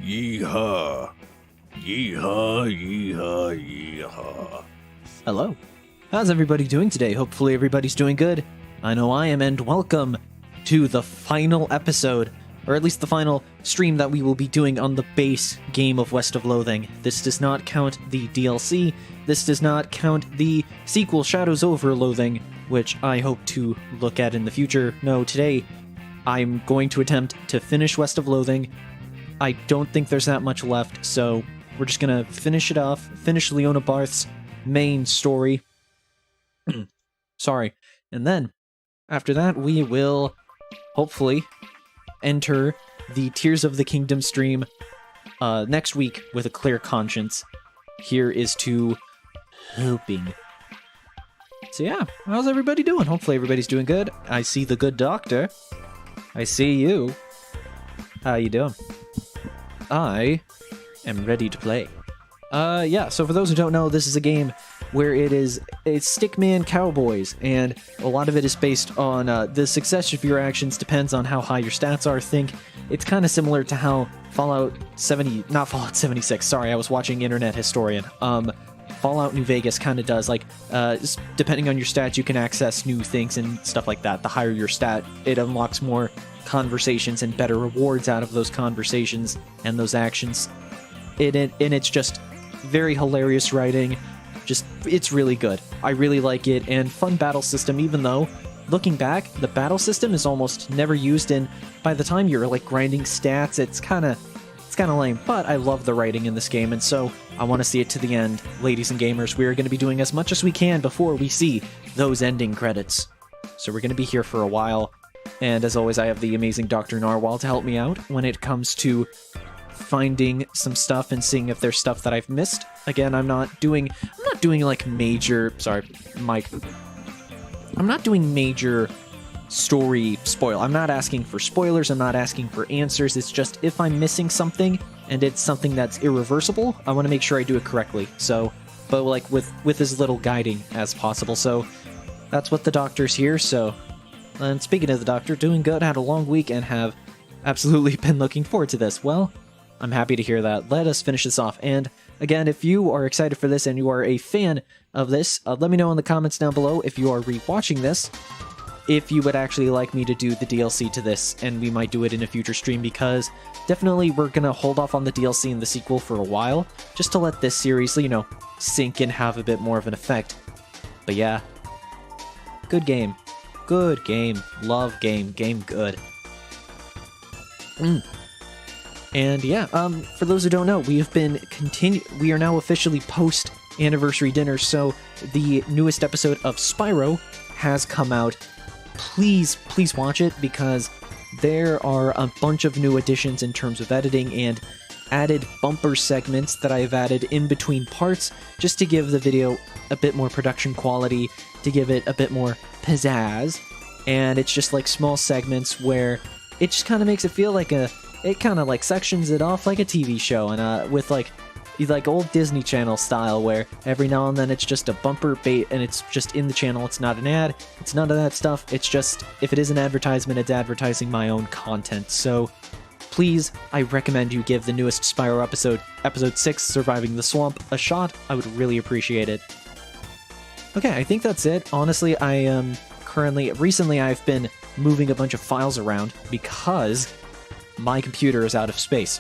Yeehaw. Yeehaw, yeehaw, yeehaw. Hello. How's everybody doing today? Hopefully everybody's doing good. I know I am, and welcome to the final episode, or at least the final stream that we will be doing on the base game of West of Loathing. This does not count the DLC. This does not count the sequel, Shadows Over Loathing, which I hope to look at in the future. No, today I'm going to attempt to finish West of Loathing. I don't think there's that much left, so we're just gonna finish it off, finish Leona Barth's main story. Sorry. And then, after that, we will hopefully enter the Tears of the Kingdom stream next week with a clear conscience. Here is to hoping. So yeah, how's everybody doing? Hopefully everybody's doing good. I see the good doctor. I see you. How you doing? I am ready to play. Yeah, so for those who don't know, this is a game where it's Stickman Cowboys, and a lot of it is based on the success of your actions depends on how high your stats are. Think it's kind of similar to how Fallout 76, sorry, I was watching Internet Historian. Fallout New Vegas kind of does, like, depending on your stats, you can access new things and stuff like that. The higher your stat, it unlocks more conversations and better rewards out of those conversations and those actions. And it's just very hilarious writing. Just, it's really good. I really like it, and fun battle system, even though, looking back, the battle system is almost never used, and by the time you're, like, grinding stats, it's kind of lame, but I love the writing in this game, and so I want to see it to the end. Ladies and gamers, we are going to be doing as much as we can before we see those ending credits. So we're going to be here for a while, and as always, I have the amazing Dr. Narwhal to help me out when it comes to finding some stuff and seeing if there's stuff that I've missed. Again, I'm not doing like major, sorry, Mike. I'm not doing major story spoil. I'm not asking for spoilers, I'm not asking for answers. It's just if I'm missing something and it's something that's irreversible, I want to make sure I do it correctly. So, but like with as little guiding as possible. So that's what the doctor's here. So, and speaking of the doctor, doing good, had a long week and have absolutely been looking forward to this. Well, I'm happy to hear that. Let us finish this off. And again, if you are excited for this and you are a fan of this, let me know in the comments down below if you are rewatching this, if you would actually like me to do the DLC to this, and we might do it in a future stream, because definitely we're going to hold off on the DLC and the sequel for a while, just to let this series, you know, sink and have a bit more of an effect. But yeah, good game. Good game. Love game. Game good. And yeah, for those who don't know, we are now officially post-anniversary dinner, so the newest episode of Spyro has come out. Please watch it, because there are a bunch of new additions in terms of editing and added bumper segments that I've added in between parts, just to give the video a bit more production quality, to give it a bit more pizzazz. And it's just like small segments where it just kind of makes it feel like it kind of like sections it off like a TV show, and with like old Disney Channel style, where every now and then it's just a bumper bait and it's just in the channel. It's not an ad, it's none of that stuff. It's just, if it is an advertisement, it's advertising my own content. So please, I recommend you give the newest Spyro episode 6, Surviving the Swamp, a shot. I would really appreciate it. Okay, I think that's it. Honestly, recently I've been moving a bunch of files around because my computer is out of space.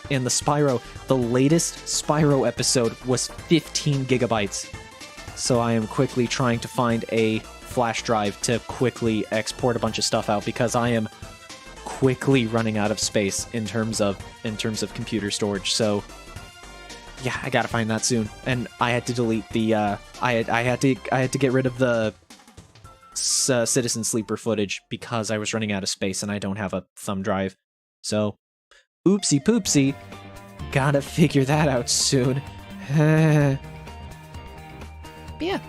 And the latest Spyro episode was 15 gigabytes. So I am quickly trying to find a flash drive to quickly export a bunch of stuff out, because I am quickly running out of space in terms of computer storage. So yeah, I gotta find that soon. And I had to delete the I had to get rid of the Citizen Sleeper footage because I was running out of space and I don't have a thumb drive. So, oopsie poopsie, gotta figure that out soon. Yeah.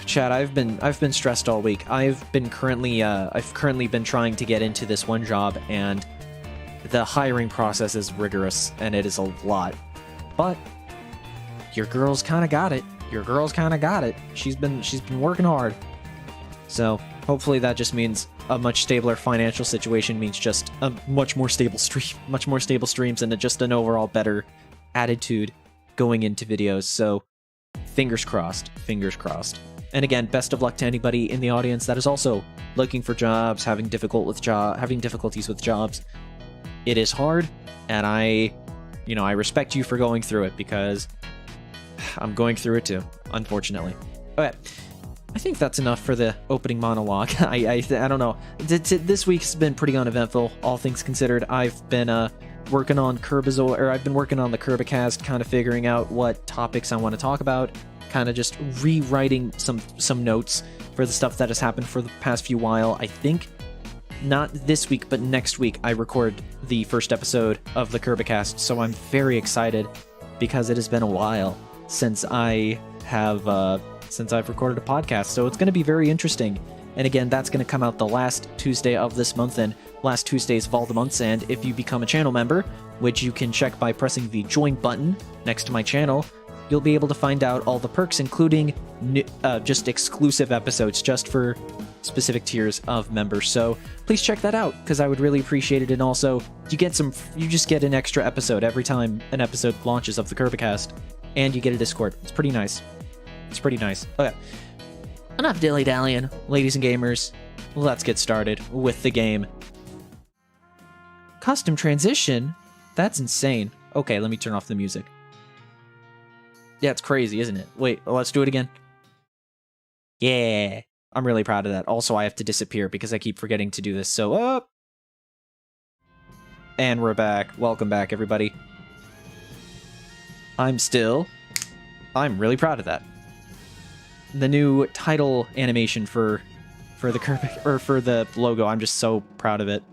Chad, I've been stressed all week. I've currently been trying to get into this one job, and the hiring process is rigorous, and it is a lot. But your girl's kind of got it. She's been working hard. So hopefully that just means a much stabler financial situation means just a much more stable stream, much more stable streams, and just an overall better attitude going into videos. So fingers crossed, fingers crossed. And again, best of luck to anybody in the audience that is also looking for jobs, having difficulties with jobs. It is hard, and I respect you for going through it, because I'm going through it too, unfortunately. Okay, I think that's enough for the opening monologue. I don't know. This week's been pretty uneventful, all things considered. I've been working on KiRBiZoiD, or I've been working on the KiRBiCast, kind of figuring out what topics I want to talk about, kind of just rewriting some notes for the stuff that has happened for the past few while. I think not this week, but next week I record the first episode of the KiRBiCast, so I'm very excited because it has been a while since I've recorded a podcast, so it's going to be very interesting. And again, that's going to come out the last Tuesday of this month, and last Tuesdays of all the months. And if you become a channel member, which you can check by pressing the join button next to my channel, you'll be able to find out all the perks, including just exclusive episodes just for specific tiers of members. So please check that out, because I would really appreciate it. And also, you just get an extra episode every time an episode launches of the KiRBiCast, and you get a Discord. It's pretty nice. It's pretty nice. Okay, enough dilly-dallying, ladies and gamers. Let's get started with the game. Custom transition? That's insane. Okay, let me turn off the music. Yeah, it's crazy, isn't it? Wait, let's do it again. Yeah, I'm really proud of that. Also, I have to disappear because I keep forgetting to do this, so up. And we're back. Welcome back, everybody. I'm really proud of that. The new title animation for the KiRBiC, or for the logo, I'm just so proud of it.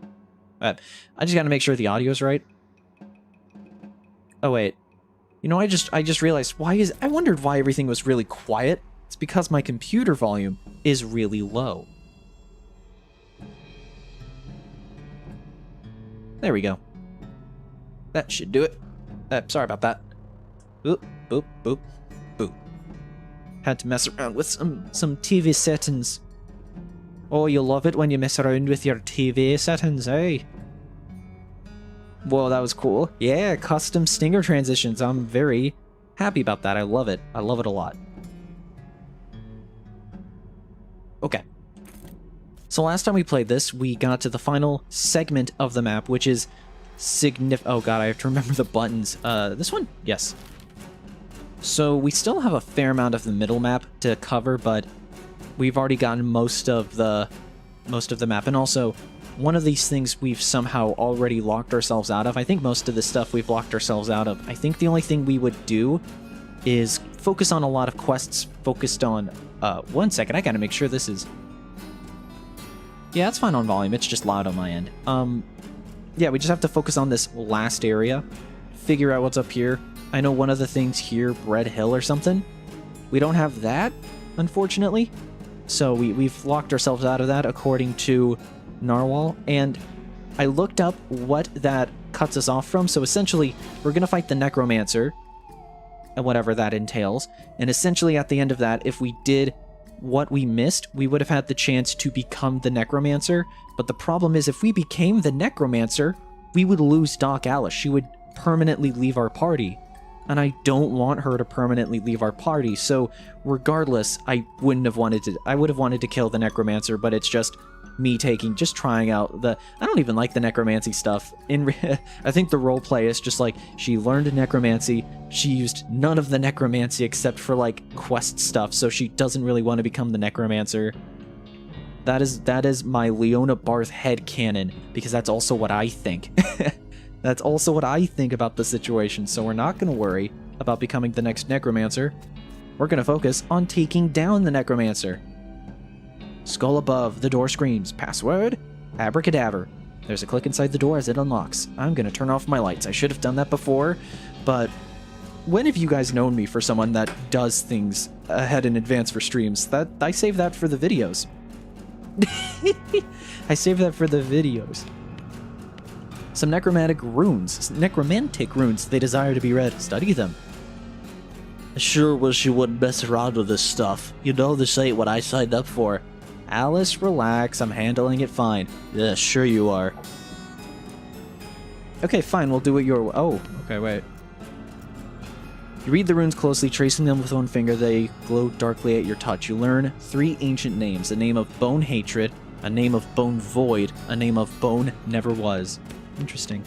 I just gotta make sure the audio's right. Oh wait, you know, I just realized I wondered why everything was really quiet. It's because my computer volume is really low. There we go. That should do it. Sorry about that. Boop, boop, boop, boop. Had to mess around with some TV settings. Oh, you love it when you mess around with your TV settings, eh? Whoa, that was cool. Yeah, custom stinger transitions. I'm very happy about that. I love it. I love it a lot. Okay. So last time we played this, we got to the final segment of the map, which is oh god, I have to remember the buttons. This one? Yes. So we still have a fair amount of the middle map to cover, but we've already gotten most of the map. And also, one of these things we've somehow already locked ourselves out of. I think most of the stuff we've locked ourselves out of. I think the only thing we would do is focus on a lot of quests focused on... one second, I gotta make sure this is... Yeah, it's fine on volume, it's just loud on my end. Yeah, we just have to focus on this last area, figure out what's up here. I know one of the things here, Bread Hill or something. We don't have that, unfortunately. So we've locked ourselves out of that, according to Narwhal. And I looked up what that cuts us off from. So essentially, we're going to fight the Necromancer, and whatever that entails. And essentially, at the end of that, if we did what we missed, we would have had the chance to become the Necromancer. But the problem is, if we became the Necromancer, we would lose Doc Alice. She would permanently leave our party. And I don't want her to permanently leave our party, so regardless, I would have wanted to kill the Necromancer, but it's just me trying out I don't even like the necromancy stuff. I think the roleplay is just like, she learned necromancy, she used none of the necromancy except for like quest stuff, so she doesn't really want to become the Necromancer. That is my Leona Barth headcanon, because that's also what I think. That's also what I think about the situation, so we're not going to worry about becoming the next Necromancer. We're going to focus on taking down the Necromancer. Skull above, the door screams, password, abracadabra. There's a click inside the door as it unlocks. I'm going to turn off my lights. I should have done that before, but when have you guys known me for someone that does things ahead in advance for streams? I save that for the videos. I save that for the videos. Some necromantic runes. They desire to be read. Study them. I sure wish you wouldn't mess around with this stuff. You know, this ain't what I signed up for. Alice, relax. I'm handling it fine. Yeah, sure you are. Okay, fine. We'll do it your way. Oh, okay, wait. You read the runes closely, tracing them with one finger. They glow darkly at your touch. You learn 3 ancient names. A name of Bone Hatred, a name of Bone Void, a name of Bone Never Was. Interesting.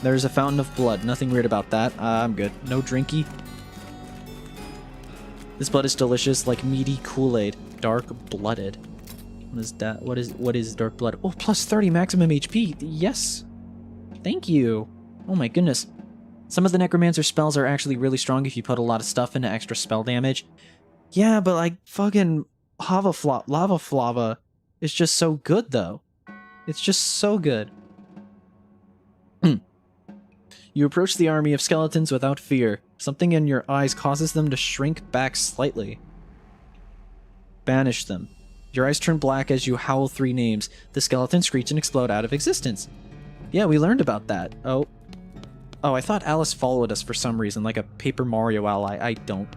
There's a fountain of blood. Nothing weird about that. I'm good. No drinky. This blood is delicious, like meaty Kool-Aid. Dark-blooded. What is that? What is dark blood? Oh, plus 30 maximum HP. Yes. Thank you. Oh my goodness. Some of the Necromancer spells are actually really strong if you put a lot of stuff into extra spell damage. Yeah, but like fucking lava flava is just so good though. It's just so good. You approach the army of skeletons without fear. Something in your eyes causes them to shrink back slightly. Banish them. Your eyes turn black as you howl 3 names. The skeletons screech and explode out of existence. Yeah, we learned about that. Oh, I thought Alice followed us for some reason, like a Paper Mario ally. I don't.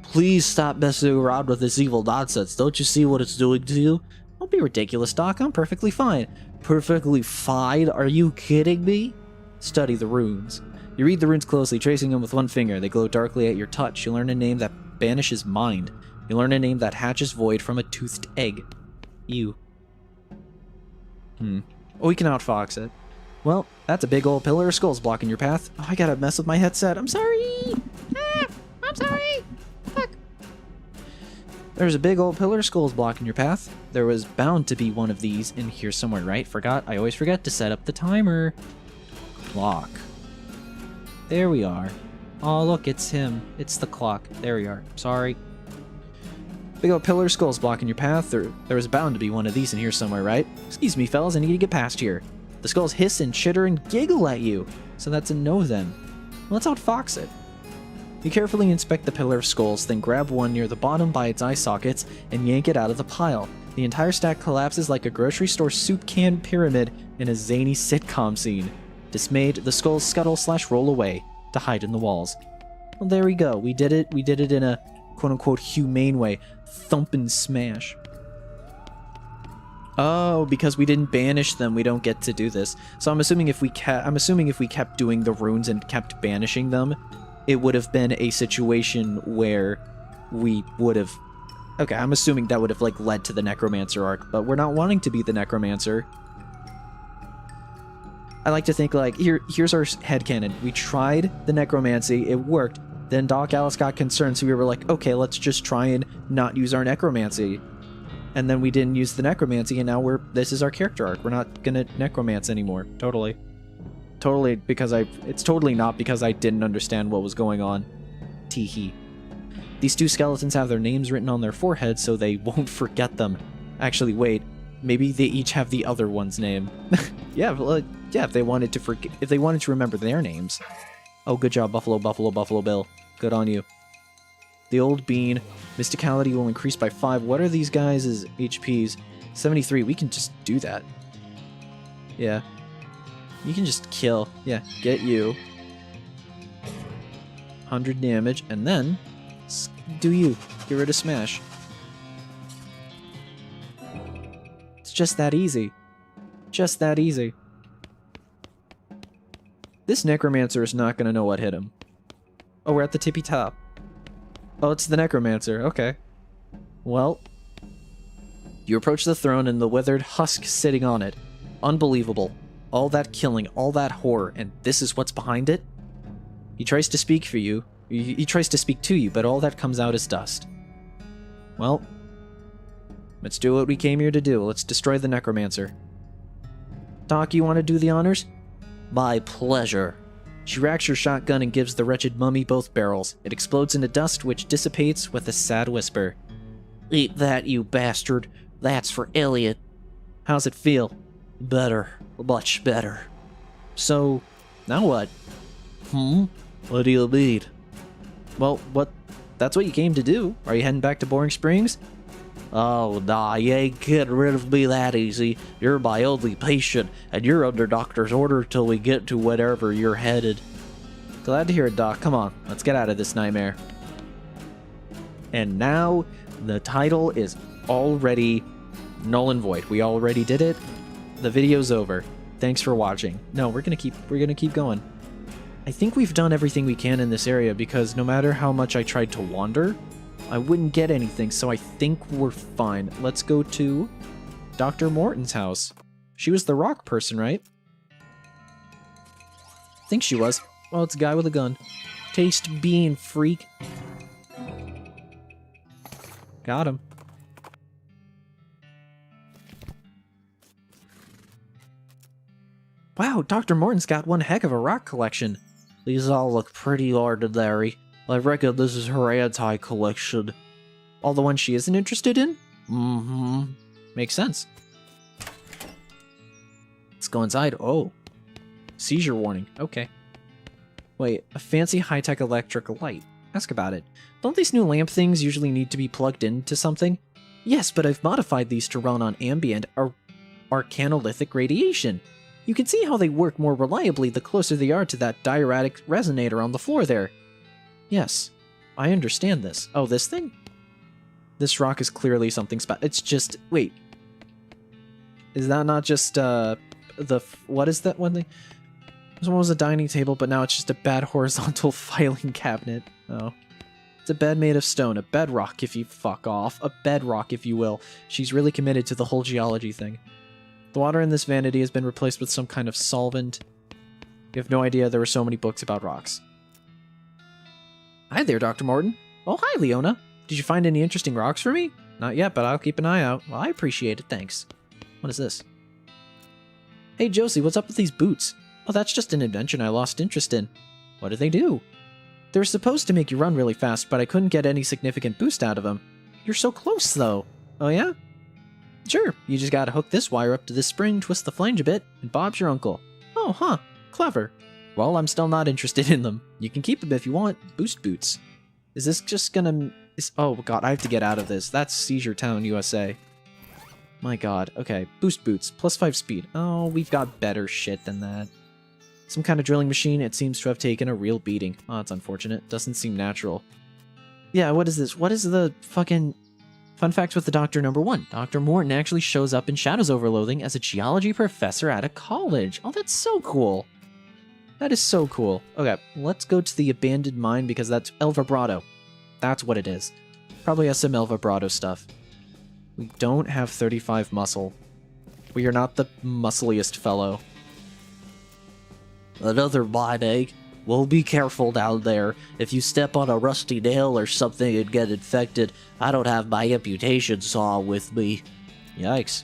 Please stop messing around with this evil nonsense. Don't you see what it's doing to you? Don't be ridiculous, Doc. I'm perfectly fine. Perfectly fine? Are you kidding me? Study the runes. You read the runes closely, tracing them with one finger. They glow darkly at your touch. You learn a name that banishes mind. You learn a name that hatches void from a toothed egg. Ew. Oh, we can outfox it. Well, that's a big old pillar of skulls blocking your path. Oh, I gotta mess with my headset. I'm sorry! I'm sorry! Fuck. There's a big old pillar of skulls blocking your path. There was bound to be one of these in here somewhere, right? I always forget to set up the timer. Clock. There we are. Oh, look, it's him. It's the clock. There we are. Sorry. Big old pillar of skulls blocking your path. There was bound to be one of these in here somewhere, right? Excuse me, fellas, I need to get past here. The skulls hiss and chitter and giggle at you. So that's a no then. Let's outfox it. You carefully inspect the pillar of skulls, then grab one near the bottom by its eye sockets and yank it out of the pile. The entire stack collapses like a grocery store soup can pyramid in a zany sitcom scene. Dismayed, the skulls scuttle/roll away to hide in the walls. Well, there we go. We did it. We did it in a quote-unquote humane way. Thump and smash. Oh, because we didn't banish them, we don't get to do this. So I'm assuming if we kept doing the runes and kept banishing them, it would have been a situation where we would have... Okay, I'm assuming that would have like led to the Necromancer arc, but we're not wanting to be the Necromancer. I like to think like, here's our headcanon. We tried the necromancy, it worked. Then Doc Alice got concerned, so we were like, okay, let's just try and not use our necromancy. And then we didn't use the necromancy, and now this is our character arc. We're not gonna necromance anymore. Totally. Totally, because it's totally not because I didn't understand what was going on. Teehee. These 2 skeletons have their names written on their foreheads so they won't forget them. Actually, wait. Maybe they each have the other one's name. Yeah, if they wanted to remember their names. Oh, good job, Buffalo Bill. Good on you. The old bean. Mysticality will increase by 5. What are these guys' HPs? 73. We can just do that. Yeah. You can just kill. Yeah, get you. 100 damage, and then do you. Get rid of smash. It's just that easy. Just that easy. This Necromancer is not going to know what hit him. Oh, we're at the tippy top. Oh, it's the Necromancer. Okay. Well. You approach the throne and the withered husk sitting on it. Unbelievable. All that killing, all that horror, and this is what's behind it? He tries to speak for you. He tries to speak to you, but all that comes out is dust. Well. Let's do what we came here to do. Let's destroy the Necromancer. Doc, you want to do the honors? My pleasure. She racks her shotgun and gives the wretched mummy both barrels. It explodes into dust, which dissipates with a sad whisper. Eat that, you bastard. That's for Elliot. How's it feel? Better. Much better. So, now what? What do you mean? Well, that's what you came to do. Are you heading back to Boring Springs? Oh, nah, you ain't getting rid of me that easy. You're my only patient, and you're under doctor's order till we get to wherever you're headed. Glad to hear it, Doc. Come on, let's get out of this nightmare. And now, The title is already null and void. We already did it. The video's over. Thanks for watching. No, we're gonna keep going. I think we've done everything we can in this area because no matter how much I tried to wander, I wouldn't get anything, so I think we're fine. Let's go to Dr. Morton's house. She was the rock person, right? I think she was. Oh, it's a guy with a gun. Taste bean, freak. Got him. Wow, Dr. Morton's got one heck of a rock collection. These all look pretty ordinary. I reckon this is her anti-collection. All the ones she isn't interested in? Mm-hmm. Makes sense. Let's go inside. Oh. Seizure warning. Okay. Wait, a fancy high-tech electric light. Ask about it. Don't these new lamp things usually need to be plugged into something? Yes, but I've modified these to run on ambient or arcanolithic radiation. You can see how they work more reliably the closer they are to that diuretic resonator on the floor there. Yes, I understand this. Oh, this thing? This rock is clearly something special. It's just... Wait. Is that not just, what is that one thing? This one was a dining table, but now it's just a bad horizontal filing cabinet. Oh. It's a bed made of stone. A bedrock, if you fuck off. A bedrock, if you will. She's really committed to the whole geology thing. The water in this vanity has been replaced with some kind of solvent. You have no idea there were so many books about rocks. Hi there, Dr. Morton. Oh, hi, Leona. Did you find any interesting rocks for me? Not yet, but I'll keep an eye out. Well, I appreciate it, thanks. What is this? Hey, Josie, what's up with these boots? Oh, that's just an invention I lost interest in. What do they do? They were supposed to make you run really fast, but I couldn't get any significant boost out of them. You're so close, though. Oh, yeah? Sure, you just gotta hook this wire up to this spring, twist the flange a bit, and Bob's your uncle. Oh, huh. Clever. Well, I'm still not interested in them. You can keep them if you want. Boost boots. Is this just gonna... Oh, God, I have to get out of this. That's Seizure Town, USA. My God. Okay, boost boots. +5 speed. Oh, we've got better shit than that. Some kind of drilling machine. It seems to have taken a real beating. Oh, that's unfortunate. Doesn't seem natural. Yeah, what is this? What is the fucking... Fun facts with the Doctor number 1. Dr. Morton actually shows up in Shadows Over Loathing as a geology professor at a college. Oh, that's so cool. That is so cool. Okay, let's go to the abandoned mine because that's El Vibrato. That's what it is. Probably has some El Vibrato stuff. We don't have 35 muscle. We are not the muscliest fellow. Another mine egg. Well, be careful down there. If you step on a rusty nail or something and get infected, I don't have my amputation saw with me. Yikes.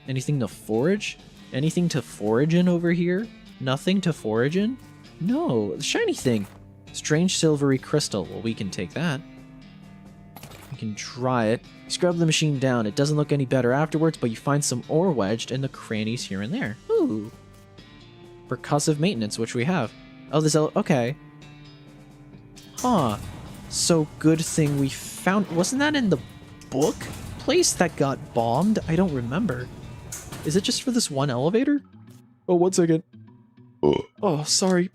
Anything to forage? Anything to forage in over here? Nothing to forage in? No, the shiny thing. Strange silvery crystal. Well, we can take that. We can try it. Scrub the machine down. It doesn't look any better afterwards, but you find some ore wedged in the crannies here and there. Ooh. Percussive maintenance, which we have. Oh, this... Okay. Huh. So, good thing we found... Wasn't that in the book place that got bombed? I don't remember. Is it just for this one elevator? Oh, 1 second. Oh, sorry.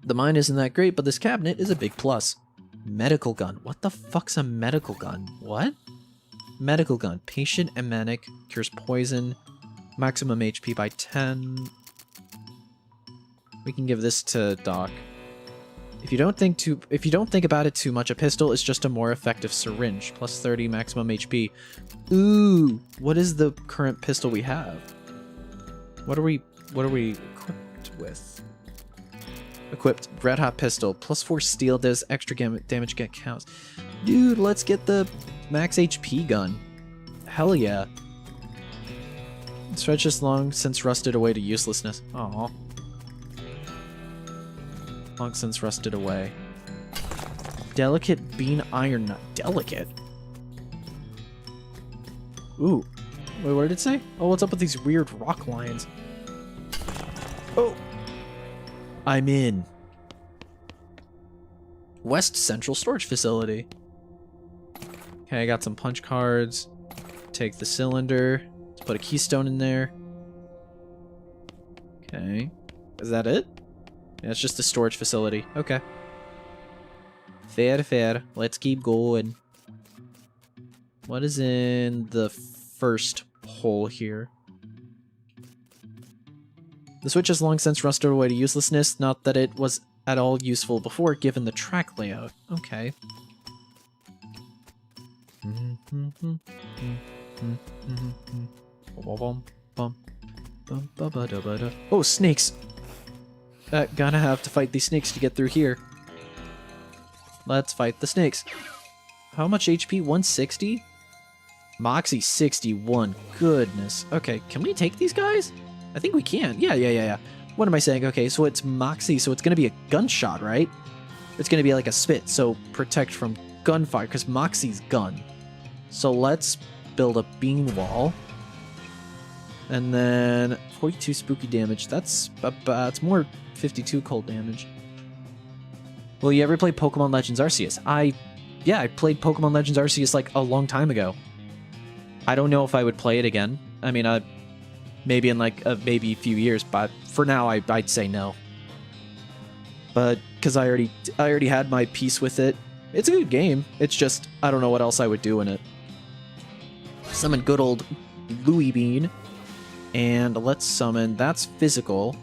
The mine isn't that great, but this cabinet is a big plus. Medical gun. What the fuck's a medical gun? What? Medical gun. Patient emenic. Cures poison. Maximum HP by 10. We can give this to Doc. If you don't think about it too much, a pistol is just a more effective syringe. +30 maximum HP. Ooh, what is the current pistol we have? What are we equipped with? Equipped red hot pistol. +4 steel does extra damage get counts. Dude, let's get the max HP gun. Hell yeah. Stretch this long since rusted away to uselessness. Aww. Long since rusted away. Delicate bean iron nut. Delicate? Ooh. Wait, what did it say? Oh, what's up with these weird rock lines? Oh! I'm in. West Central Storage Facility. Okay, I got some punch cards. Take the cylinder. Let's put a keystone in there. Okay. Is that it? Yeah, it's just a storage facility. Okay. Fair, fair. Let's keep going. What is in the first hole here? The Switch has long since rusted away to uselessness, not that it was at all useful before, given the track layout. Okay. Oh, snakes! Gonna have to fight these snakes to get through here. Let's fight the snakes. How much HP? 160? Moxie 61. Goodness. Okay, can we take these guys? I think we can. Yeah. What am I saying? Okay, so it's Moxie, so it's gonna be a gunshot, right? It's gonna be like a spit, so protect from gunfire, because Moxie's gun. So let's build a bean wall. And then 42 spooky damage. That's it's more 52 cold damage. Will you ever play Pokemon Legends Arceus? Yeah, I played Pokemon Legends Arceus like a long time ago. I don't know if I would play it again. I mean, maybe in like maybe a few years, but for now I'd say no. But because I already had my piece with it. It's a good game. It's just I don't know what else I would do in it. Summon good old Louie Bean. And let's summon, that's physical.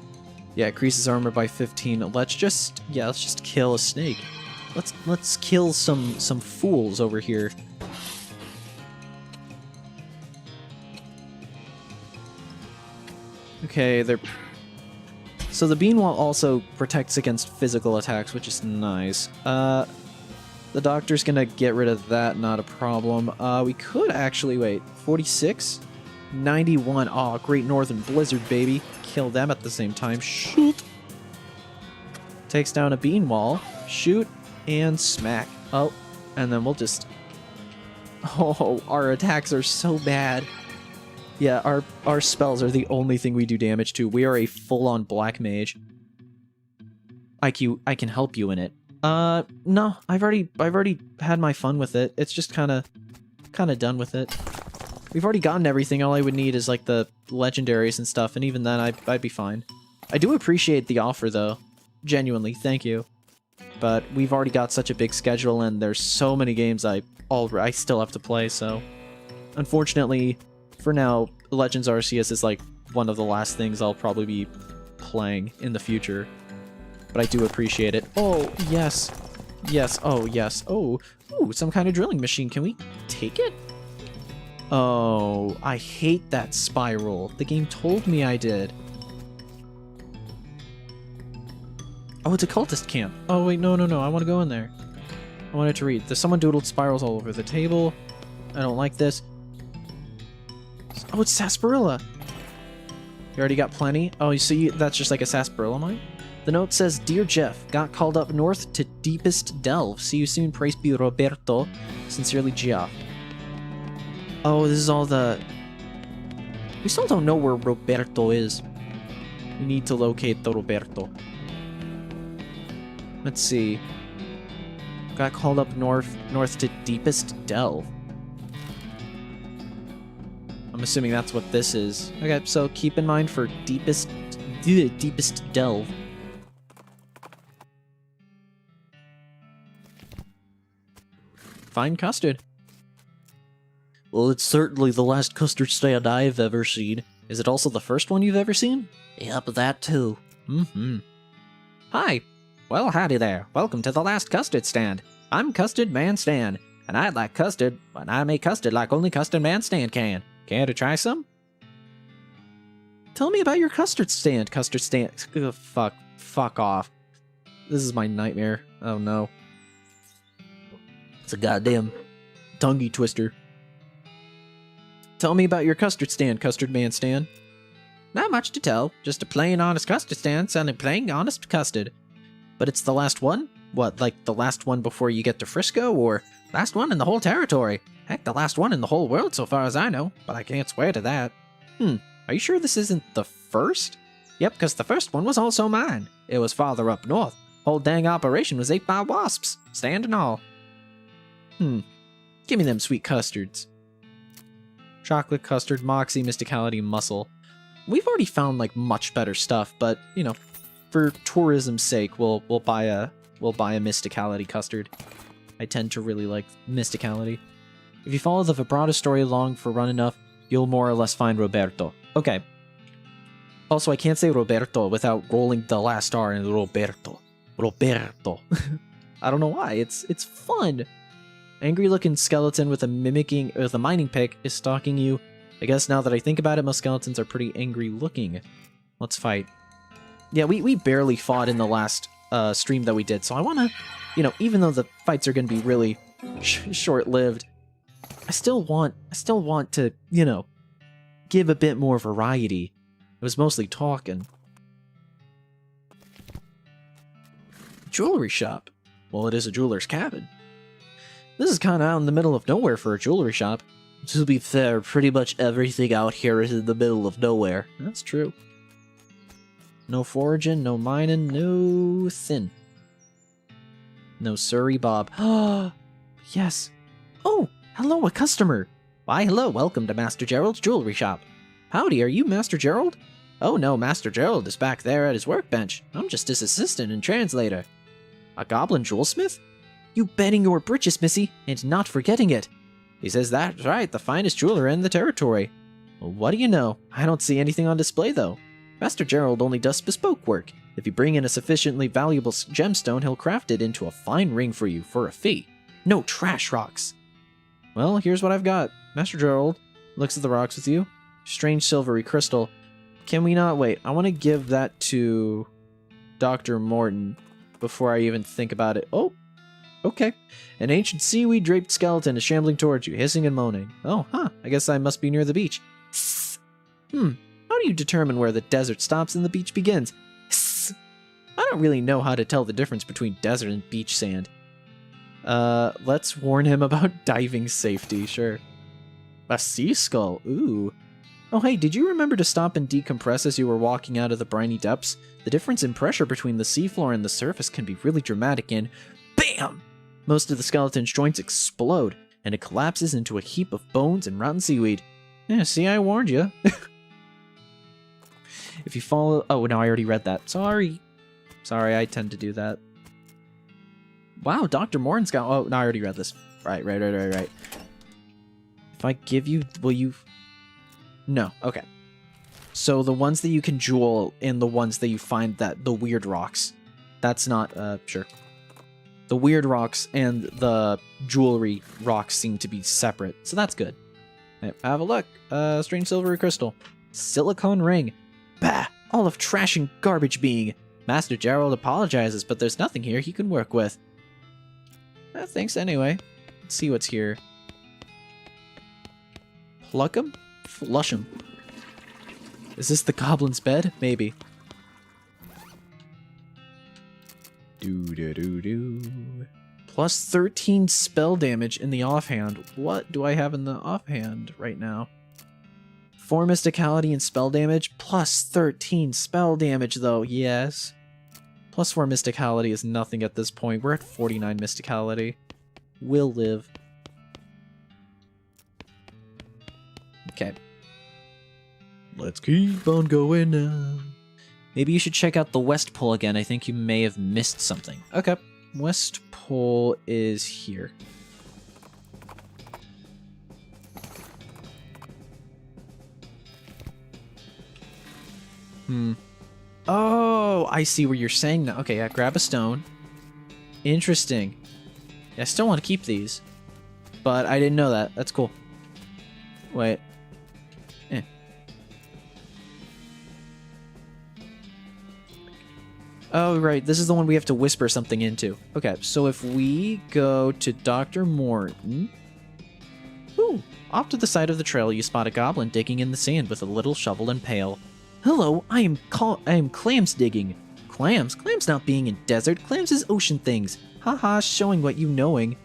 Yeah, increases armor by 15. Let's just kill a snake. Let's kill some fools over here. Okay, so the bean wall also protects against physical attacks, which is nice. The doctor's gonna get rid of that, not a problem. We could actually wait. 46? 91. Oh, Great Northern Blizzard, baby. Kill them at the same time. Shoot. Takes down a bean wall. Shoot and smack. Oh, and then we'll just... Oh, our attacks are so bad. Yeah, our spells are the only thing we do damage to. We are a full-on black mage. IQ, I can help you in it. No, I've already had my fun with it. It's just kind of done with it. We've already gotten everything. All I would need is like the legendaries and stuff, and even then I'd be fine. I do appreciate the offer though. Genuinely, thank you. But we've already got such a big schedule, and there's so many games I still have to play, so unfortunately, for now, Legends Arceus is like one of the last things I'll probably be playing in the future. But I do appreciate it. Oh, yes. Yes, oh, yes. Oh, ooh, some kind of drilling machine. Can we take it? Oh, I hate that spiral. The game told me I did. Oh, it's a cultist camp. Oh, wait, no. I want to go in there. I wanted to read. There's someone doodled spirals all over the table. I don't like this. Oh, it's sarsaparilla. You already got plenty? Oh, you see, that's just like a sarsaparilla mine? The note says, Dear Jeff, got called up north to deepest delve. See you soon, praise be Roberto. Sincerely, Geoff. Oh, this is all the... We still don't know where Roberto is. We need to locate the Roberto. Let's see. Got called up north to deepest delve. I'm assuming that's what this is. Okay, so keep in mind for deepest delve. Fine custard. Well, it's certainly the last custard stand I've ever seen. Is it also the first one you've ever seen? Yep, that too. Mm-hmm. Hi. Well, howdy there. Welcome to the last custard stand. I'm Custard Man Stan, and I'd like custard, but I make custard like only Custard Man Stan can. Care to try some? Tell me about your custard stand, Custard Stand. Ugh, fuck off. This is my nightmare. Oh no. It's a goddamn tongue twister. Tell me about your custard stand, Custard Man Stan. Not much to tell. Just a plain, honest custard stand selling plain, honest custard. But it's the last one? What, like the last one before you get to Frisco, or last one in the whole territory? Heck, the last one in the whole world so far as I know, but I can't swear to that. Are you sure this isn't the first? Yep, because the first one was also mine. It was farther up north. Whole dang operation was ate by wasps, stand and all. Give me them sweet custards. Chocolate custard, Moxie, Mysticality, Muscle. We've already found like much better stuff, but you know, for tourism's sake, we'll buy a Mysticality custard. I tend to really like Mysticality. If you follow the vibrato story along for run enough, you'll more or less find Roberto. Okay. Also, I can't say Roberto without rolling the last R in Roberto. Roberto. I don't know why. It's fun. Angry-looking skeleton with a mining pick is stalking you. I guess now that I think about it, most skeletons are pretty angry-looking. Let's fight. Yeah, we barely fought in the last stream that we did, so I want to, even though the fights are going to be really short-lived, I still want to, give a bit more variety. It was mostly talking. Jewelry shop. Well, it is a jeweler's cabin. This is kind of out in the middle of nowhere for a jewelry shop. To be fair, pretty much everything out here is in the middle of nowhere. That's true. No foraging, no mining, no thin. No Surrey Bob. Yes. Oh, hello, a customer. Why, hello, welcome to Master Gerald's jewelry shop. Howdy, are you Master Gerald? Oh no, Master Gerald is back there at his workbench. I'm just his assistant and translator. A goblin jewelsmith? You betting your britches, missy, and not forgetting it. He says that's right, the finest jeweler in the territory. Well, what do you know? I don't see anything on display, though. Master Gerald only does bespoke work. If you bring in a sufficiently valuable gemstone, he'll craft it into a fine ring for you for a fee. No trash rocks. Well, here's what I've got. Master Gerald looks at the rocks with you. Strange silvery crystal. Can we not wait? I want to give that to Dr. Morton before I even think about it. Oh, okay. An ancient seaweed draped skeleton is shambling towards you, hissing and moaning. Oh, I guess I must be near the beach. How do you determine where the desert stops and the beach begins? I don't really know how to tell the difference between desert and beach sand. Let's warn him about diving safety, sure. A sea skull, ooh. Oh hey, did you remember to stop and decompress as you were walking out of the briny depths? The difference in pressure between the seafloor and the surface can be really dramatic and BAM! Most of the skeleton's joints explode, and it collapses into a heap of bones and rotten seaweed. Yeah, see, I warned you. If you follow... Oh, no, I already read that. Sorry. Sorry, I tend to do that. Wow, Dr. Morton's got... Oh, no, I already read this. Right. If I give you... Will you... No, okay. So the ones that you can jewel and the ones that you find the weird rocks. That's not... Sure. The weird rocks and the jewelry rocks seem to be separate, so that's good. Right, have a look. Strange silvery crystal. Silicone ring. Bah! All of trash and garbage being. Master Gerald apologizes, but there's nothing here he can work with. Thanks anyway. Let's see what's here. Pluck 'em? Flush 'em. Is this the goblin's bed? Maybe. Plus 13 spell damage in the offhand. What do I have in the offhand right now? 4 mysticality and spell damage. Plus 13 spell damage, though. Yes. Plus 4 mysticality is nothing at this point. We're at 49 mysticality. We'll live. Okay. Let's keep on going now. Maybe you should check out the West Pole again. I think you may have missed something. Okay. West Pole is here. Oh, I see where you're saying now. Okay, yeah, grab a stone. Interesting. Yeah, I still want to keep these. But I didn't know that. That's cool. Wait. Oh, right. This is the one we have to whisper something into. Okay, so if we go to Dr. Morton... Ooh, off to the side of the trail you spot a goblin digging in the sand with a little shovel and pail. Hello, I am clams digging. Clams? Clams not being in desert. Clams is ocean things. Haha, showing what you knowing.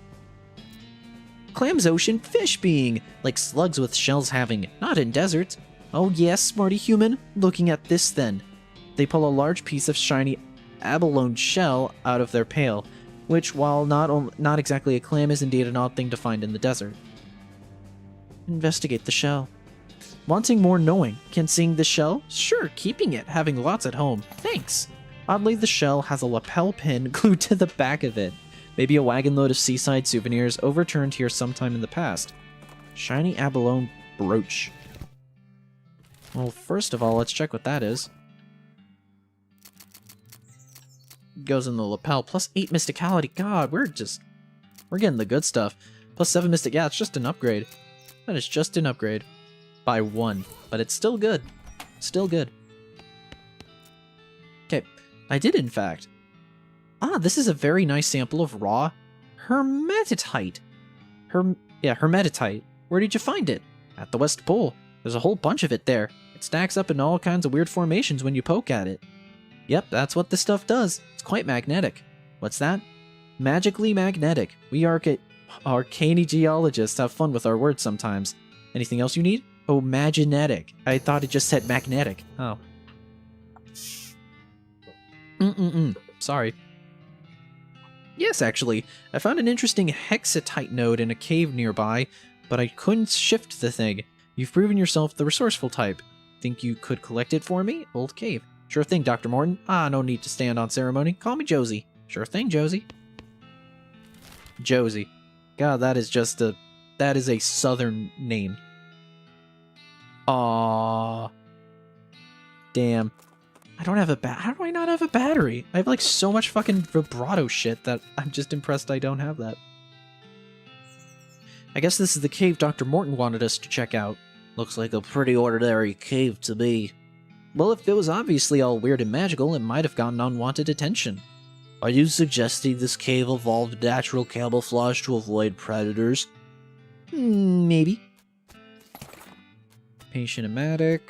Clams ocean fish being. Like slugs with shells having. Not in deserts. Oh yes, smarty human. Looking at this then. They pull a large piece of shiny abalone shell out of their pail, which, while not exactly a clam, is indeed an odd thing to find in the desert. Investigate the shell. Wanting more knowing. Can seeing the shell? Sure, keeping it, having lots at home. Thanks. Oddly, the shell has a lapel pin glued to the back of it. Maybe a wagon load of seaside souvenirs overturned here sometime in the past. Shiny abalone brooch. Well, first of all, let's check what that is. Goes in the lapel. Plus 8 mysticality. God, we're getting the good stuff. Plus 7 mystic. Yeah, it's just an upgrade. That is just an upgrade. By 1. But it's still good. Still good. Okay. I did, in fact. Ah, this is a very nice sample of raw hermetite. Hermetite. Where did you find it? At the West Pole. There's a whole bunch of it there. It stacks up in all kinds of weird formations when you poke at it. Yep, that's what this stuff does. It's quite magnetic. What's that? Magically magnetic. We arcane geologists have fun with our words sometimes. Anything else you need? Oh, magnetic. I thought it just said magnetic. Oh. Sorry. Yes, actually. I found an interesting hexatite node in a cave nearby, but I couldn't shift the thing. You've proven yourself the resourceful type. Think you could collect it for me? Old cave. Sure thing, Dr. Morton. Ah, no need to stand on ceremony. Call me Josie. Sure thing, Josie. Josie. God, that is a southern name. Aww. Damn. I don't have how do I not have a battery? I have like so much fucking vibrato shit that I'm just impressed I don't have that. I guess this is the cave Dr. Morton wanted us to check out. Looks like a pretty ordinary cave to me. Well, if it was obviously all weird and magical, it might have gotten unwanted attention. Are you suggesting this cave evolved natural camouflage to avoid predators? Maybe. Patientomatic.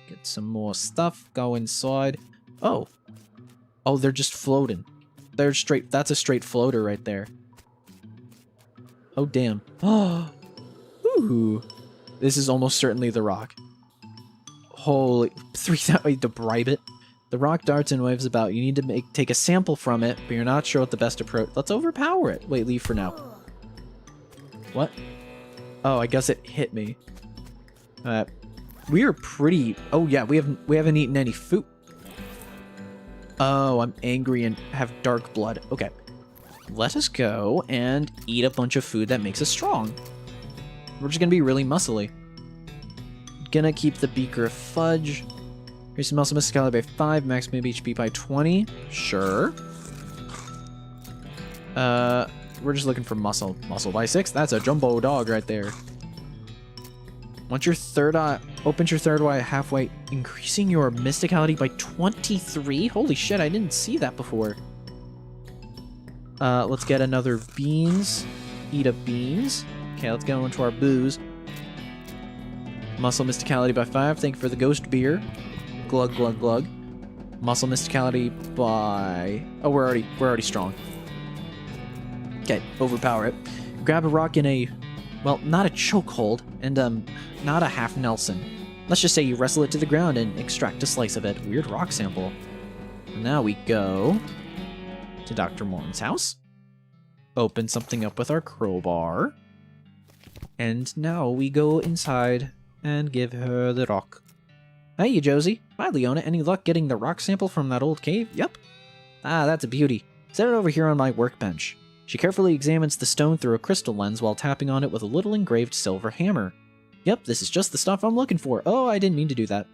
Get some more stuff. Go inside. Oh. Oh, they're just floating. That's a straight floater right there. Oh, damn. Oh. Ooh. This is almost certainly the rock. Holy... 3,000 to bribe it. The rock darts and waves about. You need to take a sample from it, but you're not sure what the best approach... Let's overpower it. Wait, leave for now. What? Oh, I guess it hit me. We are pretty... Oh, yeah, we haven't eaten any food. Oh, I'm angry and have dark blood. Okay. Let us go and eat a bunch of food that makes us strong. We're just gonna be really muscly. Gonna keep the beaker of fudge. Here's some muscle mysticality by 5, maximum HP by 20. Sure. We're just looking for muscle. Muscle by 6. That's a jumbo dog right there. Once your third eye opens your third eye halfway, increasing your mysticality by 23. Holy shit, I didn't see that before. Let's get another beans. Eat a beans. Okay, let's go into our booze. Muscle mysticality by 5. Thank you for the ghost beer. Glug glug glug. Muscle mysticality by... Oh, we're already strong. Okay, overpower it. Grab a rock in a... Well, not a chokehold, and not a half Nelson. Let's just say you wrestle it to the ground and extract a slice of it. Weird rock sample. Now we go to Dr. Morton's house. Open something up with our crowbar. And now we go inside and give her the rock. Hey, Josie. Hi, Leona. Any luck getting the rock sample from that old cave? Yep. Ah, that's a beauty. Set it over here on my workbench. She carefully examines the stone through a crystal lens while tapping on it with a little engraved silver hammer. Yep, this is just the stuff I'm looking for. Oh, I didn't mean to do that.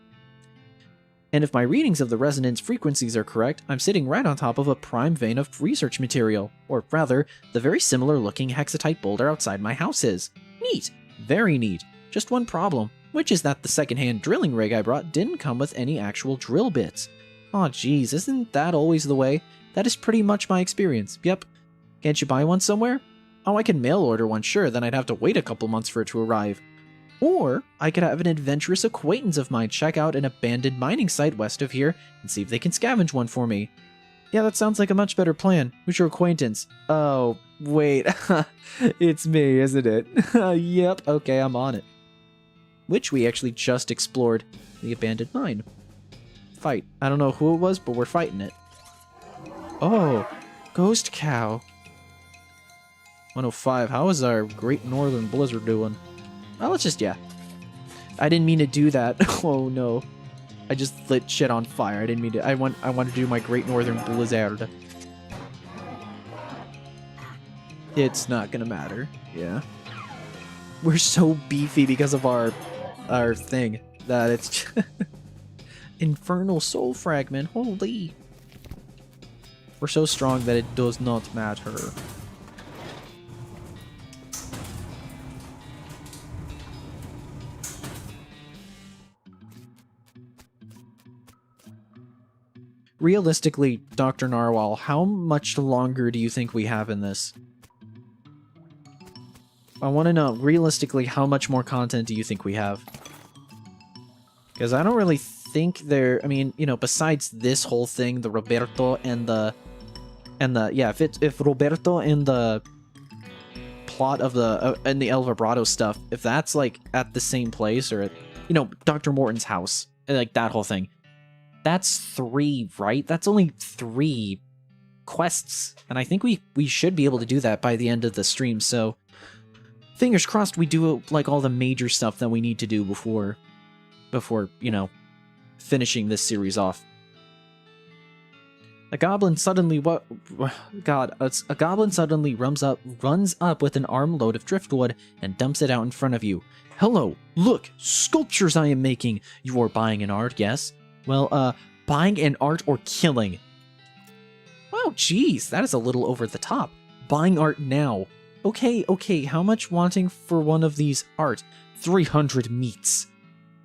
And if my readings of the resonance frequencies are correct, I'm sitting right on top of a prime vein of research material. Or rather, the very similar looking hexatite boulder outside my house is. Neat. Very neat. Just one problem, which is that the secondhand drilling rig I brought didn't come with any actual drill bits. Aw, geez, isn't that always the way? That is pretty much my experience. Yep. Can't you buy one somewhere? Oh, I can mail order one, sure, then I'd have to wait a couple months for it to arrive. Or I could have an adventurous acquaintance of mine check out an abandoned mining site west of here and see if they can scavenge one for me. Yeah, that sounds like a much better plan. Who's your acquaintance? Oh, wait. It's me, isn't it? Yep, okay, I'm on it. Which we actually just explored. The abandoned mine. Fight. I don't know who it was, but we're fighting it. Oh, ghost cow. 105. How is our Great Northern Blizzard doing? Oh, let's just, yeah. I didn't mean to do that. Oh, no. I just lit shit on fire. I didn't mean to. I want to do my Great Northern Blizzard. It's not gonna matter. Yeah. we're so beefy because of our thing that it's Infernal Soul Fragment. Holy. We're so strong that it does not matter. Realistically, Dr. Narwhal, how much longer do you think we have in this? I want to know, realistically, how much more content do you think we have? Because I don't really think there... I mean, you know, besides this whole thing, the Roberto and the... yeah, if Roberto and the plot of the... and the El Vibrato stuff, if that's, like, at the same place, or at, you know, Dr. Morton's house, like, that whole thing, that's 3, right? That's only 3 quests, and I think we should be able to do that by the end of the stream, so... Fingers crossed we do, like, all the major stuff that we need to do before, you know, finishing this series off. A goblin suddenly a goblin suddenly runs up with an armload of driftwood and dumps it out in front of you. Hello, look, sculptures I am making. You are buying an art, yes? Well, buying an art or killing? Wow, geez, that is a little over the top. Buying art now. Okay, how much wanting for one of these art? 300 meats.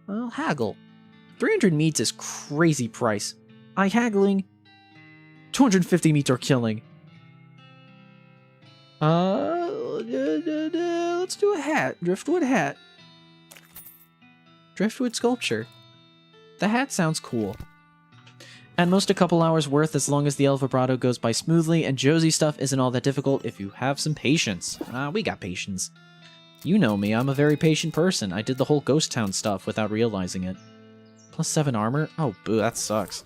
Well, haggle. 300 meats is crazy price. I haggling. 250 meats or killing. Let's do a hat. Driftwood hat. Driftwood sculpture. The hat sounds cool. At most a couple hours worth as long as the El Vibrato goes by smoothly, and Josie stuff isn't all that difficult if you have some patience. We got patience. You know me, I'm a very patient person. I did the whole Ghost Town stuff without realizing it. +7 armor? Oh, boo, that sucks.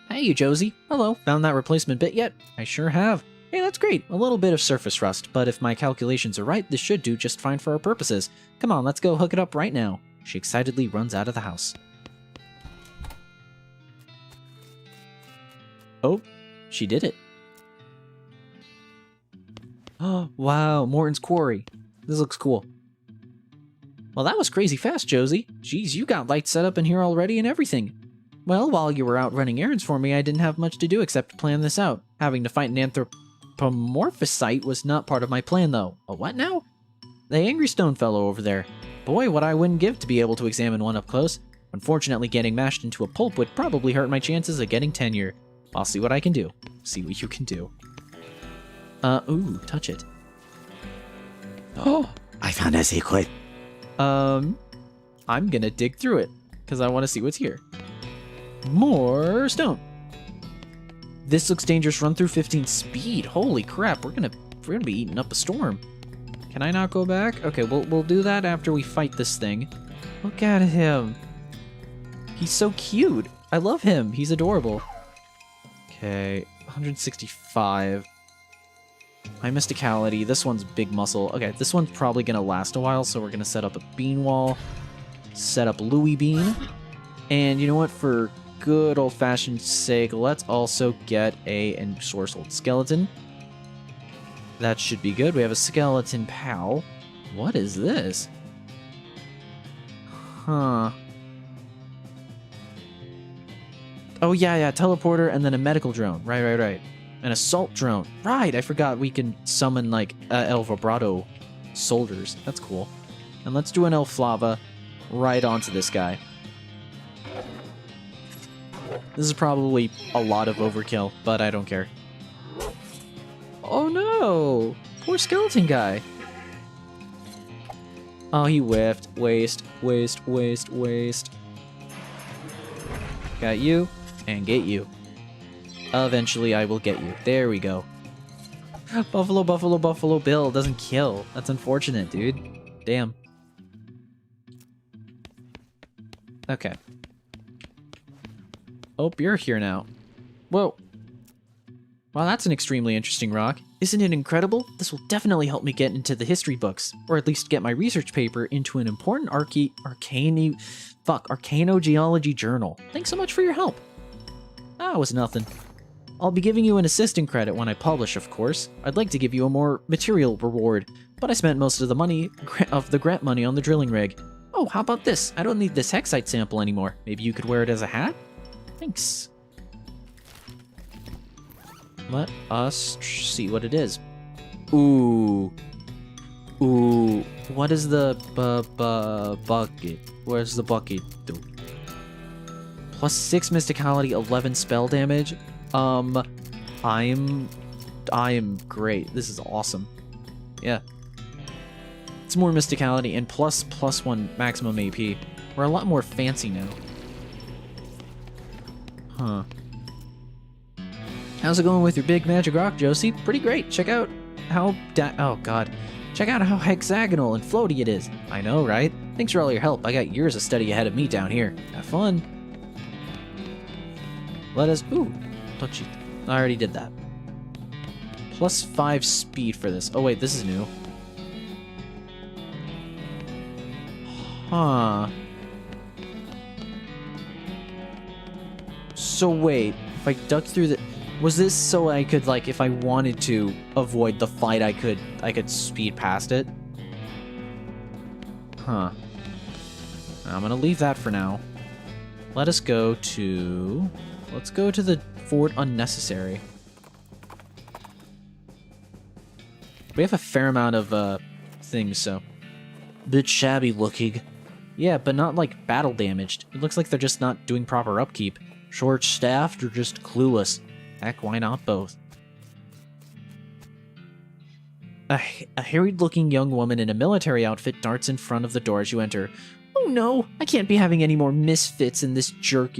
Hey, you Josie. Hello. Found that replacement bit yet? I sure have. Hey, that's great. A little bit of surface rust, but if my calculations are right, this should do just fine for our purposes. Come on, let's go hook it up right now. She excitedly runs out of the house. Oh, she did it. Oh, wow, Morton's quarry. This looks cool. Well, that was crazy fast, Josie. Geez, you got lights set up in here already and everything. Well, while you were out running errands for me, I didn't have much to do except plan this out. Having to fight an anthropomorphosite was not part of my plan, though. A what now? The angry stone fellow over there. Boy, what I wouldn't give to be able to examine one up close. Unfortunately, getting mashed into a pulp would probably hurt my chances of getting tenure. I'll see what I can do. See what you can do. Ooh, touch it. Oh, I found a secret. I'm gonna dig through it, because I want to see what's here. More stone. This looks dangerous. Run through 15 speed. Holy crap, we're gonna be eating up a storm. Can I not go back? Okay, we'll do that after we fight this thing. Look at him. He's so cute. I love him. He's adorable. Okay, 165. High mysticality. This one's big muscle. Okay, this one's probably gonna last a while, so we're gonna set up a bean wall. Set up Louis Bean. And you know what? For good old-fashioned sake, let's also get a ensorcelled skeleton. That should be good. We have a skeleton pal. What is this? Huh. Oh, yeah, teleporter and then a medical drone. Right. An assault drone. Right, I forgot we can summon, like, El Vibrato soldiers. That's cool. And let's do an El Flava right onto this guy. This is probably a lot of overkill, but I don't care. Oh no! Poor skeleton guy. Oh, he whiffed. Waste. Got you, and get you. Eventually, I will get you. There we go. Buffalo Bill doesn't kill. That's unfortunate, dude. Damn. Okay. Oh, you're here now. Whoa. Wow, that's an extremely interesting rock. Isn't it incredible? This will definitely help me get into the history books, or at least get my research paper into an important arcanogeology journal. Thanks so much for your help. Ah, it was nothing. I'll be giving you an assistant credit when I publish, of course. I'd like to give you a more material reward, but I spent most of the grant money on the drilling rig. Oh, how about this? I don't need this hexite sample anymore. Maybe you could wear it as a hat? Thanks. Let us see what it is. Ooh. Ooh. What is the bucket? Where's the bucket do? Plus 6 mysticality, 11 spell damage. I am great. This is awesome. Yeah. It's more mysticality and plus 1 maximum AP. We're a lot more fancy now. Huh. How's it going with your big magic rock, Josie? Pretty great. Check out how oh god. Check out how hexagonal and floaty it is. I know, right? Thanks for all your help. I got years of study ahead of me down here. Have fun. Let us... Ooh. Don't you... I already did that. Plus 5 speed for this. Oh wait, this is new. Huh. So wait, if I duck through the... Was this so I could, like, if I wanted to avoid the fight, I could speed past it? Huh. I'm gonna leave that for now. Let us go to... Let's go to the Fort Unnecessary. We have a fair amount of, things, so... Bit shabby looking. Yeah, but not, like, battle damaged. It looks like they're just not doing proper upkeep. Short-staffed or just clueless. Heck, why not both? A harried-looking young woman in a military outfit darts in front of the door as you enter. Oh no, I can't be having any more misfits in this jerk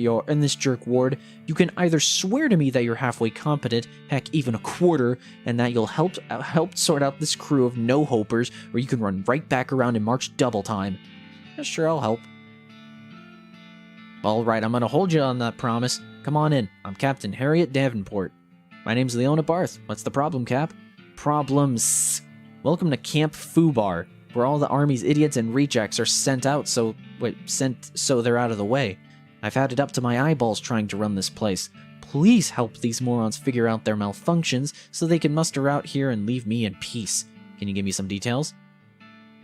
ward. You can either swear to me that you're halfway competent, heck, even a quarter, and that you'll help sort out this crew of no-hopers, or you can run right back around and march double time. Yeah, sure, I'll help. Alright, I'm gonna hold you on that promise. Come on in. I'm Captain Harriet Davenport. My name's Leona Barth. What's the problem, Cap? Problems. Welcome to Camp Fubar, where all the Army's idiots and rejects are sent so they're out of the way. I've had it up to my eyeballs trying to run this place. Please help these morons figure out their malfunctions so they can muster out here and leave me in peace. Can you give me some details?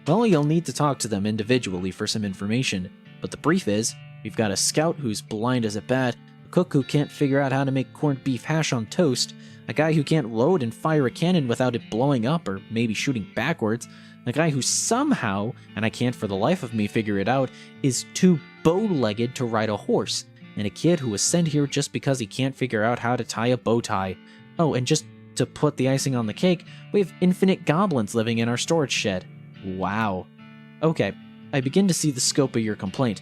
Well, you'll need to talk to them individually for some information, but the brief is, we've got a scout who's blind as a bat, a cook who can't figure out how to make corned beef hash on toast, a guy who can't load and fire a cannon without it blowing up or maybe shooting backwards, a guy who somehow, and I can't for the life of me figure it out, is too bow-legged to ride a horse, and a kid who was sent here just because he can't figure out how to tie a bow tie. Oh, and just to put the icing on the cake, we have infinite goblins living in our storage shed. Wow. Okay, I begin to see the scope of your complaint.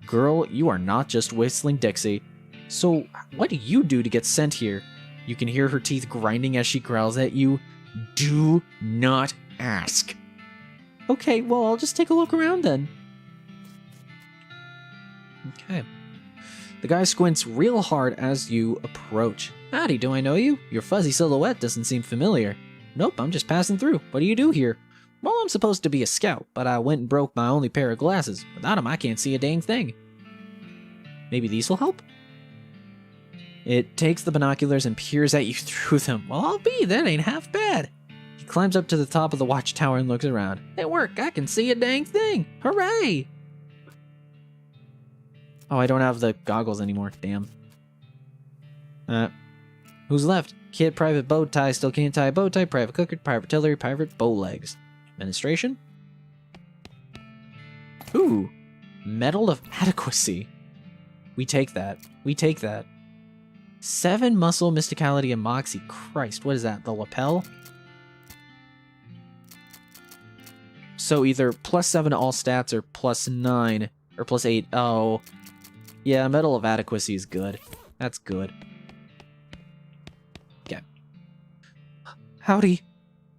Girl, you are not just whistling Dixie. So, what do you do to get sent here? You can hear her teeth grinding as she growls at you. Do not ask. Okay, well, I'll just take a look around then. Okay. The guy squints real hard as you approach. Howdy, do I know you? Your fuzzy silhouette doesn't seem familiar. Nope, I'm just passing through. What do you do here? Well, I'm supposed to be a scout, but I went and broke my only pair of glasses. Without them, I can't see a dang thing. Maybe these will help? It takes the binoculars and peers at you through them. Well, I'll be, that ain't half bad. He climbs up to the top of the watchtower and looks around. They work, I can see a dang thing. Hooray! Oh, I don't have the goggles anymore, damn. Who's left? Kid, private bow tie, still can't tie a bow tie, private cooker, private artillery, private bow legs. Administration? Ooh, Medal of Adequacy. We take that. We take that. 7 muscle, mysticality, and moxie. Christ, what is that? The lapel? So either +7 to all stats or +9 or +8. Oh, yeah, Medal of Adequacy is good. That's good. Okay. Howdy.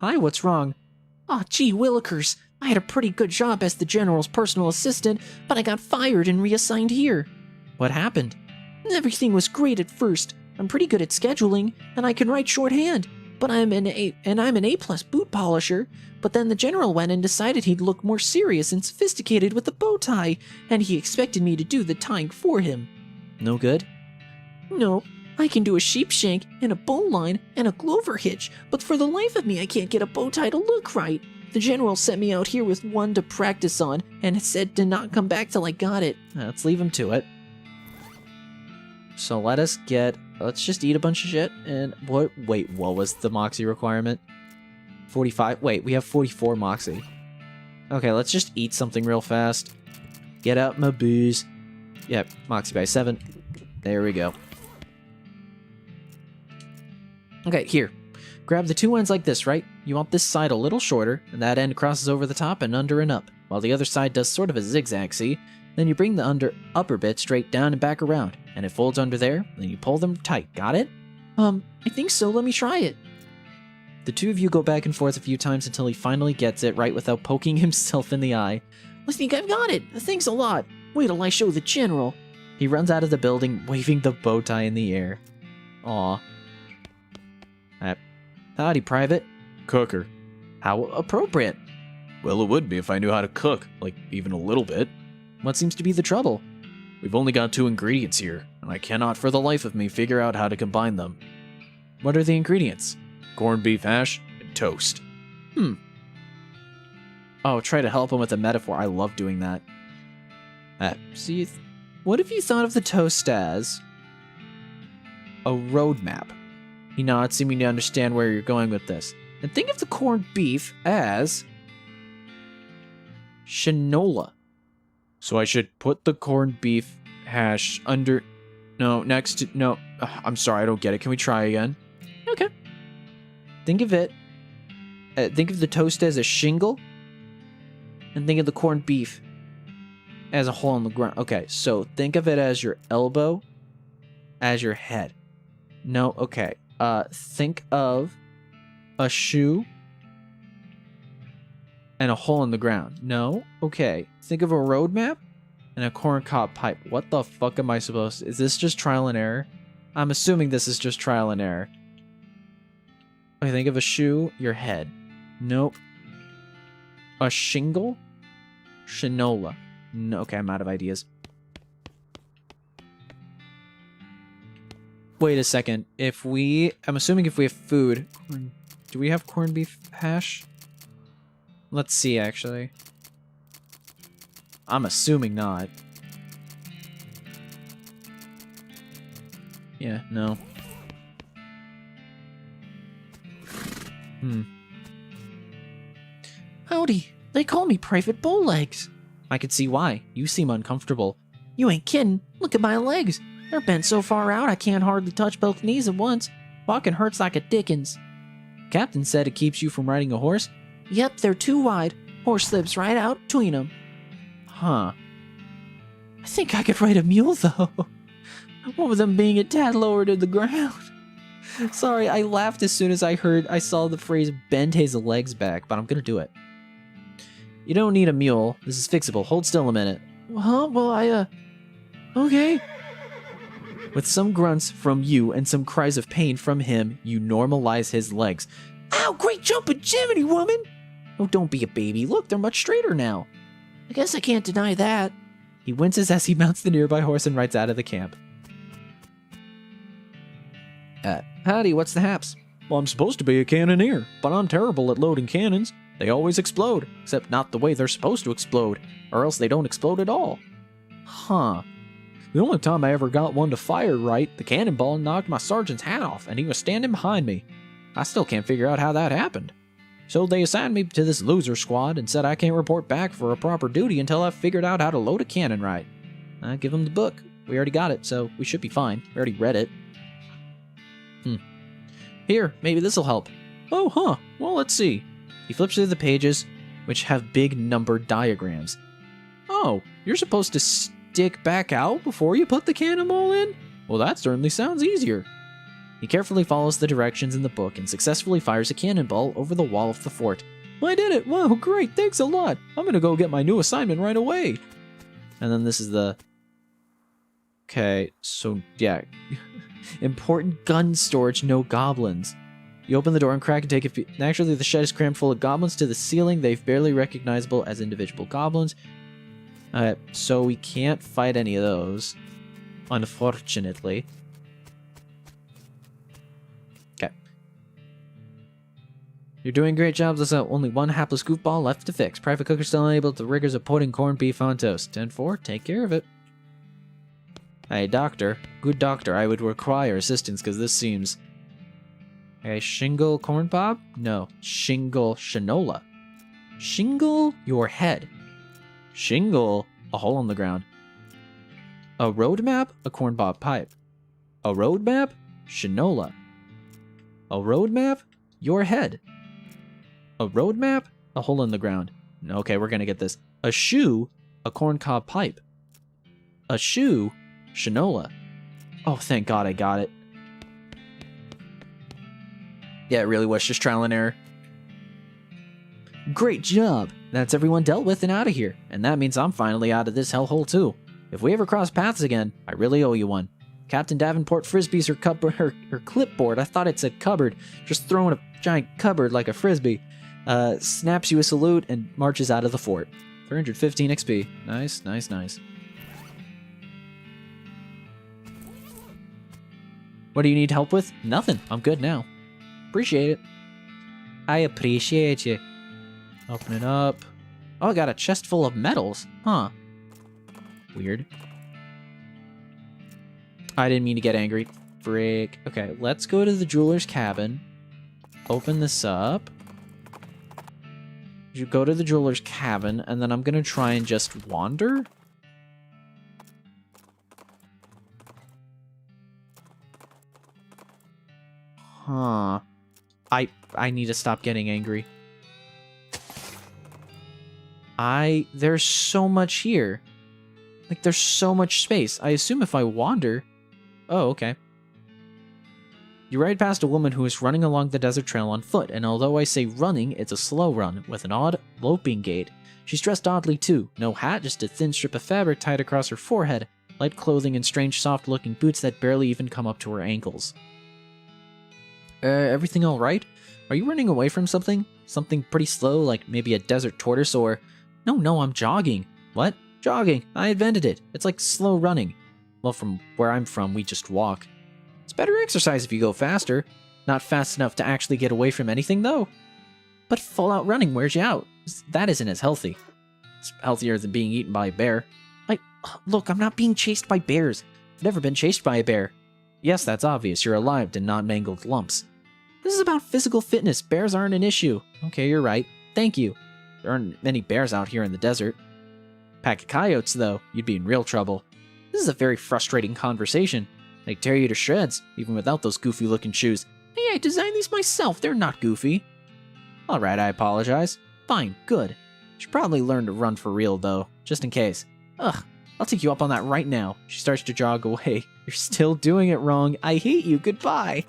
Hi, what's wrong? Aw, gee willikers. I had a pretty good job as the General's personal assistant, but I got fired and reassigned here. What happened? Everything was great at first. I'm pretty good at scheduling, and I can write shorthand. But I'm an A+ boot polisher. But then the General went and decided he'd look more serious and sophisticated with the bow tie, and he expected me to do the tying for him. No good? No. I can do a sheep shank and a bowline and a Glover hitch, but for the life of me I can't get a bow tie to look right. The general sent me out here with one to practice on and said to not come back till I got it. Let's leave him to it. So let's just eat a bunch of shit, and what was the Moxie requirement? 45? Wait, we have 44 Moxie. Okay, let's just eat something real fast. Get out my booze. Yep, Moxie by 7. There we go. Okay, here. Grab the two ends like this, right? You want this side a little shorter, and that end crosses over the top and under and up, while the other side does sort of a zigzag, see? Then you bring the upper bit straight down and back around, and it folds under there, then you pull them tight, got it? I think so, let me try it. The two of you go back and forth a few times until he finally gets it right without poking himself in the eye. I think I've got it, thanks a lot. Wait till I show the general. He runs out of the building, waving the bow tie in the air. Aw. Howdy, Private. Cooker. How appropriate. Well, it would be if I knew how to cook, like even a little bit. What seems to be the trouble? We've only got 2 ingredients here, and I cannot for the life of me figure out how to combine them. What are the ingredients? Corned beef hash and toast. Oh, try to help him with a metaphor. I love doing that. See, what if you thought of the toast as a roadmap? He nods, seeming to understand where you're going with this. And think of the corned beef as shinola. So I should put the corned beef hash under... No, next to... No, I'm sorry, I don't get it. Can we try again? Okay. Think of it... think of the toast as a shingle. And think of the corned beef as a hole in the ground. Okay, so think of it as your elbow as your head. No, okay. Think of a shoe and a hole in the ground. No? Okay. Think of a road map and a corncob pipe. What the fuck am I supposed to... Is this just trial and error? I'm assuming this is just trial and error. Okay, think of a shoe, your head. Nope. A shingle? Shinola. No, okay, I'm out of ideas. Wait a second. I'm assuming if we have food... Do we have corned beef hash? Let's see, actually. I'm assuming not. Yeah, no. Howdy, they call me Private Bowlegs. I can see why. You seem uncomfortable. You ain't kidding. Look at my legs. They're bent so far out I can't hardly touch both knees at once. Walking hurts like a dickens. Captain said it keeps you from riding a horse? Yep, they're too wide. Horse slips right out between them. Huh. I think I could ride a mule, though. One of them being a tad lower to the ground. Sorry, I laughed as soon as I saw the phrase bend his legs back, but I'm gonna do it. You don't need a mule. This is fixable. Hold still a minute. Well, okay. With some grunts from you and some cries of pain from him, you normalize his legs. Ow, great jumping Jiminy, woman! Oh, don't be a baby. Look, they're much straighter now. I guess I can't deny that. He winces as he mounts the nearby horse and rides out of the camp. Howdy, what's the haps? Well, I'm supposed to be a cannoneer, but I'm terrible at loading cannons. They always explode, except not the way they're supposed to explode, or else they don't explode at all. Huh. The only time I ever got one to fire right, the cannonball knocked my sergeant's hat off, and he was standing behind me. I still can't figure out how that happened. So they assigned me to this loser squad and said I can't report back for a proper duty until I've figured out how to load a cannon right. I give him the book. We already got it, so we should be fine. We already read it. Here, maybe this'll help. Oh, huh. Well, let's see. He flips through the pages, which have big numbered diagrams. Oh, you're supposed to stick back out before you put the cannonball in? Well, that certainly sounds easier. He carefully follows the directions in the book and successfully fires a cannonball over the wall of the fort. I did it! Wow, great, thanks a lot! I'm gonna go get my new assignment right away! And then this is the... Okay, so, yeah. Important gun storage, no goblins. You open the door and crack and take a few... Naturally, the shed is crammed full of goblins to the ceiling. They're barely recognizable as individual goblins. So we can't fight any of those, unfortunately. You're doing a great job. There's only one hapless goofball left to fix. Private Cooker still unable to the rigors of putting corned beef on toast. 10-4, take care of it. Hey, doctor. Good doctor, I would require assistance because this seems... A shingle corn bob? No, shingle shinola. Shingle your head. Shingle a hole in the ground. A road map? A corn bob pipe. A road map? Shinola. A road map? Your head. A road map? A hole in the ground. Okay, we're gonna get this. A shoe? A corncob pipe. A shoe? Shinola. Oh, thank God I got it. Yeah, it really was just trial and error. Great job! That's everyone dealt with and out of here. And that means I'm finally out of this hellhole too. If we ever cross paths again, I really owe you one. Captain Davenport frisbees her clipboard. I thought it said cupboard. Just throwing a giant cupboard like a frisbee. Snaps you a salute and marches out of the fort. 315 XP. Nice, nice, nice. What do you need help with? Nothing. I'm good now. Appreciate it. I appreciate you. Open it up. Oh, I got a chest full of medals. Huh. Weird. I didn't mean to get angry. Frick. Okay, let's go to the jeweler's cabin. Open this up. You go to the jeweler's cabin, and then I'm gonna try and just wander. Huh. I need to stop getting angry. There's so much here. Like, there's so much space. I assume if I wander... Oh, okay. You ride past a woman who is running along the desert trail on foot, and although I say running, it's a slow run, with an odd, loping gait. She's dressed oddly too. No hat, just a thin strip of fabric tied across her forehead, light clothing and strange soft-looking boots that barely even come up to her ankles. Everything alright? Are you running away from something? Something pretty slow, like maybe a desert tortoise or... No, I'm jogging. What? Jogging. I invented it. It's like slow running. Well, from where I'm from, we just walk. It's better exercise if you go faster. Not fast enough to actually get away from anything, though. But full-out running wears you out. That isn't as healthy. It's healthier than being eaten by a bear. Look, I'm not being chased by bears. I've never been chased by a bear. Yes, that's obvious. You're alive and not mangled lumps. This is about physical fitness. Bears aren't an issue. Okay, you're right. Thank you. There aren't many bears out here in the desert. Pack of coyotes, though, you'd be in real trouble. This is a very frustrating conversation. They'd tear you to shreds, even without those goofy-looking shoes. Hey, I designed these myself. They're not goofy. Alright, I apologize. Fine, good. Should probably learn to run for real, though, just in case. Ugh, I'll take you up on that right now. She starts to jog away. You're still doing it wrong. I hate you. Goodbye.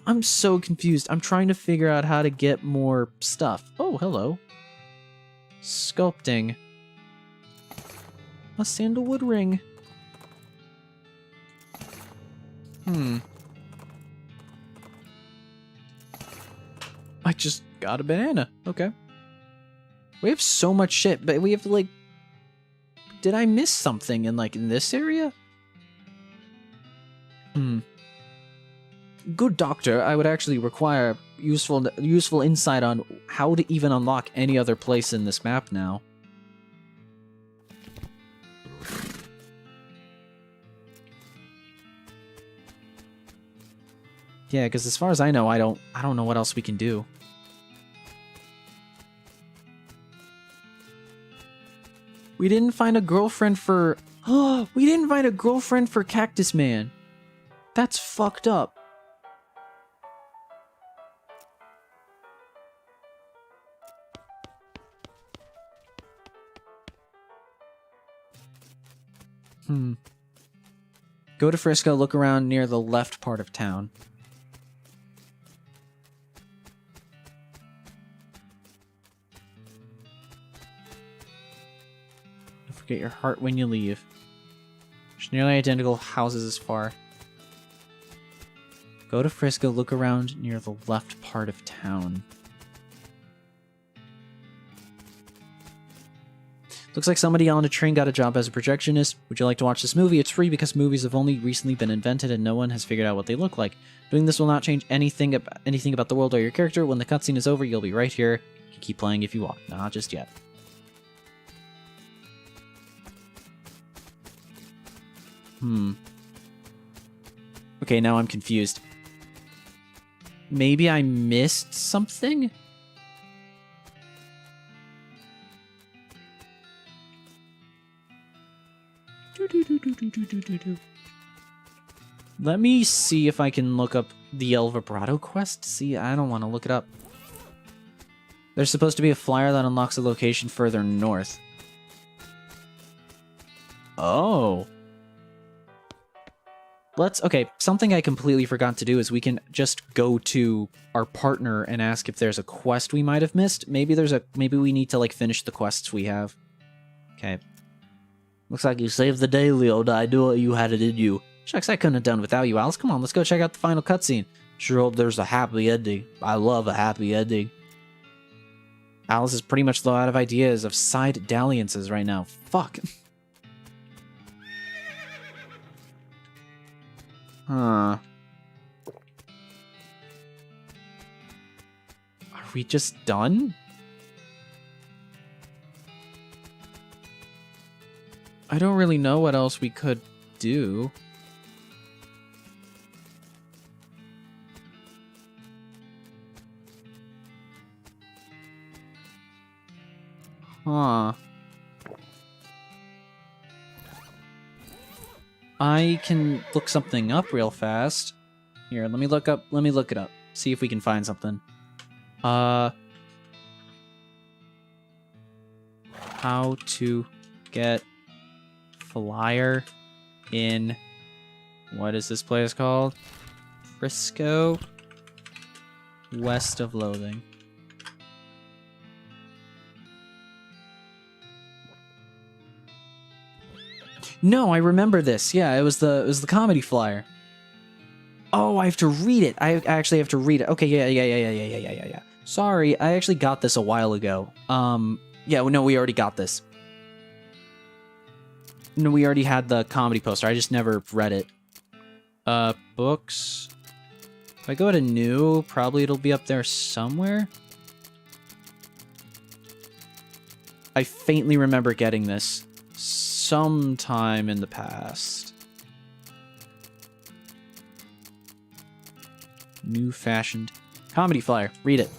I'm so confused. I'm trying to figure out how to get more stuff. Oh, hello. Sculpting. A sandalwood ring. I just got a banana. Okay. We have so much shit, but we have, like... Did I miss something in this area? Good doctor, I would actually require useful insight on how to even unlock any other place in this map now. Yeah, because as far as I know, I don't know what else we can do. We didn't find a girlfriend for... Oh, we didn't find a girlfriend for Cactus Man. That's fucked up. Go to Frisco, look around near the left part of town. Don't forget your heart when you leave. There's nearly identical houses as far. Go to Frisco, look around near the left part of town. Looks like somebody on a train got a job as a projectionist. Would you like to watch this movie? It's free because movies have only recently been invented and no one has figured out what they look like. Doing this will not change anything about the world or your character. When the cutscene is over, you'll be right here. You can keep playing if you want. Not just yet. Okay, now I'm confused. Maybe I missed something? Let me see if I can look up the El Vibrato quest. See, I don't want to look it up. There's supposed to be a flyer that unlocks a location further north. Oh. Okay, something I completely forgot to do is we can just go to our partner and ask if there's a quest we might have missed. Maybe we need to, like, finish the quests we have. Okay. Looks like you saved the day, Leo. I knew you had it in you. Shucks, I couldn't have done without you, Alice. Come on, let's go check out the final cutscene. Sure hope there's a happy ending. I love a happy ending. Alice is pretty much low out of ideas of side dalliances right now. Fuck. Huh. Are we just done? I don't really know what else we could do. Huh. I can look something up real fast. Here, let me look it up. See if we can find something. How to get flyer in, what is this place called? Frisco, west of Loathing. No, I remember this. Yeah, it was the comedy flyer. Oh, I have to read it. I actually have to read it. Okay, yeah. Sorry, I actually got this a while ago. Yeah, no, we already got this. No, we already had the comedy poster. I just never read it. Books. If I go to new, probably it'll be up there somewhere. I faintly remember getting this sometime in the past. New fashioned comedy flyer. Read it.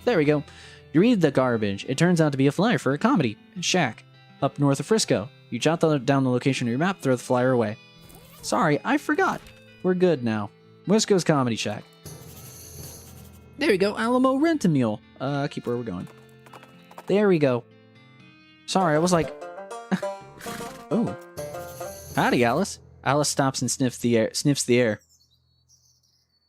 There we go. You read the garbage. It turns out to be a flyer for a comedy shack up north of Frisco. You jot down the location on your map, throw the flyer away. Sorry, I forgot. We're good now. Wisco's Comedy Shack. There we go, Alamo Rent-A-Mule. Keep where we're going. There we go. Sorry, I was like... Oh. Howdy, Alice. Alice stops and sniffs the air.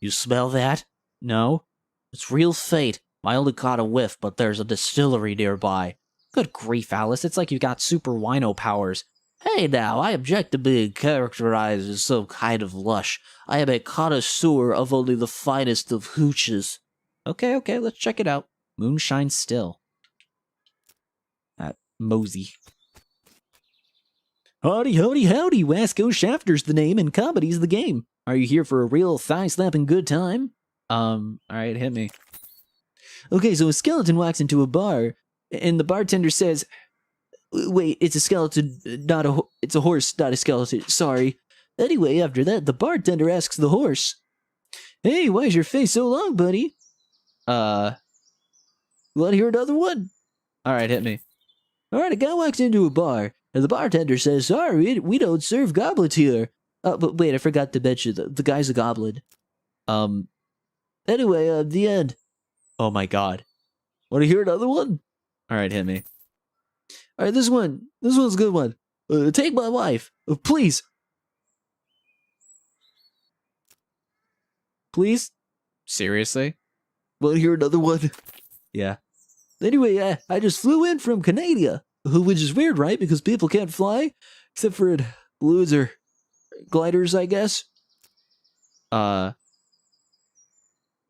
You smell that? No. It's real fate. I only caught a whiff, but there's a distillery nearby. Good grief, Alice. It's like you got super wino powers. Hey now, I object to being characterized as some kind of lush. I am a connoisseur of only the finest of hooches. Okay, let's check it out. Moonshine Still. At Mosey. Howdy, Wasco Shafter's the name and comedy's the game. Are you here for a real thigh-slapping good time? Alright, hit me. Okay, so a skeleton walks into a bar, and the bartender says... Wait, it's a skeleton, it's a horse, not a skeleton, sorry. Anyway, after that, the bartender asks the horse, Hey, why's your face so long, buddy? Want to hear another one? Alright, hit me. Alright, a guy walks into a bar, and the bartender says, Sorry, we don't serve goblets here. But wait, I forgot to mention, the guy's a goblin. Anyway, the end. Oh my god. Want to hear another one? Alright, hit me. Alright, this one's a good one. Take my wife. Please. Please? Seriously? Want to hear another one? Yeah. Anyway, I just flew in from Canada. Which is weird, right? Because people can't fly. Except for balloons or gliders, I guess.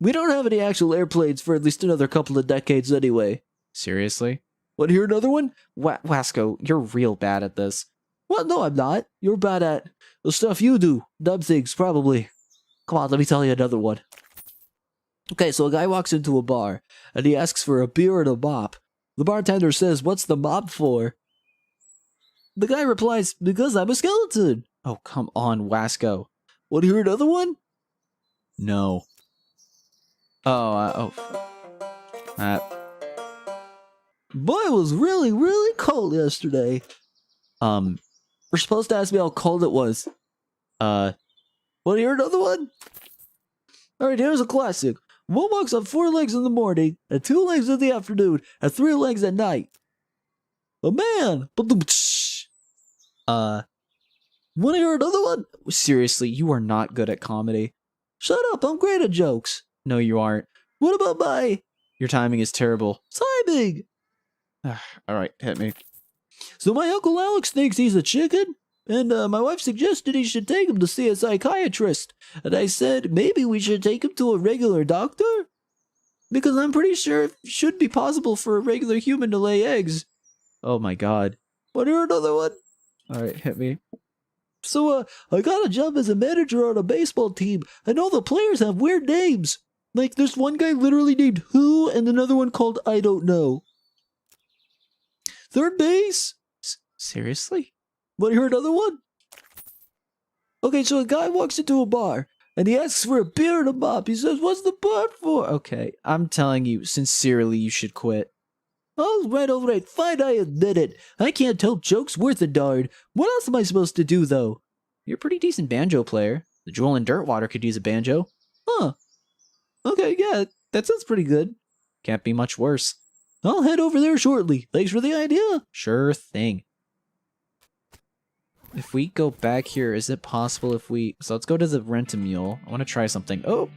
We don't have any actual airplanes for at least another couple of decades anyway. Seriously? Want to hear another one? Wasco, you're real bad at this. What? No, I'm not. You're bad at the stuff you do. Dumb things, probably. Come on, let me tell you another one. Okay, so a guy walks into a bar, and he asks for a beer and a mop. The bartender says, "What's the mop for?" The guy replies, "Because I'm a skeleton." Oh, come on, Wasco. Want to hear another one? No. Boy, it was really, really cold yesterday. We're supposed to ask me how cold it was. Want to hear another one? Alright, here's a classic. One walks on 4 legs in the morning, and 2 legs in the afternoon, and 3 legs at night. A man! Want to hear another one? seriously, you are not good at comedy. Shut up, I'm great at jokes. No, you aren't. What about my Your timing is terrible. timing? Alright, hit me. So my Uncle Alex thinks he's a chicken, and my wife suggested he should take him to see a psychiatrist. And I said, maybe we should take him to a regular doctor? Because I'm pretty sure it should be possible for a regular human to lay eggs. Oh my god. Want to hear another one? Alright, hit me. So, I got a job as a manager on a baseball team, and all the players have weird names. Like, there's one guy literally named Who, and another one called I Don't Know. Third base? Seriously? Want to hear another one? Okay, so a guy walks into a bar, and he asks for a beer and a mop. He says, "What's the bar for?" Okay, I'm telling you, sincerely, you should quit. All right, fine, I admit it. I can't tell jokes worth a darn. What else am I supposed to do, though? You're a pretty decent banjo player. The Jewel and Dirtwater could use a banjo. Huh. Okay, yeah, that sounds pretty good. Can't be much worse. I'll head over there shortly. Thanks for the idea. Sure thing. If we go back here, is it possible if we... So let's go to the Rent-A-Mule. I want to try something. Oh!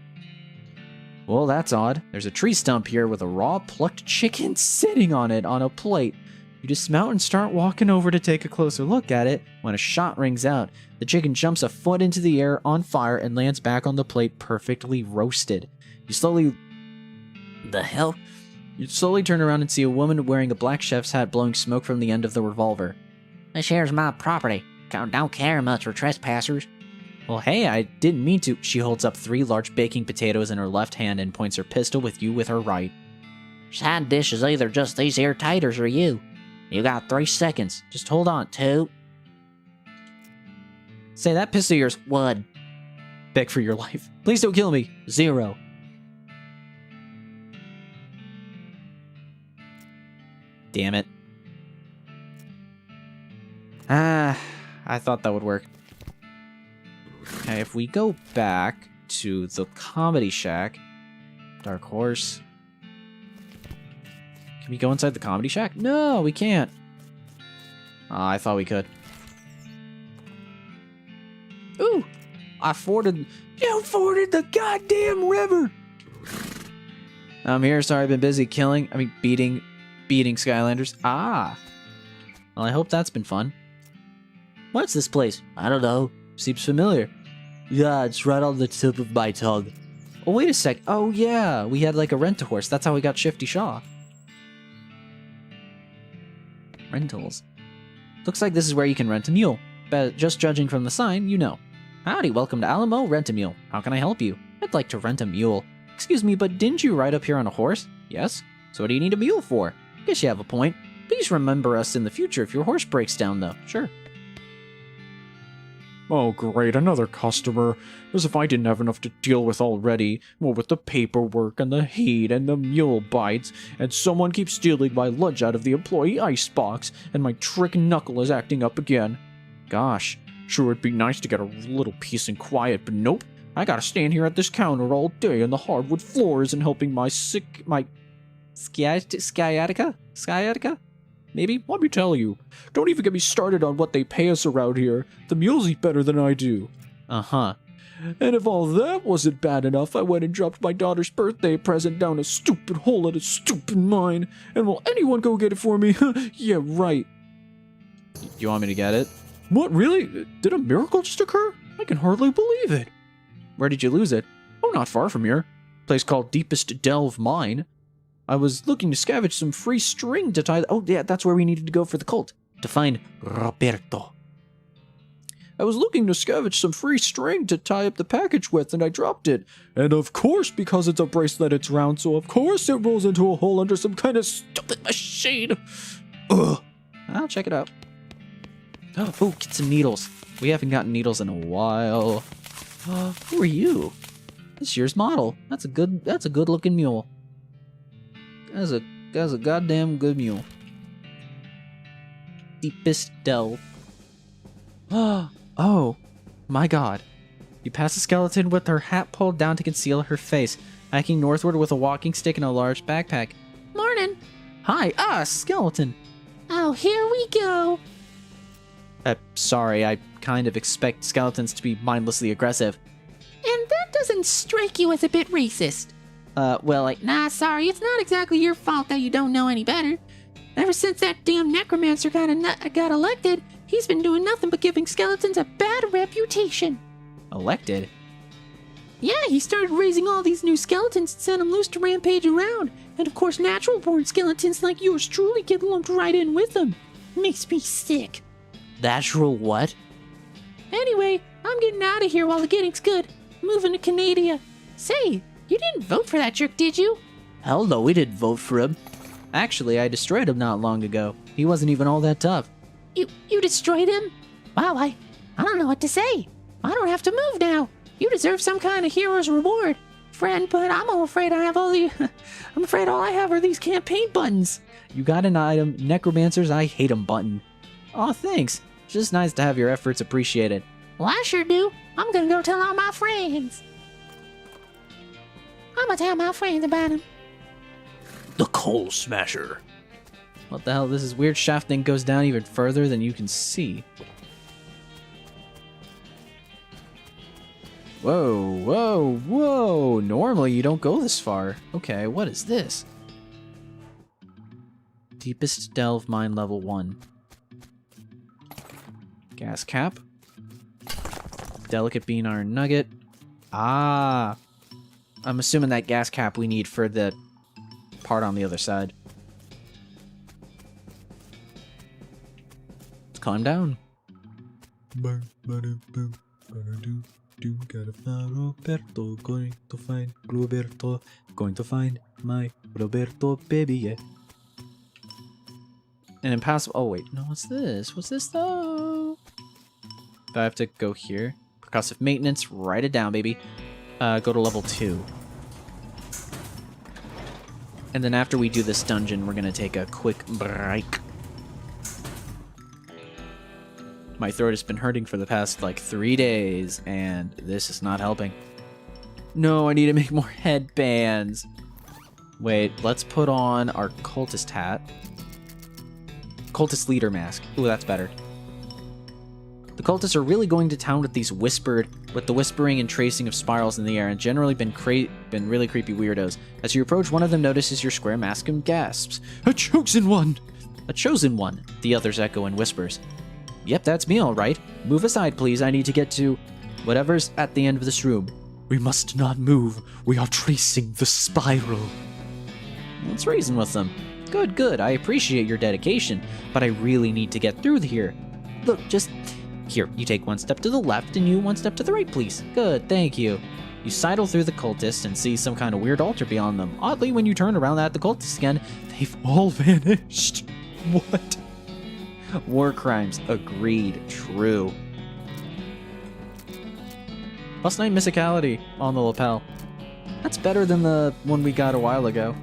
Well, that's odd. There's a tree stump here with a raw plucked chicken sitting on it on a plate. You dismount and start walking over to take a closer look at it. When a shot rings out, the chicken jumps a foot into the air on fire and lands back on the plate perfectly roasted. You slowly... The hell? You slowly turn around and see a woman wearing a black chef's hat blowing smoke from the end of the revolver. This here's my property. Don't care much for trespassers. Well, hey, I didn't mean to. She holds up 3 large baking potatoes in her left hand and points her pistol with you with her right. Side dish is either just these here taters or you. You got 3 seconds. Just hold on, 2. Say, that pistol of yours, 1. beg for your life. Please don't kill me. 0. Damn it. Ah, I thought that would work. Okay, if we go back to the Comedy Shack, Dark Horse. Can we go inside the Comedy Shack? No, we can't. Ah, I thought we could. Ooh, I forded... You forded the goddamn river! I'm here, sorry, I've been busy beating Skylanders. Ah. Well, I hope that's been fun. What's this place? I don't know. Seems familiar. Yeah, it's right on the tip of my tongue. Oh, wait a sec. Oh, yeah. We had like a rent-a-horse. That's how we got Shifty Shaw. Rentals. Looks like this is where you can rent a mule. But just judging from the sign, you know. Howdy, welcome to Alamo Rent-A-Mule. How can I help you? I'd like to rent a mule. Excuse me, but didn't you ride up here on a horse? Yes. So what do you need a mule for? Guess you have a point. Please remember us in the future if your horse breaks down, though. Sure. Oh great, another customer. As if I didn't have enough to deal with already. Well, with the paperwork and the heat and the mule bites, and someone keeps stealing my lunch out of the employee icebox, and my trick knuckle is acting up again. Gosh, sure it'd be nice to get a little peace and quiet, but nope. I gotta stand here at this counter all day on the hardwood floors and helping my Sciatica? Maybe? Let me tell you, don't even get me started on what they pay us around here. The mules eat better than I do. Uh-huh. And if all that wasn't bad enough, I went and dropped my daughter's birthday present down a stupid hole in a stupid mine. And will anyone go get it for me? Yeah, right. You want me to get it? What, really? Did a miracle just occur? I can hardly believe it. Where did you lose it? Oh, not far from here. Place called Deepest Delve Mine. I was looking to scavenge some free string to tie... Oh, yeah, that's where we needed to go for the cult. To find Roberto. I was looking to scavenge some free string to tie up the package with, and I dropped it. And of course, because it's a bracelet, it's round, so of course it rolls into a hole under some kind of stupid machine. Ugh. I'll check it out. Oh, get some needles. We haven't gotten needles in a while. Who are you? This year's model. That's a good looking mule. That's a goddamn good mule. Deepest delve. Oh, my god. You pass a skeleton with her hat pulled down to conceal her face, hiking northward with a walking stick and a large backpack. Morning. Hi, skeleton. Oh, here we go. Sorry, I kind of expect skeletons to be mindlessly aggressive. And that doesn't strike you as a bit racist? Nah, sorry, it's not exactly your fault that you don't know any better. Ever since that damn Necromancer got elected, he's been doing nothing but giving skeletons a bad reputation. Elected? Yeah, he started raising all these new skeletons and sent them loose to rampage around. And of course, natural-born skeletons like yours truly get lumped right in with them. Makes me sick. Natural what? Anyway, I'm getting out of here while the getting's good. Moving to Canada. Say, you didn't vote for that jerk, did you? Hell no, we didn't vote for him. Actually, I destroyed him not long ago. He wasn't even all that tough. You destroyed him? Wow, I don't know what to say. I don't have to move now. You deserve some kind of hero's reward, friend, but I'm afraid I'm afraid all I have are these campaign buttons. You got an item, Necromancer's I hate 'em button. Aw, thanks. It's just nice to have your efforts appreciated. Well, I sure do. I'm gonna go tell all my friends. I'm gonna tell my friends about him. The Coal Smasher. What the hell? This weird shaft thing goes down even further than you can see. Whoa. Normally you don't go this far. Okay, what is this? Deepest delve mine level 1. Gas cap. Delicate bean iron nugget. Ah. I'm assuming that gas cap we need for the part on the other side. Let's climb down. Gotta find Roberto, going to find Roberto, going to find my Roberto baby, yeah. An impossible. Oh wait, no, what's this? What's this though? Do I have to go here? Percussive maintenance, write it down, baby. Go to level 2. And then after we do this dungeon, we're gonna take a quick break. My throat has been hurting for the past, 3 days, and this is not helping. No, I need to make more headbands. Wait, let's put on our cultist hat. Cultist leader mask. Ooh, that's better. The cultists are really going to town with the whispering and tracing of spirals in the air, and generally been really creepy weirdos. As you approach, one of them notices your square mask and gasps. A chosen one! A chosen one, the others echo in whispers. Yep, that's me all right. Move aside, please. I need to get to whatever's at the end of this room. We must not move. We are tracing the spiral. Let's reason with them. Good. I appreciate your dedication, but I really need to get through here. Look, just... Here, you take one step to the left and you one step to the right, please. Good, thank you. You sidle through the cultists and see some kind of weird altar beyond them. Oddly, when you turn around at the cultists again, they've all vanished. What? War crimes. Agreed. True. Plus 9 mysticality on the lapel. That's better than the one we got a while ago.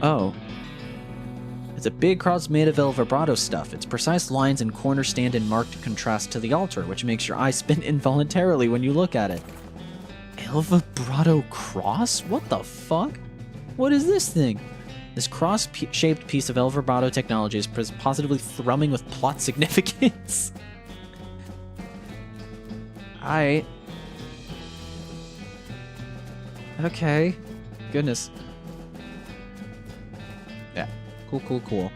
Oh. It's a big cross made of El Vibrato stuff. Its precise lines and corners stand in marked contrast to the altar, which makes your eyes spin involuntarily when you look at it. El Vibrato cross? What the fuck? What is this thing? This cross-shaped piece of El Vibrato technology is positively thrumming with plot significance. Alright. Okay. Goodness. Yeah. Cool.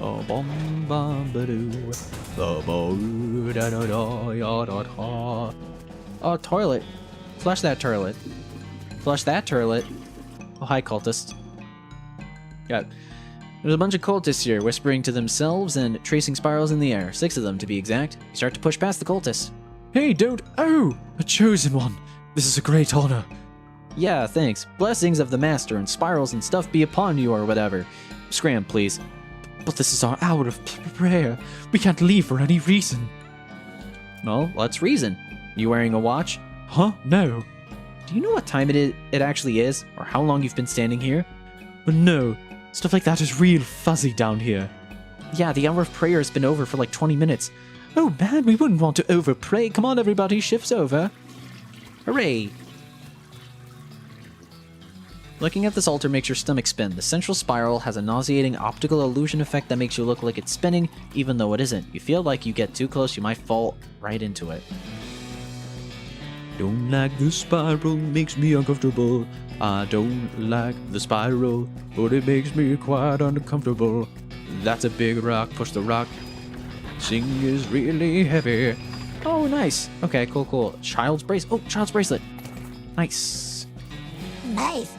Oh, bom bom ba-doo. Oh, toilet. flush that turlet. Flush that turlet. Oh, hi, cultists. Got. There's a bunch of cultists here, whispering to themselves and tracing spirals in the air. 6 of them, to be exact. You start to push past the cultists. Hey, don't. Oh, a chosen one. This is a great honor. Yeah, thanks. Blessings of the Master and spirals and stuff be upon you or whatever. Scram, please. But this is our hour of prayer. We can't leave for any reason. Well, let's reason. You wearing a watch? Huh? No. Do you know what time it actually is? Or how long you've been standing here? But no. Stuff like that is real fuzzy down here. Yeah, the hour of prayer has been over for like 20 minutes. Oh man, we wouldn't want to over-pray. Come on, everybody, shift's over. Hooray! Looking at this altar makes your stomach spin. The central spiral has a nauseating optical illusion effect that makes you look like it's spinning, even though it isn't. You feel like you get too close, you might fall right into it. Don't like the spiral, makes me uncomfortable. I don't like the spiral, but it makes me quite uncomfortable. That's a big rock, push the rock. Sing is really heavy. Oh, nice. Okay, cool. Child's bracelet. Oh, child's bracelet. Nice. Nice.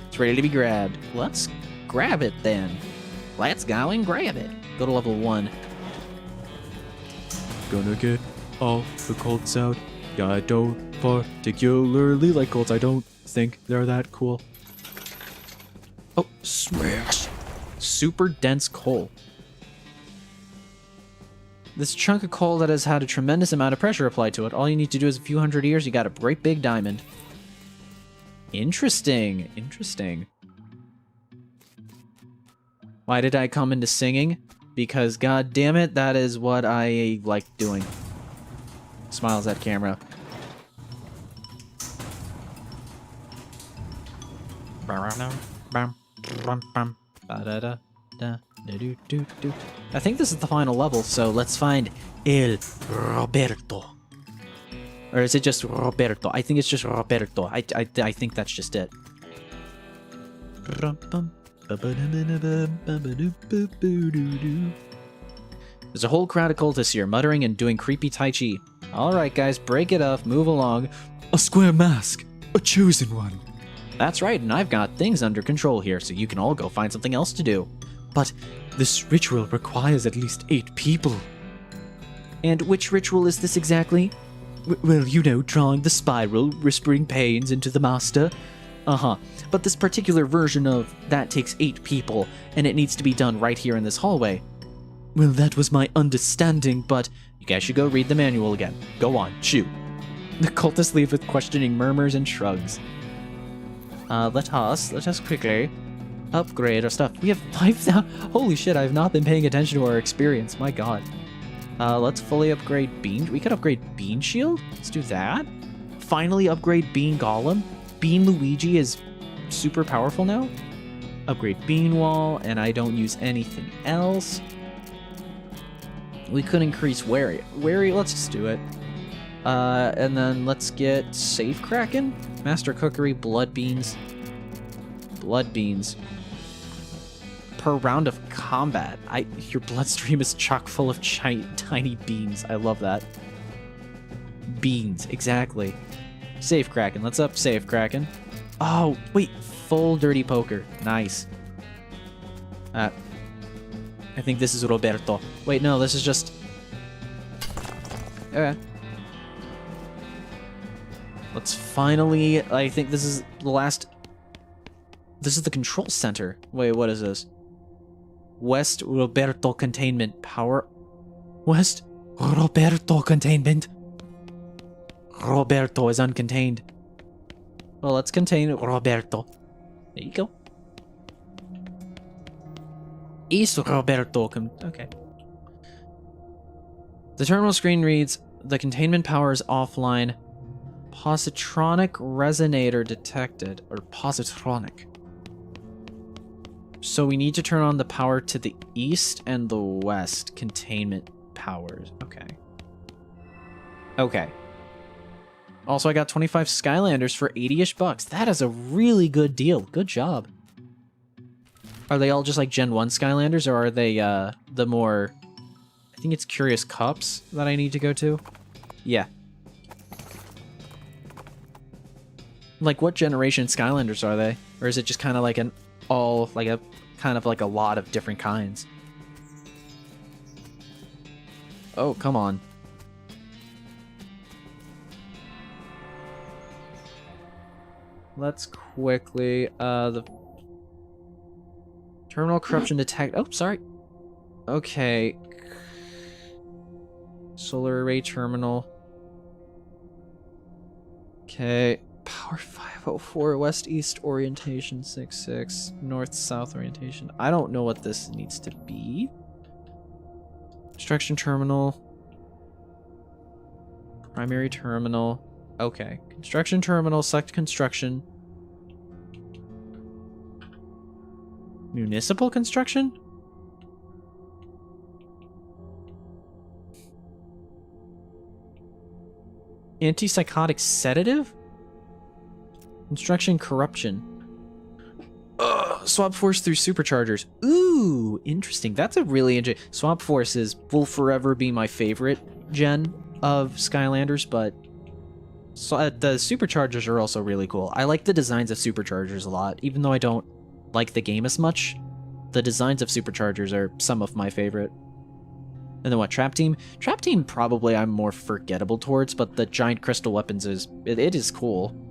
It's ready to be grabbed. Let's grab it then. Let's go and grab it. Go to level 1. Gonna get all the cults out. Yeah, I don't particularly like cults. I don't think they're that cool. Oh, smash. Super dense coal. This chunk of coal that has had a tremendous amount of pressure applied to it. All you need to do is a few hundred years, you got a great big diamond. Interesting. Why did I come into singing? Because god damn it, that is what I like doing. Smiles at camera. I think this is the final level, so let's find El Roberto. Or is it just Roberto? I think it's just Roberto. I think that's just it. There's a whole crowd of cultists here, muttering and doing creepy tai chi. Alright guys, break it up, move along. A square mask, a chosen one. That's right, and I've got things under control here, so you can all go find something else to do. But this ritual requires at least 8 people. And which ritual is this exactly? Well, you know, drawing the spiral, whispering pains into the master. Uh-huh. But this particular version of that takes 8 people, and it needs to be done right here in this hallway. Well, that was my understanding, but you guys should go read the manual again. Go on, shoot. The cultists leave with questioning murmurs and shrugs. Let us quickly upgrade our stuff. We have 5,000. Holy shit, I have not been paying attention to our experience. My god. Let's fully upgrade Bean. We could upgrade Bean Shield. Let's do that. Finally upgrade Bean Golem. Bean Luigi is super powerful now. Upgrade Bean Wall, and I don't use anything else. We could increase Wary. Wary, let's just do it. And then let's get Safe Kraken. Master Cookery, Blood Beans. Blood Beans. Per round of combat. Your bloodstream is chock full of tiny beans. I love that. Beans, exactly. Safe Kraken. Let's up Safe Kraken. Oh, wait. Full Dirty Poker. Nice. I think this is Roberto. Wait, no, this is just... Okay. Let's finally... I think this is the last... This is the control center. Wait, what is this? West Roberto Containment Power... West Roberto Containment. Roberto is uncontained. Well, let's contain Roberto. There you go. East Roberto. Okay. The terminal screen reads, the containment power is offline. Positronic resonator detected. Or positronic. So we need to turn on the power to the east and the west containment powers. Okay. Okay. Also, I got 25 Skylanders for 80-ish bucks. That is a really good deal. Good job. Are they all just like Gen 1 Skylanders, or are they the more... I think it's Curious Cups that I need to go to? Yeah. Like, what generation Skylanders are they? Or is it just kind of like a lot of different kinds? Oh, come on. Let's quickly, the terminal corruption detect. Oh, sorry. Okay. Solar array terminal. Okay. Power 504, west-east orientation 66, north-south orientation. I don't know what this needs to be. Construction terminal. Primary terminal. Okay. Construction terminal, select construction. Municipal construction? Antipsychotic sedative? Construction corruption. Swap force through superchargers. Ooh, interesting. That's a really interesting... Swap forces will forever be my favorite gen of Skylanders, but the superchargers are also really cool. I like the designs of superchargers a lot, even though I don't like the game as much. The designs of superchargers are some of my favorite. And then what, Trap Team? Trap Team probably I'm more forgettable towards, but the giant crystal weapons it is cool.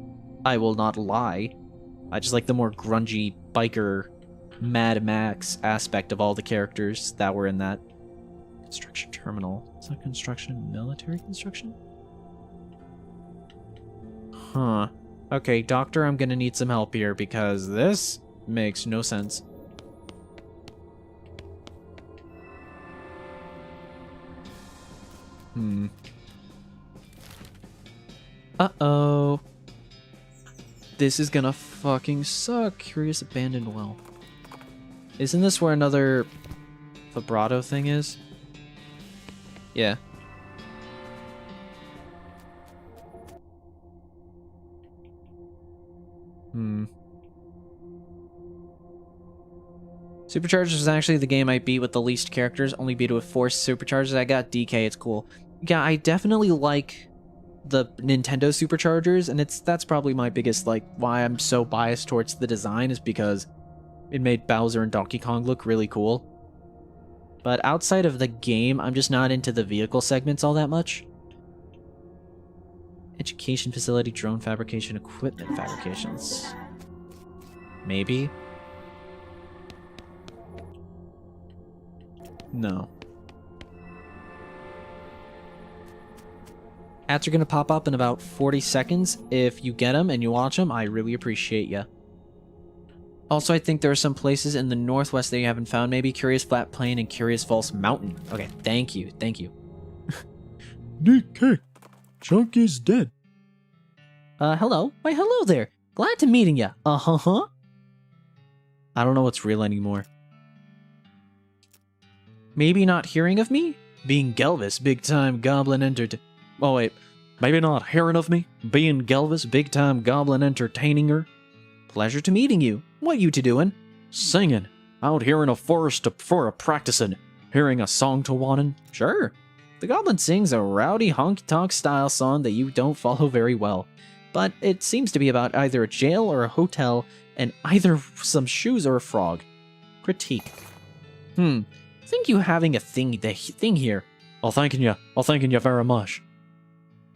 I will not lie. I just like the more grungy, biker, Mad Max aspect of all the characters that were in that. Construction terminal. Is that construction? Military construction? Huh. Okay, Doctor, I'm gonna need some help here because this makes no sense. Uh-oh. This is gonna fucking suck. Curious abandoned well. Isn't this where another vibrato thing is? Yeah. Superchargers is actually the game I beat with the least characters, only beat it with 4 superchargers. I got DK, it's cool. Yeah, I definitely like the Nintendo superchargers, and that's probably my biggest, like, why I'm so biased towards the design is because it made Bowser and Donkey Kong look really cool. But outside of the game, I'm just not into the vehicle segments all that much. Education facility, drone fabrication, equipment fabrications. Maybe? No. Ads are going to pop up in about 40 seconds. If you get them and you watch them, I really appreciate you. Also, I think there are some places in the northwest that you haven't found. Maybe Curious Flat Plain and Curious Falls Mountain. Okay, thank you. Thank you. DK, Chunky's dead. Hello? Why, hello there. Glad to meeting ya. Uh-huh. I don't know what's real anymore. Maybe not hearing of me? Being Gelvis, big-time goblin Oh, wait. Maybe not hearing of me? Being Gelvis, big-time goblin entertaining-er? Pleasure to meeting you. What you two doing? Singing. Out here in a forest for a practicing. Hearing a song to wantin'. Sure. The goblin sings a rowdy honky-tonk style song that you don't follow very well. But it seems to be about either a jail or a hotel, and either some shoes or a frog. Critique. Think you having a thing here. Oh, thanking you very much.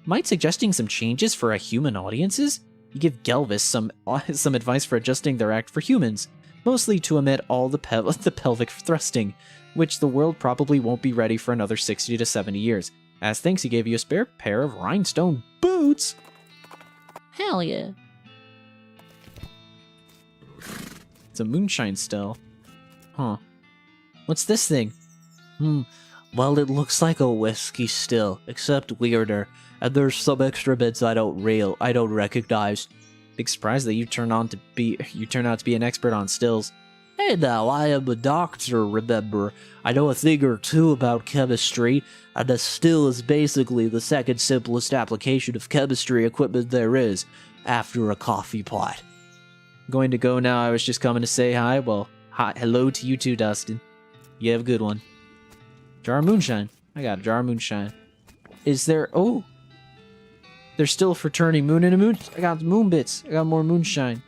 Might suggesting some changes for a human audiences? You give Gelvis some advice for adjusting their act for humans, mostly to omit all the pelvic thrusting, which the world probably won't be ready for another 60 to 70 years. As thanks, he gave you a spare pair of rhinestone boots. Hell yeah. It's a moonshine still. Huh. What's this thing? Well, it looks like a whiskey still, except weirder. And there's some extra bits I don't recognize. Big surprise that you turn out to be an expert on stills. Hey now, I am a doctor, remember. I know a thing or two about chemistry, and a still is basically the second simplest application of chemistry equipment there is, after a coffee pot. Going to go now. I was just coming to say hi. Well, hi, hello to you too, Dustin. You have a good one. Jar of moonshine. I got a jar of moonshine. Is there... Oh! They're still for turning moon into moon. I got moon bits. I got more moonshine.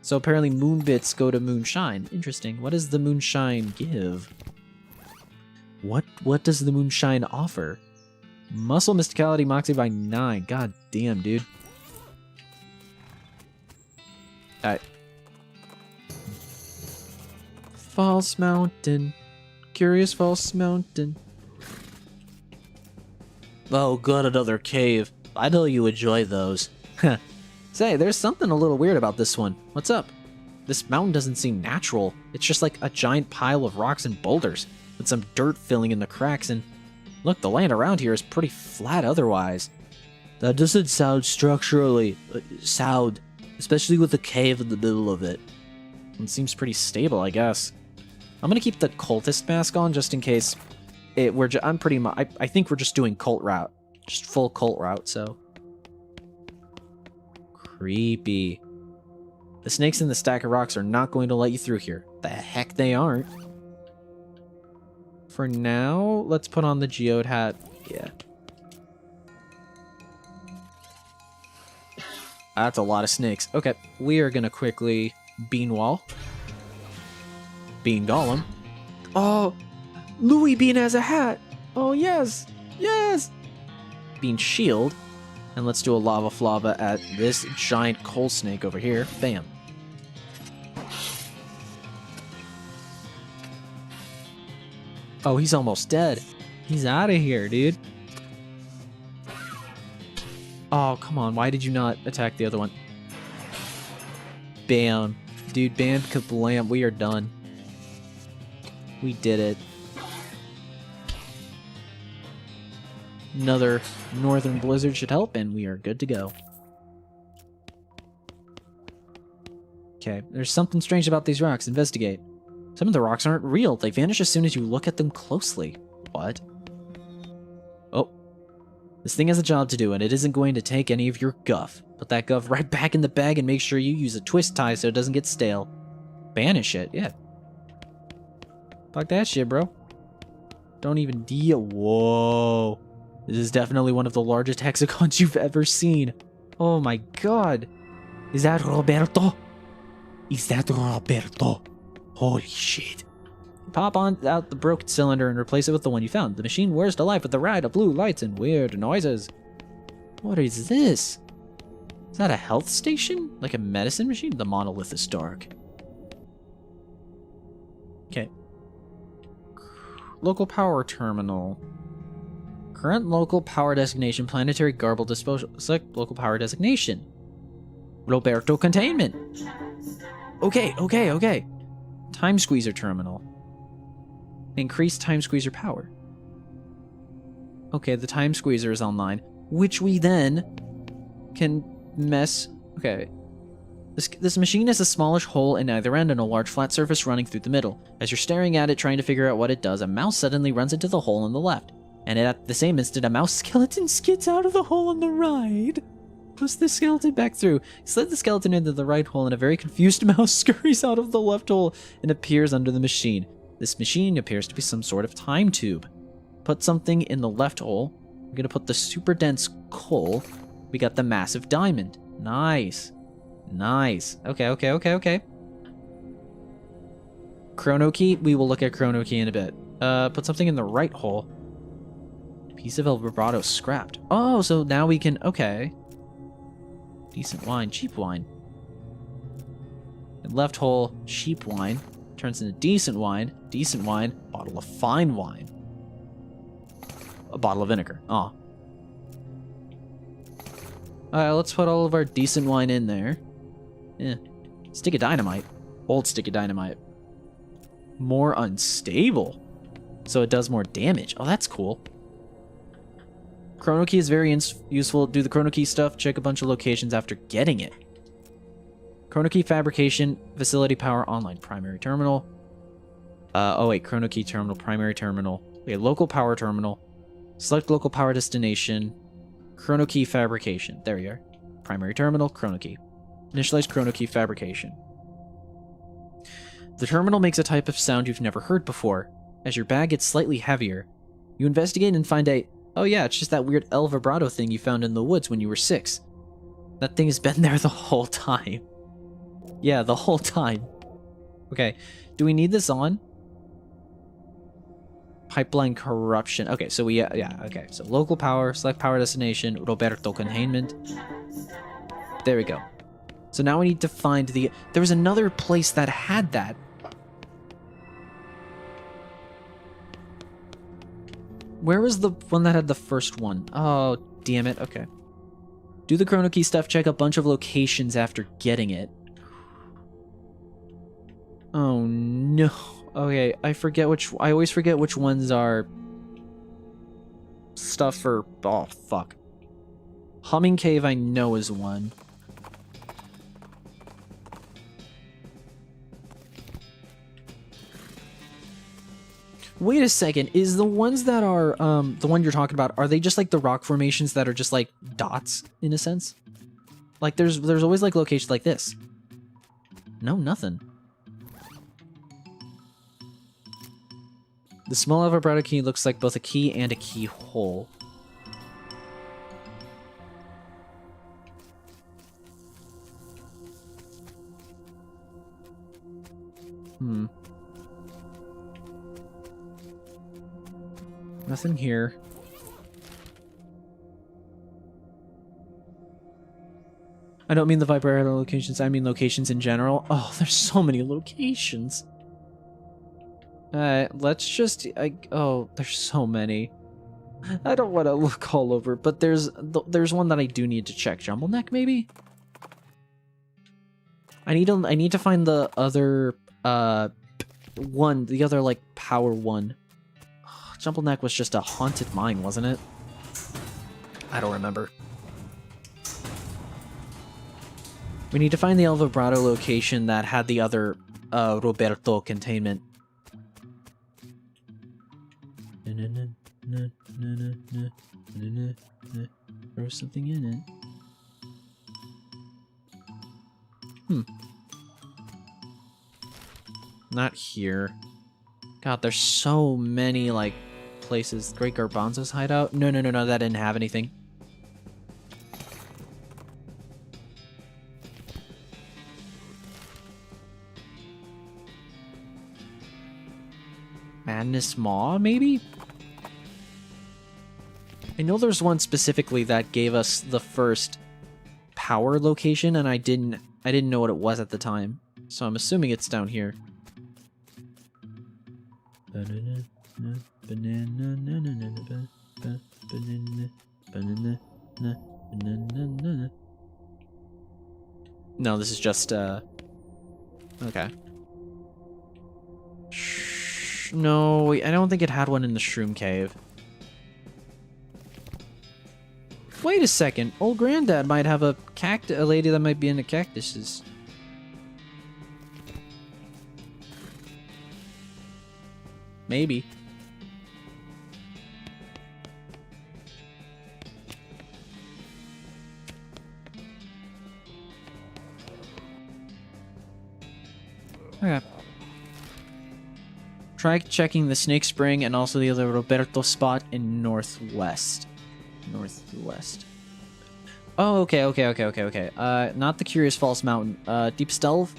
So apparently moon bits go to moonshine. Interesting. What does the moonshine give? What does the moonshine offer? Muscle, mysticality, moxie by 9. God damn, dude. Alright. False Mountain. Curious False Mountain. Oh, good, another cave. I know you enjoy those. Say, there's something a little weird about this one. What's up? This mountain doesn't seem natural. It's just like a giant pile of rocks and boulders, with some dirt filling in the cracks, and look, the land around here is pretty flat otherwise. That doesn't sound structurally sound, especially with the cave in the middle of it. It seems pretty stable, I guess. I'm gonna keep the cultist mask on just in case. I think we're just doing cult route, just full cult route. So creepy. The snakes in the stack of rocks are not going to let you through here. The heck they aren't. For now, let's put on the geode hat. Yeah. That's a lot of snakes. Okay, we are gonna quickly bean wall. Bean golem. Oh, Louis Bean has a hat. Oh, yes. Yes. Bean shield. And let's do a lava flava at this giant coal snake over here. Bam. Oh, he's almost dead. He's out of here, dude. Oh, come on. Why did you not attack the other one? Bam. Dude, bam, kablam. We are done. We did it. Another northern blizzard should help, and we are good to go. Okay, there's something strange about these rocks. Investigate. Some of the rocks aren't real. They vanish as soon as you look at them closely. What? Oh. This thing has a job to do, and it isn't going to take any of your guff. Put that guff right back in the bag and make sure you use a twist tie so it doesn't get stale. Banish it, yeah. Fuck that shit, bro. Don't even deal. Whoa. This is definitely one of the largest hexagons you've ever seen. Oh my god. Is that Roberto? Is that Roberto? Holy shit. Pop out the broken cylinder and replace it with the one you found. The machine wears to life with the ride of blue lights and weird noises. What is this? Is that a health station? Like a medicine machine? The monolith is dark. Okay. Local power terminal. Current local power designation, planetary garble disposal. Select local power designation. Roberto containment. Okay. Time squeezer terminal. Increase time squeezer power. Okay, the time squeezer is online, which we then can mess. Okay. This machine has a smallish hole in either end and a large flat surface running through the middle. As you're staring at it trying to figure out what it does, a mouse suddenly runs into the hole on the left. And at the same instant, a mouse skeleton skids out of the hole on the right. Push the skeleton back through. Slid the skeleton into the right hole, and a very confused mouse scurries out of the left hole and appears under the machine. This machine appears to be some sort of time tube. Put something in the left hole. I'm going to put the super dense coal. We got the massive diamond. Nice. Okay. Chrono key. We will look at chrono key in a bit. Put something in the right hole. Piece of El Vibrato scrapped. Oh, so now we can... Okay. Decent wine. Cheap wine. And left hole. Cheap wine. Turns into decent wine. Decent wine. Bottle of fine wine. A bottle of vinegar. Oh. Alright, let's put all of our decent wine in there. Yeah. Stick of dynamite. Old stick of dynamite. More unstable. So it does more damage. Oh, that's cool. Chrono key is very useful. Do the chrono key stuff. Check a bunch of locations after getting it. Chrono key fabrication. Facility power online. Primary terminal. Chrono key terminal. Primary terminal. Okay, local power terminal. Select local power destination. Chrono key fabrication. There you are. Primary terminal. Chrono key. Initialize chrono key fabrication. The terminal makes a type of sound you've never heard before. As your bag gets slightly heavier, you investigate and find a Oh yeah, it's just that weird El Vibrato thing you found in the woods when you were 6. That thing has been there the whole time. Yeah, the whole time. Okay, do we need this on? Pipeline corruption. Okay, so okay. So local power, select power destination, Roberto containment. There we go. So now we need to find the... There was another place that had that. Where was the one that had the first one? Oh, damn it. Okay. Do the Chrono Key stuff, check a bunch of locations after getting it. Oh, no. Okay, I always forget which ones are stuff for... Oh, fuck. Humming Cave I know is one. Wait a second, is the ones that are, the one you're talking about, are they just like the rock formations that are just like dots, in a sense? Like there's always like locations like this. No, nothing. The small vibrato key looks like both a key and a keyhole. Nothing here. I don't mean the vibrato locations, I mean locations in general. Oh, there's so many locations. Let's just... oh, there's so many. I don't want to look all over, but there's one that I do need to check. Jumble Neck, maybe? I need to find the other, one, the other, like, power one. Jumble Neck was just a haunted mine, wasn't it? I don't remember. We need to find the El Vibrato location that had the other Roberto containment. Throw something in it. Not here. God, there's so many, like, places. Great Garbanzo's hideout? No, that didn't have anything. Madness Maw, maybe? I know there's one specifically that gave us the first power location, and I didn't know what it was at the time. So I'm assuming it's down here. No, this is just, okay. No, I don't think it had one in the Shroom Cave. Wait a second. Old Granddad might have a lady that might be into cactuses. Maybe. Okay. Try checking the Snake Spring and also the other Roberto spot in northwest. Northwest. Oh, okay. Not the Curious Falls Mountain. Deep Delve?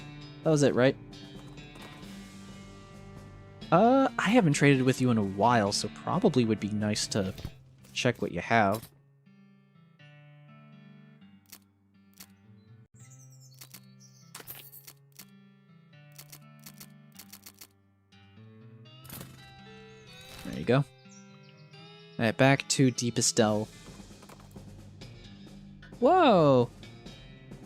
That was it, right? I haven't traded with you in a while, so probably would be nice to check what you have. There you go. Alright, back to Deepest Delve. Whoa!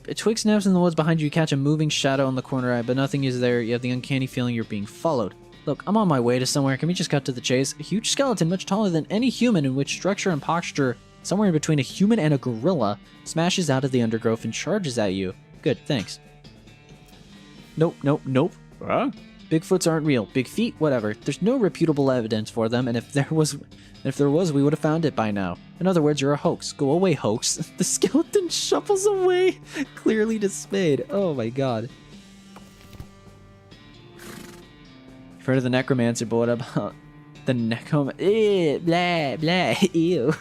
A twig snaps in the woods behind you. You catch a moving shadow in the corner, but nothing is there. You have the uncanny feeling you're being followed. Look, I'm on my way to somewhere. Can we just cut to the chase? A huge skeleton, much taller than any human, in which structure and posture somewhere in between a human and a gorilla, smashes out of the undergrowth and charges at you. Good, thanks. Nope. Huh? Bigfoots aren't real. Big feet, whatever. There's no reputable evidence for them, and if there was, we would have found it by now. In other words, you're a hoax. Go away, hoax. The skeleton shuffles away, clearly dismayed. Oh my god. You've heard of the Necromancer, but what about... The Necromancer. Blah, blah, ew.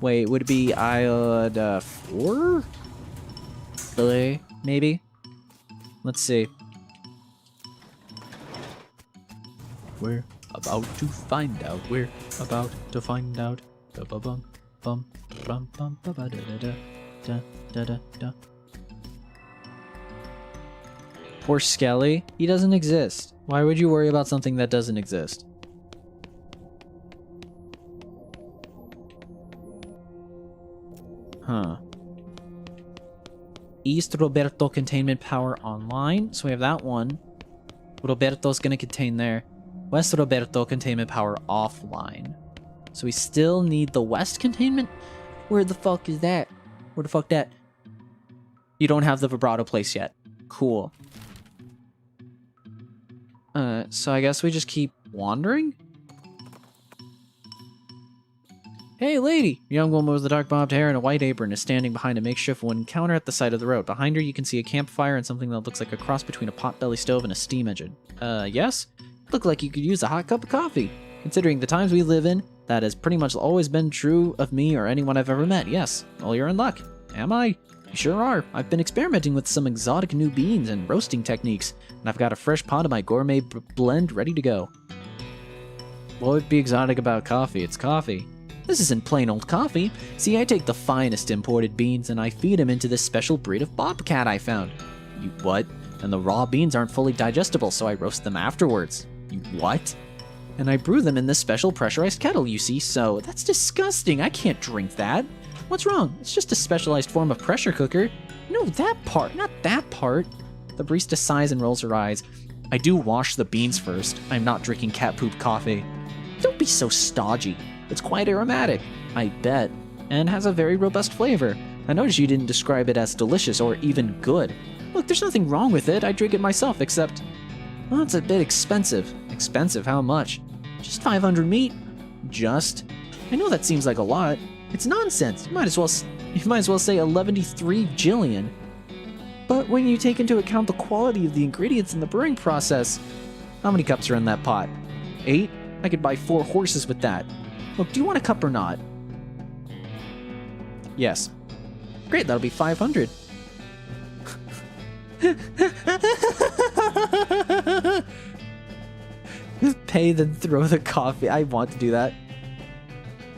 Wait, would it be iod 4? Maybe? Let's see. We're about to find out. We're about to find out. Bum bum bum bum ba da da da da da da. Poor Skelly. He doesn't exist. Why would you worry about something that doesn't exist? Huh. East Roberto containment power online. So we have that one. Roberto's gonna contain there. West Roberto containment power offline. So we still need the west containment? Where the fuck is that? Where the fuck that? You don't have the vibrato place yet. Cool. So I guess we just keep wandering? Hey, lady! A young woman with a dark bobbed hair and a white apron is standing behind a makeshift wooden counter at the side of the road. Behind her, you can see a campfire and something that looks like a cross between a potbelly stove and a steam engine. Yes? Look like you could use a hot cup of coffee. Considering the times we live in, that has pretty much always been true of me or anyone I've ever met. Yes. Well, you're in luck. Am I? You sure are. I've been experimenting with some exotic new beans and roasting techniques, and I've got a fresh pot of my gourmet blend ready to go. What would be exotic about coffee? It's coffee. This isn't plain old coffee. See, I take the finest imported beans and I feed them into this special breed of bobcat I found. You what? And the raw beans aren't fully digestible, so I roast them afterwards. You what? And I brew them in this special pressurized kettle, you see, so that's disgusting. I can't drink that. What's wrong? It's just a specialized form of pressure cooker. No, that part, not that part. The barista sighs and rolls her eyes. I do wash the beans first. I'm not drinking cat poop coffee. Don't be so stodgy. It's quite aromatic, I bet, and has a very robust flavor. I noticed you didn't describe it as delicious or even good. Look, there's nothing wrong with it. I drink it myself, except, well, it's a bit expensive. Expensive? How much? Just 500 meat. Just? I know that seems like a lot. It's nonsense. You might as well say 11.3 jillion. But when you take into account the quality of the ingredients in the brewing process, how many cups are in that pot? 8? I could buy 4 horses with that. Look, do you want a cup or not? Yes. Great, that'll be 500. Pay, then throw the coffee. I want to do that.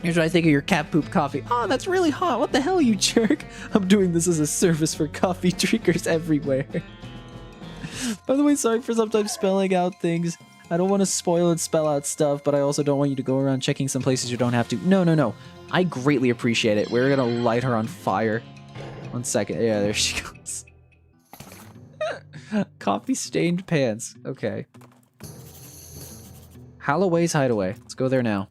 Here's what I think of your cat poop coffee. Oh, that's really hot. What the hell, you jerk? I'm doing this as a service for coffee drinkers everywhere. By the way, sorry for sometimes spelling out things. I don't want to spoil and spell out stuff, but I also don't want you to go around checking some places you don't have to. No. I greatly appreciate it. We're gonna light her on fire. 1 second. Yeah, there she goes. Coffee-stained pants. Okay. Holloway's Hideaway. Let's go there now.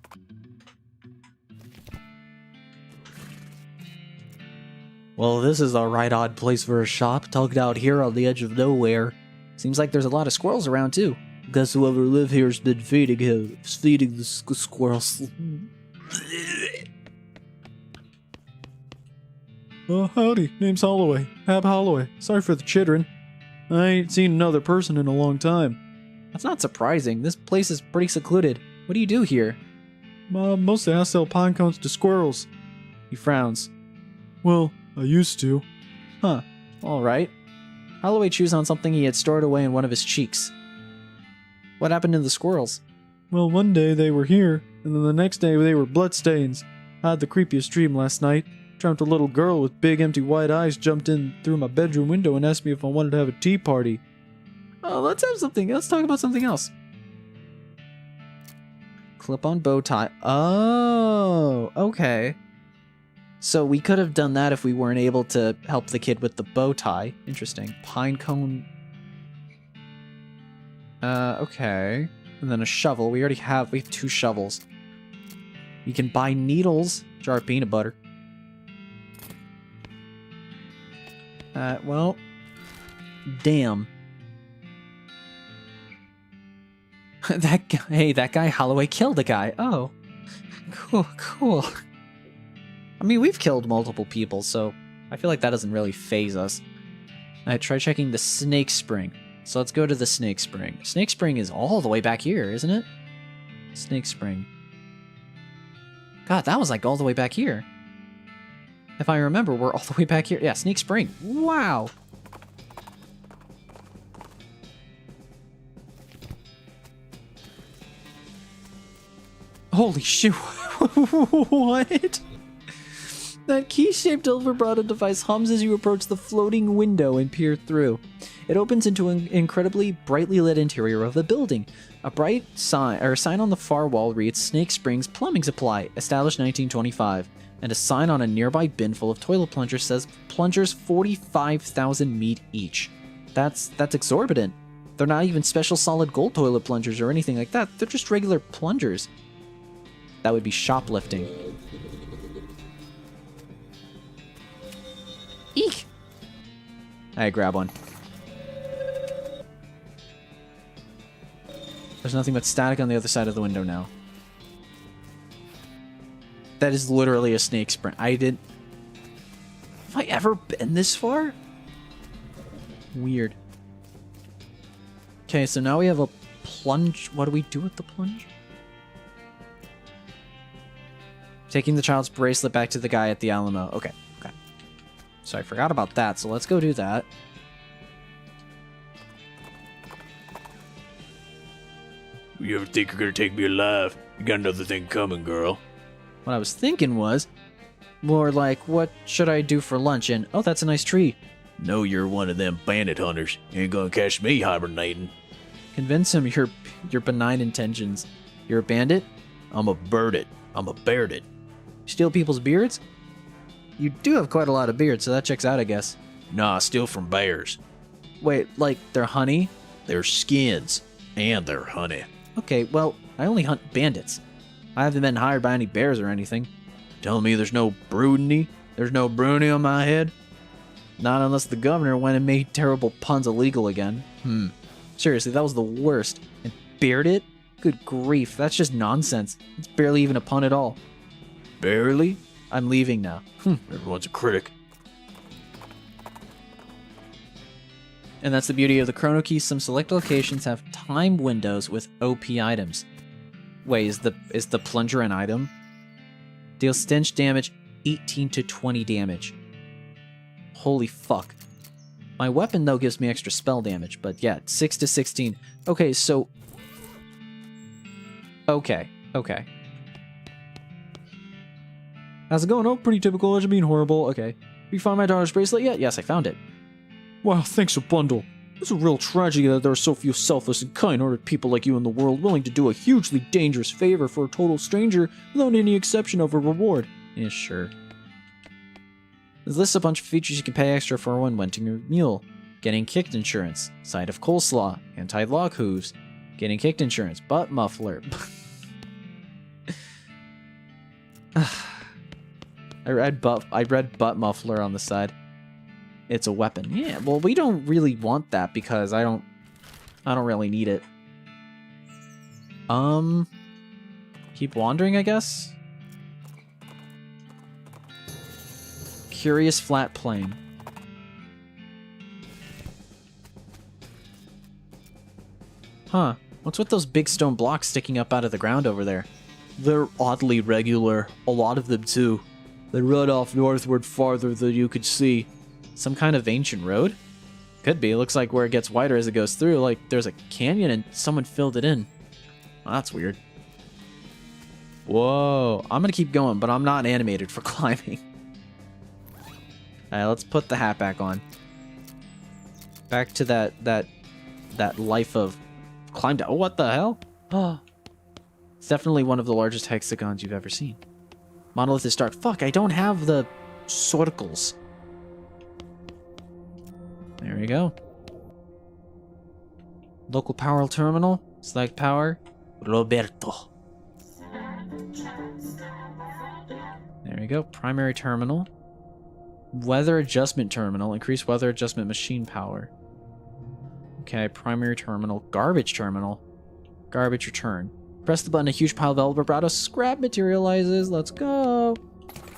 Well, this is a right odd place for a shop, tucked out here on the edge of nowhere. Seems like there's a lot of squirrels around, too. Guess whoever live here's been feeding the squirrels. Oh, howdy. Name's Holloway. Hab Holloway. Sorry for the chittering. I ain't seen another person in a long time. That's not surprising. This place is pretty secluded. What do you do here? Mostly I sell pine cones to squirrels. He frowns. Well, I used to. Huh. Alright. Holloway chews on something he had stored away in one of his cheeks. What happened to the squirrels? Well, one day they were here, and then the next day they were bloodstains. I had the creepiest dream last night. Dreamt a little girl with big empty white eyes jumped in through my bedroom window and asked me if I wanted to have a tea party. Oh, let's have something. Let's talk about something else. Clip-on bow tie. Oh, okay. So we could have done that if we weren't able to help the kid with the bow tie. Interesting. Pine cone. Okay. And then a shovel. We have 2 shovels. You can buy needles. Jar of peanut butter. Well. Damn. That guy Holloway killed a guy. Oh. Cool. I mean, we've killed multiple people, so I feel like that doesn't really phase us. Alright, try checking the snake spring. So let's go to the snake spring. Snake spring is all the way back here, isn't it? Snake spring. God, that was like all the way back here. If I remember, we're all the way back here. Yeah, snake spring. Wow. Holy shit. What? That key-shaped overbroadened device hums as you approach the floating window and peer through. It opens into an incredibly brightly lit interior of the building. A bright sign on the far wall reads Snake Springs Plumbing Supply, established 1925, and a sign on a nearby bin full of toilet plungers says plungers 45,000 meet each. That's exorbitant. They're not even special solid gold toilet plungers or anything like that. They're just regular plungers. That would be shoplifting. Eek! I grab one. There's nothing but static on the other side of the window now. That is literally a snake sprint. Have I ever been this far? Weird. Okay, so now we have a plunge. What do we do with the plunge? Taking the child's bracelet back to the guy at the Alamo. Okay. So I forgot about that, so let's go do that. You ever think you're gonna take me alive? You got another thing coming, girl. What I was thinking was more like, what should I do for lunch? And, oh, that's a nice tree. No, you're one of them bandit hunters. You ain't gonna catch me hibernating. Convince him your benign intentions. You're a bandit? I'm a birdit. I'm a beardit. Steal people's beards? You do have quite a lot of beards, so that checks out, I guess. Nah, I steal from bears. Wait, like, they're honey? Their skins. And their honey. Okay, well, I only hunt bandits. I haven't been hired by any bears or anything. Telling me there's no brudiny? There's no bruni on my head? Not unless the governor went and made terrible puns illegal again. Seriously, that was the worst. And bearded? Good grief, that's just nonsense. It's barely even a pun at all. Barely? I'm leaving now. Everyone's a critic. And that's the beauty of the chrono key. Some select locations have time windows with OP items. Wait, is the plunger an item? Deals stench damage, 18 to 20 damage. Holy fuck. My weapon, though, gives me extra spell damage, but yeah, 6 to 16. Okay, so... Okay. How's it going? Oh, pretty typical. It's being horrible. Okay. You found my daughter's bracelet yet? Yes, I found it. Wow, thanks a bundle. It's a real tragedy that there are so few selfless and kind-hearted people like you in the world willing to do a hugely dangerous favor for a total stranger without any exception of a reward. Yeah, sure. This lists a bunch of features you can pay extra for when renting your mule. Getting kicked insurance, side of coleslaw, anti-lock hooves, getting kicked insurance, butt muffler. I read butt muffler on the side. It's a weapon. Yeah, well, we don't really want that because I don't really need it. Keep wandering, I guess. Curious flat plane. Huh. What's with those big stone blocks sticking up out of the ground over there? They're oddly regular. A lot of them, too. They run off northward farther than you could see. Some kind of ancient road? Could be. It looks like where it gets wider as it goes through. Like there's a canyon and someone filled it in. Well, that's weird. Whoa. I'm gonna keep going, but I'm not animated for climbing. Alright, let's put the hat back on. Back to that life of climb down. Oh, what the hell? Oh. It's definitely one of the largest hexagons you've ever seen. Monolith is dark. Fuck, I don't have the circles. There we go. Local power terminal. Select power. Roberto. There we go. Primary terminal. Weather adjustment terminal. Increase weather adjustment machine power. Okay, primary terminal. Garbage terminal. Garbage return. Press the button, a huge pile of El Vibrato scrap materializes. Let's go.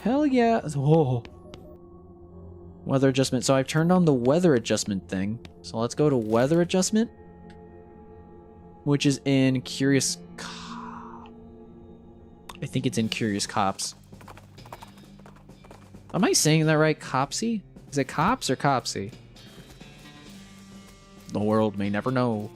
Hell yeah. Oh. Weather adjustment. So I've turned on the weather adjustment thing. So let's go to weather adjustment, which is in Curious. I think it's in Curious Cops. Am I saying that right? Copsy? Is it Cops or Copsy? The world may never know.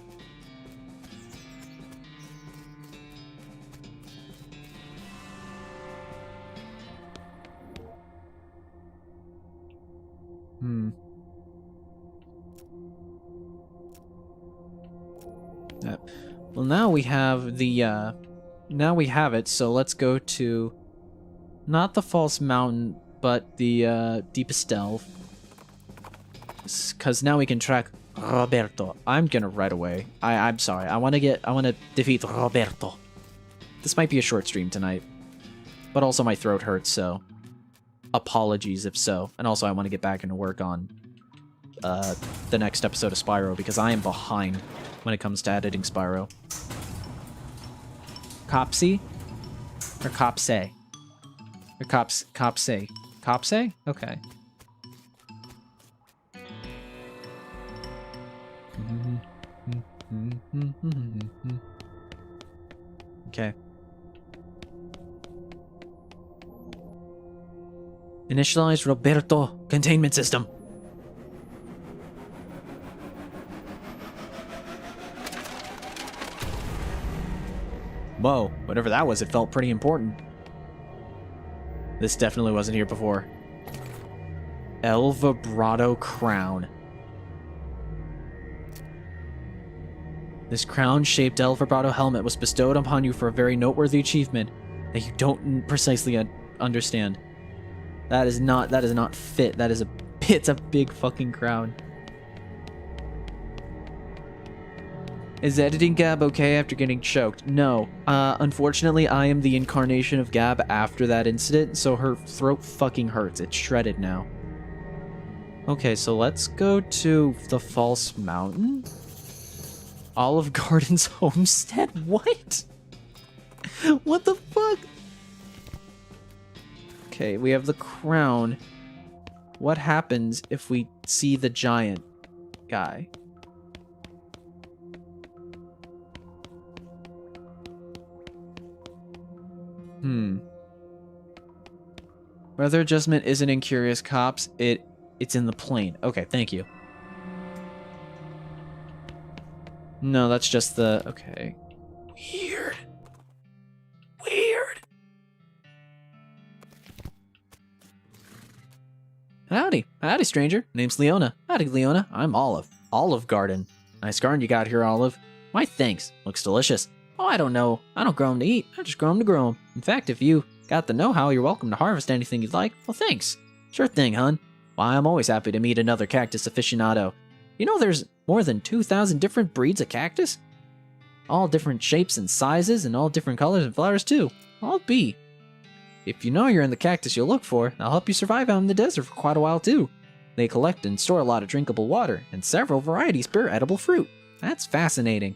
Well, now we have the, now we have it, so let's go to, not the False Mountain, but the, Deepest Delve. Because now we can track Roberto. I'm gonna right away. I'm sorry. I want to defeat Roberto. This might be a short stream tonight. But also my throat hurts, so apologies if so. And also I want to get back into work on the next episode of Spyro because I am behind when it comes to editing Spyro. Copsy? Or Copsay? Or Copsay? Copsay? Okay. Okay. Initialize Roberto containment system. Whoa, whatever that was, it felt pretty important. This definitely wasn't here before. El Vibrato Crown. This crown-shaped El Vibrato helmet was bestowed upon you for a very noteworthy achievement that you don't precisely understand. That is not fit. That is it's a big fucking crown. Is editing Gab okay after getting choked? No. Unfortunately, I am the incarnation of Gab after that incident, so her throat fucking hurts. It's shredded now. Okay, so let's go to the False Mountain. Olive Garden's homestead? What? What the fuck? Okay, we have the crown. What happens if we see the giant guy? Weather adjustment isn't in Curious Cops. It's in the plane. Okay, thank you. No, that's just the... Okay. Weird. Weird. Howdy. Howdy, stranger. Name's Leona. Howdy, Leona. I'm Olive. Olive Garden. Nice garden you got here, Olive. Why, thanks. Looks delicious. Oh, I don't know. I don't grow them to eat. I just grow them to grow them. In fact, if you got the know-how, you're welcome to harvest anything you'd like. Well, thanks. Sure thing, hun. Why, I'm always happy to meet another cactus aficionado. You know there's more than 2,000 different breeds of cactus? All different shapes and sizes, and all different colors and flowers, too. I'll be. If you know you're in the cactus you'll look for, I'll help you survive out in the desert for quite a while, too. They collect and store a lot of drinkable water, and several varieties bear edible fruit. That's fascinating.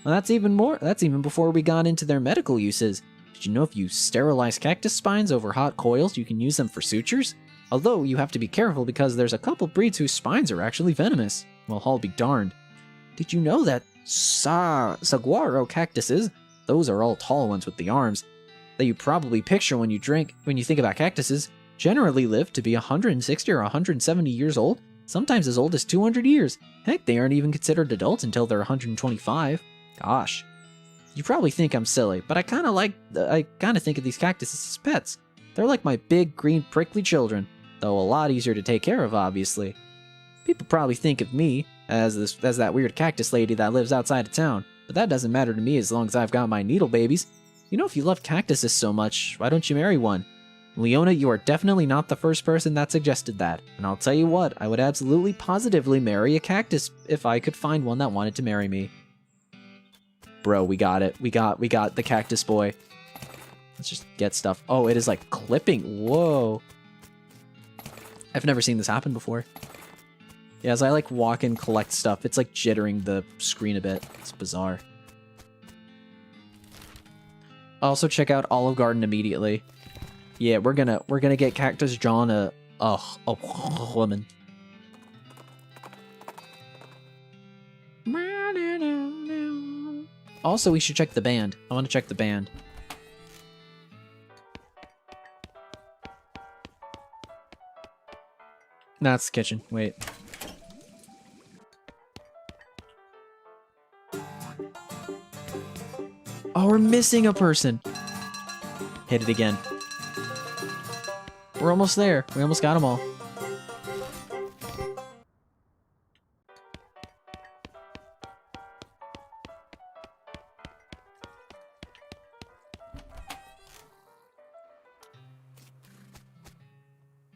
Well, that's even before we got into their medical uses. Did you know if you sterilize cactus spines over hot coils, you can use them for sutures? Although, you have to be careful because there's a couple breeds whose spines are actually venomous. Well, I'll be darned. Did you know that saguaro cactuses, those are all tall ones with the arms, that you probably picture when you think about cactuses, generally live to be 160 or 170 years old, sometimes as old as 200 years. Heck, they aren't even considered adults until they're 125. Gosh. You probably think I'm silly, but I kind of think of these cactuses as pets. They're like my big, green, prickly children, though a lot easier to take care of, obviously. People probably think of me as that weird cactus lady that lives outside of town, but that doesn't matter to me as long as I've got my needle babies. You know, if you love cactuses so much, why don't you marry one? Leona, you are definitely not the first person that suggested that, and I'll tell you what, I would absolutely positively marry a cactus if I could find one that wanted to marry me. Bro, we got it. We got the cactus boy. Let's just get stuff. Oh, it is like clipping. Whoa. I've never seen this happen before. Yeah, as I like walk and collect stuff, it's like jittering the screen a bit. It's bizarre. Also check out Olive Garden immediately. Yeah, we're gonna get Cactus John a Oh, a woman. Also, we should check the band. I want to check the band. That's the kitchen. Wait. Oh, we're missing a person. Hit it again. We're almost there. We almost got them all.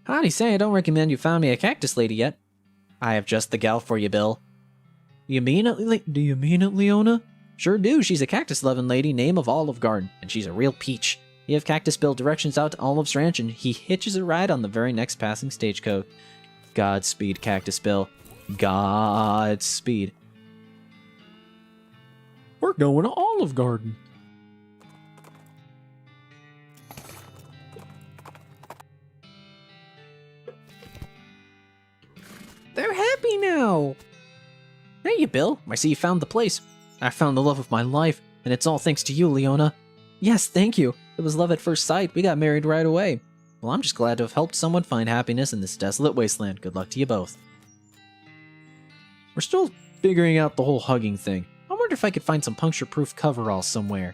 Howdy, say, I don't recommend you found me a cactus lady yet. I have just the gal for you, Bill. You mean it, do you mean it, Leona? Sure do. She's a cactus-loving lady, name of Olive Garden, and she's a real peach. You have Cactus Bill directions out to Olive's ranch, and he hitches a ride on the very next passing stagecoach. Godspeed, Cactus Bill. Godspeed. We're going to Olive Garden. They're happy now. Hey, you, Bill. I see you found the place. I found the love of my life, and it's all thanks to you, Leona. Yes, thank you. It was love at first sight. We got married right away. Well, I'm just glad to have helped someone find happiness in this desolate wasteland. Good luck to you both. We're still figuring out the whole hugging thing. I wonder if I could find some puncture-proof coveralls somewhere.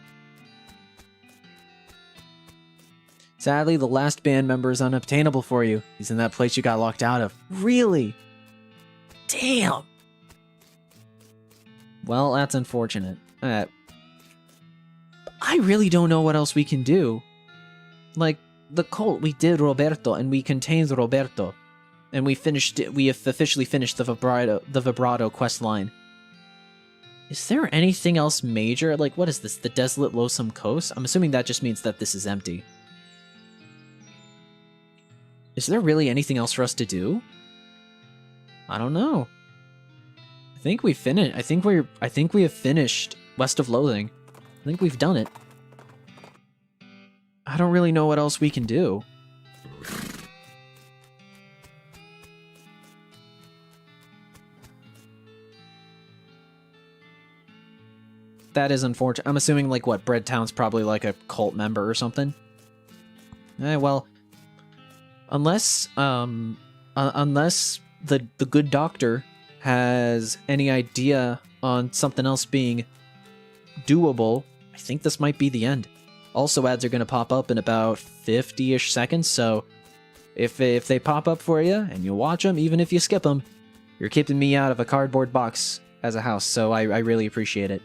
Sadly, the last band member is unobtainable for you. He's in that place you got locked out of. Really? Damn! Well, that's unfortunate. I really don't know what else we can do. Like, the cult, we did Roberto, and we contained Roberto. And we have officially finished the vibrato quest line. Is there anything else major? Like, what is this? The Desolate Loathsome Coast? I'm assuming that just means that this is empty. Is there really anything else for us to do? I don't know. I think we finished. I think we have finished West of Loathing. I think we've done it. I don't really know what else we can do. That is unfortunate. I'm assuming, like, what, Breadtown's probably like a cult member or something? Well, unless the good doctor has any idea on something else being doable, I think this might be the end. Also, ads are going to pop up in about 50-ish seconds, so if they pop up for you and you watch them, even if you skip them, you're keeping me out of a cardboard box as a house, so I really appreciate it.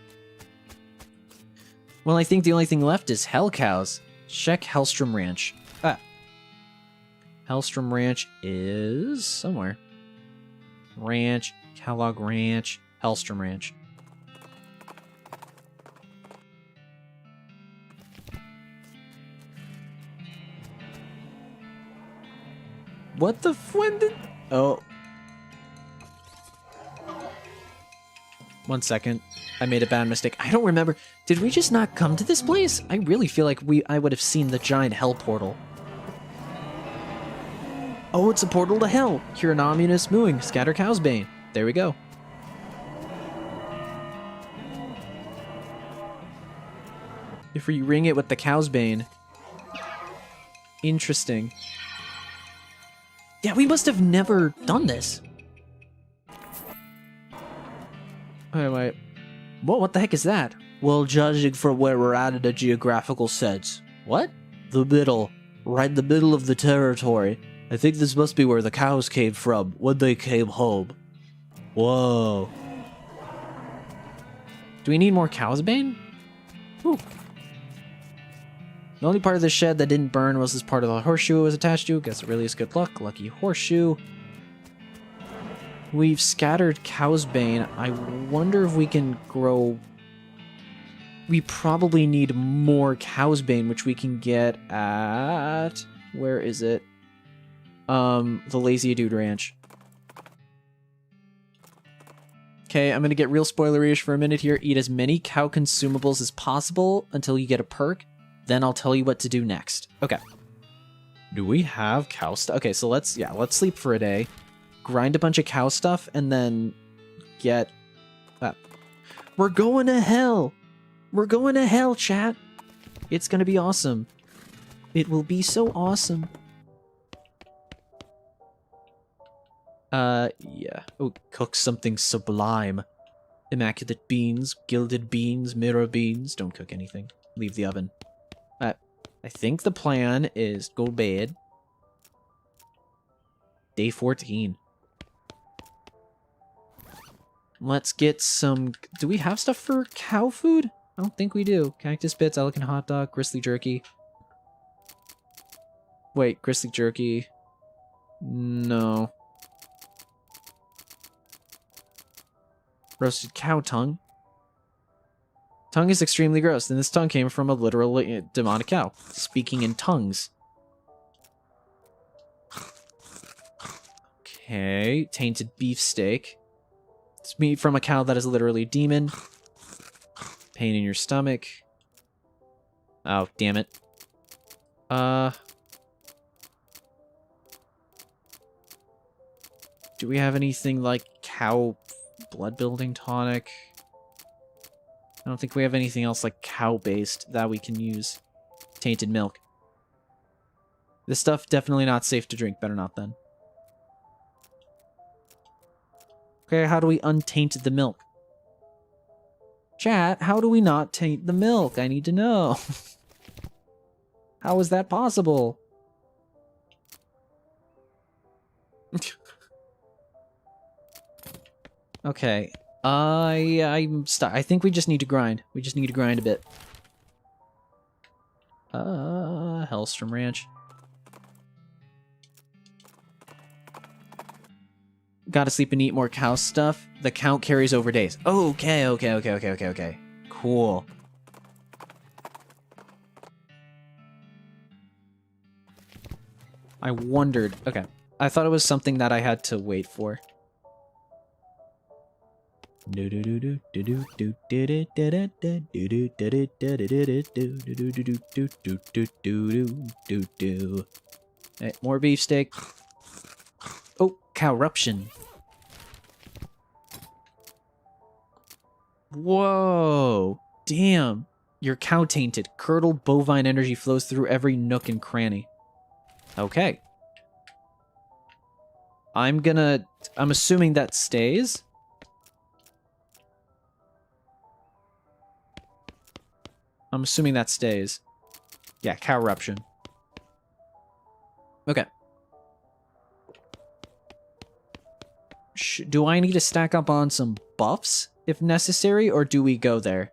Well, I think the only thing left is Hell Cows. Check Hellstrom Ranch. Hellstrom Ranch is somewhere. Ranch, Kellogg Ranch, Hellstrom Ranch. What the when did... Oh. 1 second. I made a bad mistake. I don't remember. Did we just not come to this place? I really feel like I would have seen the giant hell portal. Oh, it's a portal to hell. Hieronymus Mooing, Scatter Cow's Bane. There we go. If we ring it with the Cow's Bane. Interesting. Yeah, we must have never done this. Wait. What the heck is that? Well, judging from where we're at in a geographical sense. What? The middle. Right in the middle of the territory. I think this must be where the cows came from when they came home. Whoa. Do we need more Cow's Bane? Ooh. The only part of the shed that didn't burn was this part of the horseshoe it was attached to. Guess it really is good luck. Lucky horseshoe. We've scattered Cow's Bane. I wonder if we can grow... We probably need more Cow's Bane, which we can get at... Where is it? The Lazy Dude Ranch. Okay, I'm gonna get real spoilery-ish for a minute here. Eat as many cow consumables as possible until you get a perk. Then I'll tell you what to do next. Okay. Do we have cow stuff? Okay, so let's sleep for a day, grind a bunch of cow stuff, and then get... We're going to hell! We're going to hell, chat! It's gonna be awesome. It will be so awesome. Yeah. Oh, cook something sublime. Immaculate beans, gilded beans, mirror beans. Don't cook anything. Leave the oven. I think the plan is go to bed. Day 14. Let's get some... Do we have stuff for cow food? I don't think we do. Cactus bits, elegant hot dog, gristly jerky. Wait, gristly jerky. No. Roasted cow tongue. Tongue is extremely gross, and this tongue came from a literal demonic cow, speaking in tongues. Okay, tainted beefsteak. It's meat from a cow that is literally a demon. Pain in your stomach. Oh, damn it. Do we have anything like cow blood building tonic? I don't think we have anything else like cow-based that we can use. Tainted milk. This stuff definitely not safe to drink. Better not then. Okay, how do we untaint the milk? Chat, how do we not taint the milk? I need to know. How is that possible? Okay. I think we just need to grind. We just need to grind a bit. Hellstrom Ranch. Gotta sleep and eat more cow stuff. The count carries over days. Okay. Cool. I wondered. Okay. I thought it was something that I had to wait for. Hey, more beefsteak. Oh, cowruption. Whoa. Damn. You're cow tainted. Curdled bovine energy flows through every nook and cranny. Okay. I'm assuming that stays. I'm assuming that stays. Yeah, cowruption. Okay. Do I need to stack up on some buffs if necessary, or do we go there?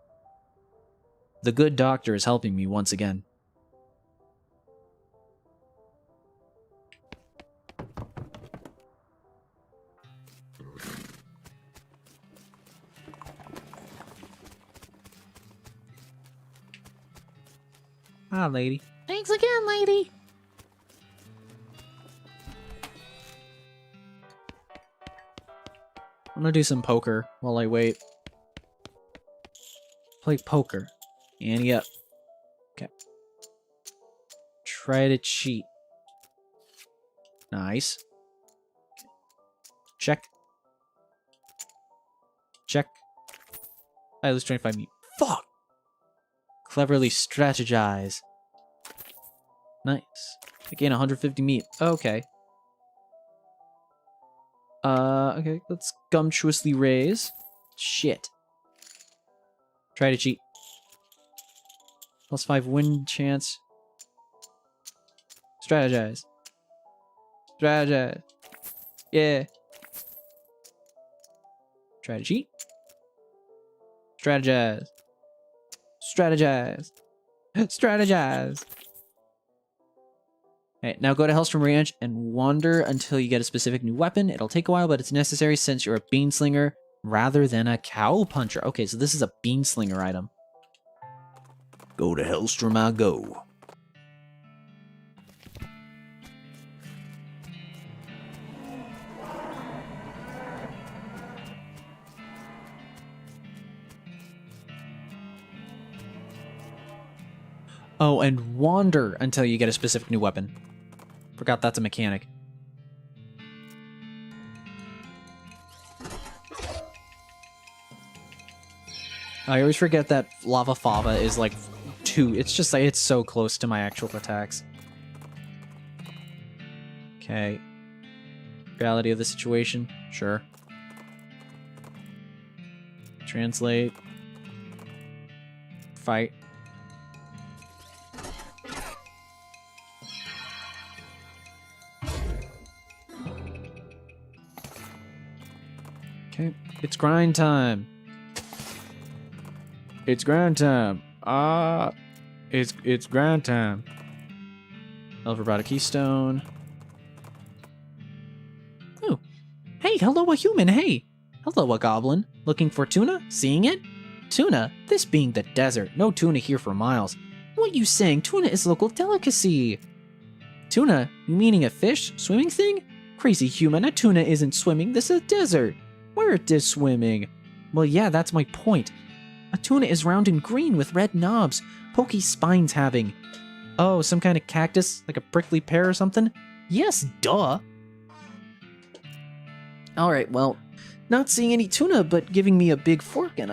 The good doctor is helping me once again. Hi, lady. Thanks again, lady. I'm gonna do some poker while I wait. Play poker. Ante up. Okay. Try to cheat. Nice. Okay. Check. Check. I lose 25 meat. Fuck! Cleverly strategize. Nice. I gain 150 meat. Okay. Okay, let's gumtuously raise. Shit. Try to cheat. +5 win chance. Strategize. Strategize. Yeah. Try to cheat. Strategize. Strategize. Strategize. Okay, now go to Hellstrom Ranch and wander until you get a specific new weapon. It'll take a while, but it's necessary since you're a beanslinger rather than a cow puncher. Okay, so this is a beanslinger item. Go to Hellstrom, I go. Oh, and wander until you get a specific new weapon. Forgot that's a mechanic. I always forget that Lava Fava is like 2. It's just like it's so close to my actual attacks. Okay. Reality of the situation. Sure. Translate. Fight. Okay. It's grind time. It's grind time. It's grind time. Elver brought a keystone. Oh. Hey, hello a human, hey. Hello a goblin. Looking for tuna? Seeing it? Tuna? This being the desert. No tuna here for miles. What you saying? Tuna is local delicacy. Tuna? You meaning a fish? Swimming thing? Crazy human, a tuna isn't swimming. This is a desert. Where it is swimming? Well, yeah, that's my point. A tuna is round and green with red knobs, pokey spines having. Oh, some kind of cactus, like a prickly pear or something? Yes, duh. Alright, well, not seeing any tuna, but giving me a big fork, and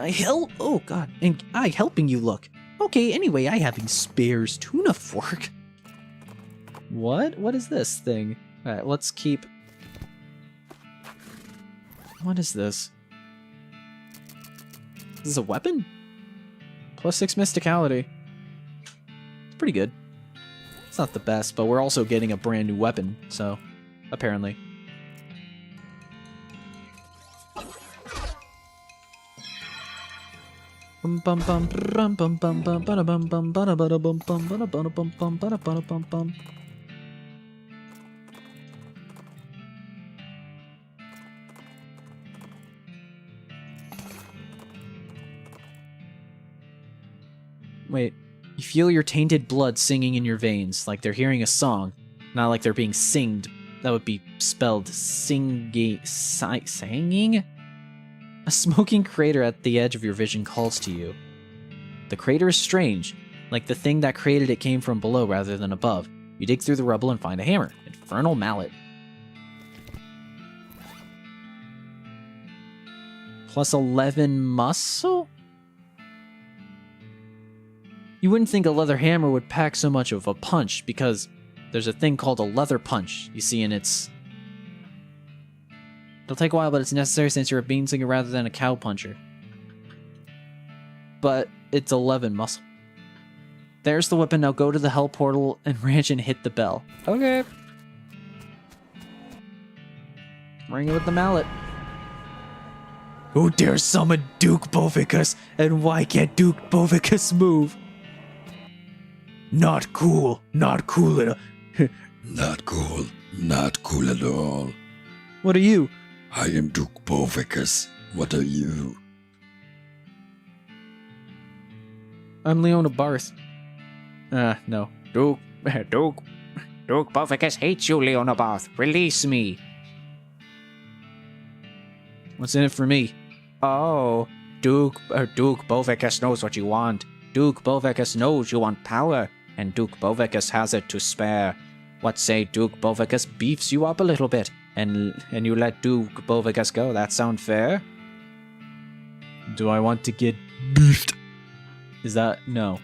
oh god, and I helping you look. Okay, anyway, I having spares tuna fork. What? What is this thing? Alright, let's keep... What is this? Is this a weapon? +6 mysticality. It's pretty good. It's not the best, but we're also getting a brand new weapon, so apparently. Bum bum bum bum bum bum bum bum bum bum bum bum bum bum bum bum. Wait, you feel your tainted blood singing in your veins, like they're hearing a song, not like they're being singed. That would be spelled singing. A smoking crater at the edge of your vision calls to you. The crater is strange, like the thing that created it came from below rather than above. You dig through the rubble and find a hammer. Infernal mallet. +11 muscle? You wouldn't think a leather hammer would pack so much of a punch, because there's a thing called a leather punch, you see, and it's... It'll take a while, but it's necessary since you're a beanslinger rather than a cow puncher. But it's 11 muscle. There's the weapon, now go to the hell portal and ranch and hit the bell. Okay. Ring it with the mallet. Who dares summon Duke Bovicus, and why can't Duke Bovicus move? Not cool, not cool at all. Not cool, not cool at all. What are you? I am Duke Bovicus. What are you? I'm Leona Barth. No. Duke Bovicus hates you, Leona Barth. Release me. What's in it for me? Oh, Duke Bovicus knows what you want. Duke Bovicus knows you want power, and Duke Bovicus has it to spare. What say Duke Bovicus beefs you up a little bit, and you let Duke Bovicus go? That sound fair? Do I want to get beefed? Is that... no.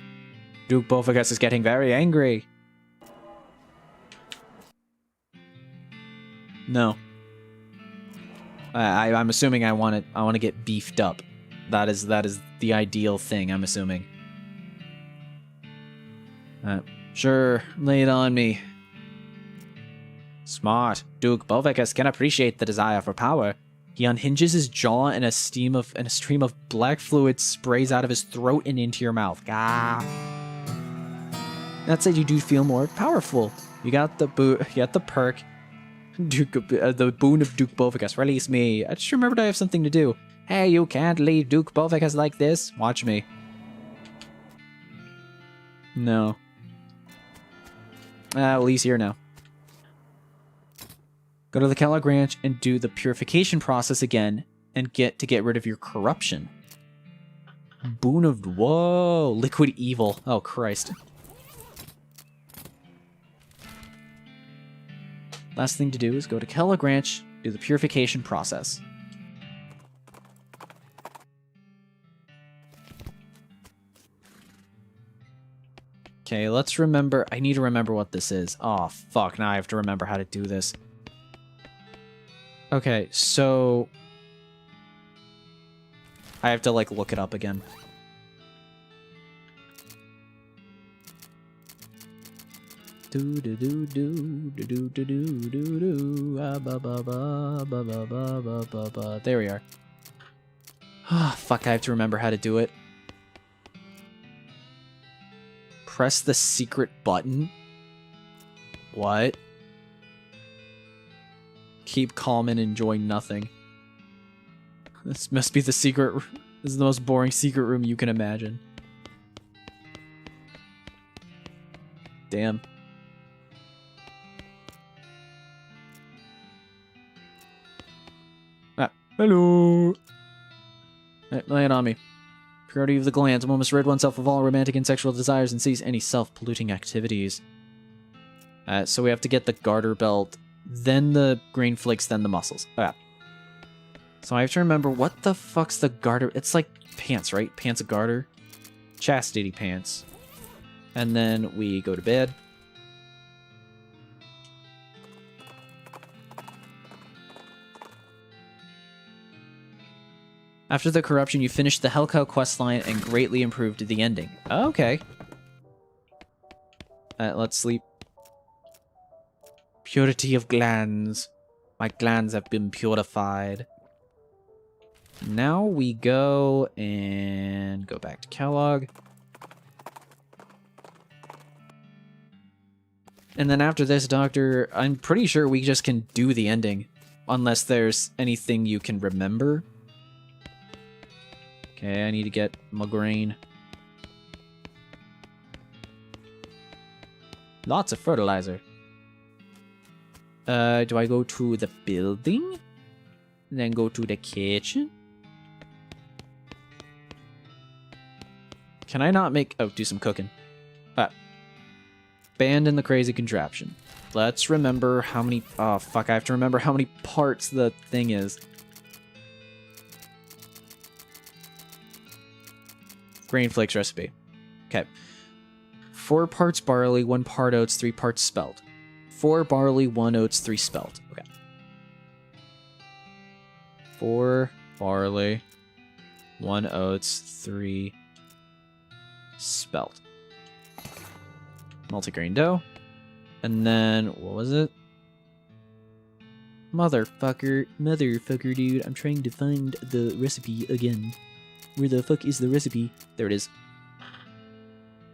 Duke Bovicus is getting very angry. No. I'm assuming I want to get beefed up. That is the ideal thing, I'm assuming. Sure, lay it on me. Smart. Duke Bovicus can appreciate the desire for power. He unhinges his jaw and a stream of black fluid sprays out of his throat and into your mouth. Gah. That said, you do feel more powerful. You got the perk. The boon of Duke Bovicus. Release me. I just remembered I have something to do. Hey, you can't leave Duke Bovicus like this. Watch me. No. Lee's here now. Go to the Kellogg Ranch and do the purification process again and get rid of your corruption. Boon of... whoa! Liquid evil. Oh, Christ. last thing to do is go to Kellogg Ranch, do the purification process. Okay, let's remember. I need to remember what this is. Oh, fuck. Now I have to remember how to do this. Okay, so I have to, like, look it up again. Do do do do do do do do do do ba ba ba ba ba ba ba ba ba. There we are. Ah, fuck, I have to remember how to do it. Press the secret button. What? Keep calm and enjoy nothing. This must be the secret. This is the most boring secret room you can imagine. Damn. Ah, hello. Right, lay it on me. Purity of the glands. One must rid oneself of all romantic and sexual desires and cease any self-polluting activities. So we have to get the garter belt, then the grain flakes, then the muscles. Okay. So I have to remember what the fuck's the garter. It's like pants, right? Pants of garter. Chastity pants. And then we go to bed. After the corruption, you finished the Hellcow questline and greatly improved the ending. Okay. Let's sleep. Purity of glands. My glands have been purified. Now we go and go back to Kellogg. And then after this, Doctor, I'm pretty sure we just can do the ending. Unless there's anything you can remember. Okay, I need to get my grain. Lots of fertilizer. Do I go to the building? Then go to the kitchen? Can I not make... Oh, do some cooking. Band in the crazy contraption. Let's remember how many... Oh, fuck, I have to remember how many parts the thing is. Grain flakes recipe. Okay. 4 parts barley, 1 part oats, 3 parts spelt. 4 barley, 1 oats, 3 spelt. Okay. 4 barley, 1 oats, 3 spelt. Multigrain dough. And then, what was it? Motherfucker, dude. I'm trying to find the recipe again. Where the fuck is the recipe? There it is.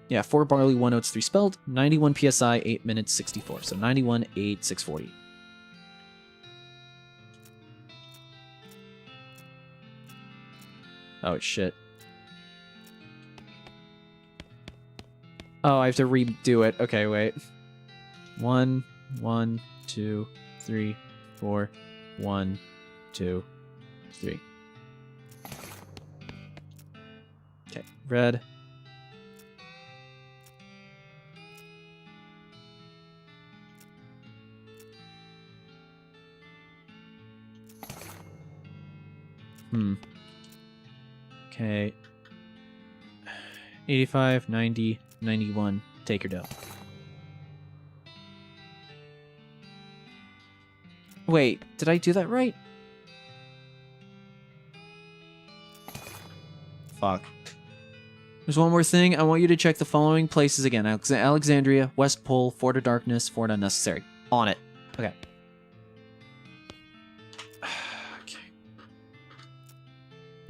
Yeah, 4 barley, 1 oats, 3 spelt. 91 psi, 8 minutes, 64. So 91, 8, 640. Oh, shit. Oh, I have to redo it. Okay, wait. 1, 1, 2, 3, 4, 1, 2, 3. Okay, red. Okay. 85, 90, 91. Take your dough. Wait, did I do that right? Fuck. There's one more thing. I want you to check the following places again. Alexandria, West Pole, Fort of Darkness, Fort Unnecessary. On it. Okay.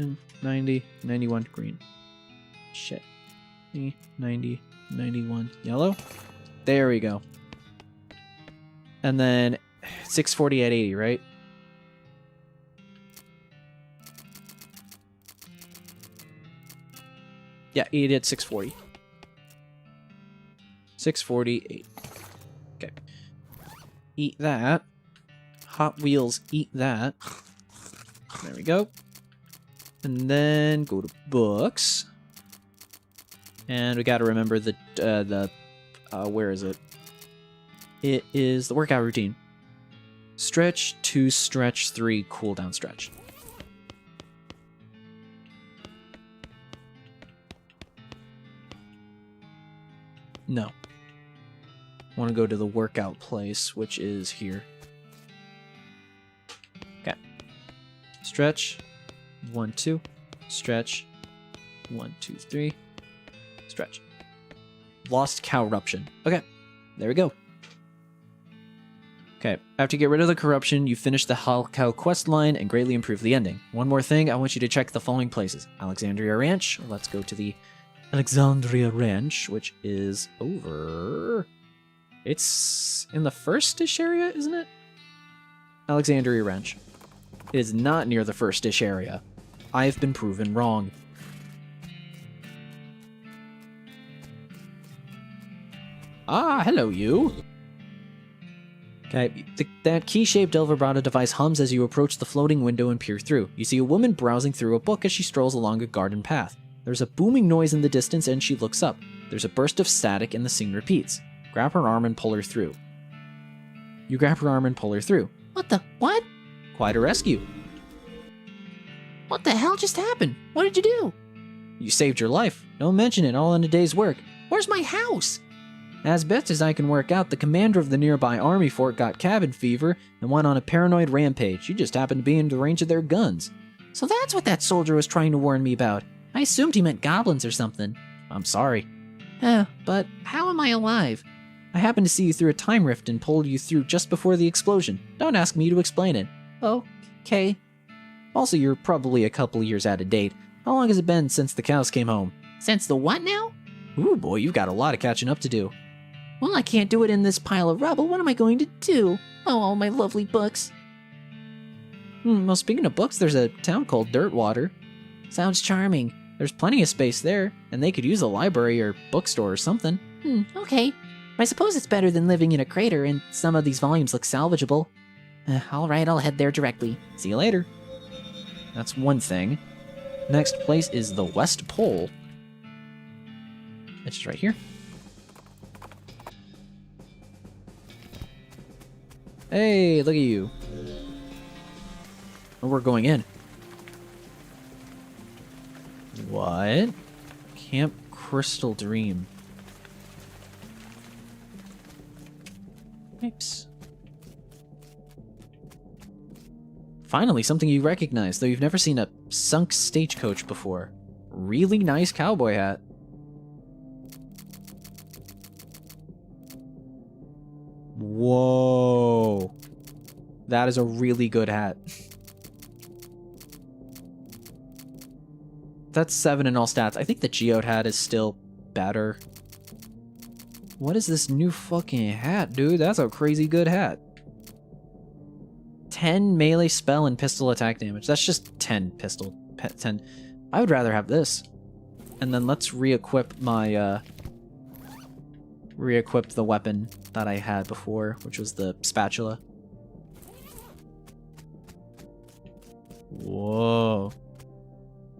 Okay. 90, 91, green. Shit. 90, 91, yellow. There we go. And then 640 at 80, right? Yeah, 80 at 640. 648. Okay. Eat that. Hot Wheels, eat that. There we go. And then go to books. And we got to remember where is it? It is the workout routine. Stretch 2, stretch 3, cooldown stretch. No. I want to go to the workout place, which is here. Okay. Stretch. 1, 2. Stretch. 1, 2, 3. Stretch. Lost corruption. Okay. There we go. Okay. After you get rid of the corruption, you finish the Halcow quest line and greatly improve the ending. One more thing, I want you to check the following places. Alexandria Ranch. Let's go to the Alexandria Ranch, which is over... It's in the first-ish area, isn't it? Alexandria Ranch. It is not near the first-ish area. I've been proven wrong. Ah, hello, you. Okay, that key-shaped Elverbrada device hums as you approach the floating window and peer through. You see a woman browsing through a book as she strolls along a garden path. There's a booming noise in the distance and she looks up. There's a burst of static and the scene repeats. Grab her arm and pull her through. You grab her arm and pull her through. What? Quite a rescue. What the hell just happened? What did you do? You saved your life. Don't mention it, all in a day's work. Where's my house? As best as I can work out, the commander of the nearby army fort got cabin fever and went on a paranoid rampage. You just happened to be in the range of their guns. So that's what that soldier was trying to warn me about. I assumed he meant goblins or something. I'm sorry. But how am I alive? I happened to see you through a time rift and pulled you through just before the explosion. Don't ask me to explain it. Okay. Also, you're probably a couple years out of date. How long has it been since the cows came home? Since the what now? Ooh, boy, you've got a lot of catching up to do. Well, I can't do it in this pile of rubble. What am I going to do? Oh, all my lovely books. Well, speaking of books, there's a town called Dirtwater. Sounds charming. There's plenty of space there, and they could use a library or bookstore or something. Okay. I suppose it's better than living in a crater, and some of these volumes look salvageable. Alright, I'll head there directly. See you later. That's one thing. Next place is the West Pole. It's just right here. Hey, look at you. Oh, we're going in. What? Camp Crystal Dream. Oops. Finally, something you recognize, though you've never seen a sunk stagecoach before. Really nice cowboy hat. Whoa. That is a really good hat. That's 7 in all stats. I think the geode hat is still better. What is this new fucking hat, dude? That's a crazy good hat. 10 melee spell and pistol attack damage. That's just 10 pistol. 10. I would rather have this. And then let's re-equip my, re-equip the weapon that I had before, which was the spatula. Whoa.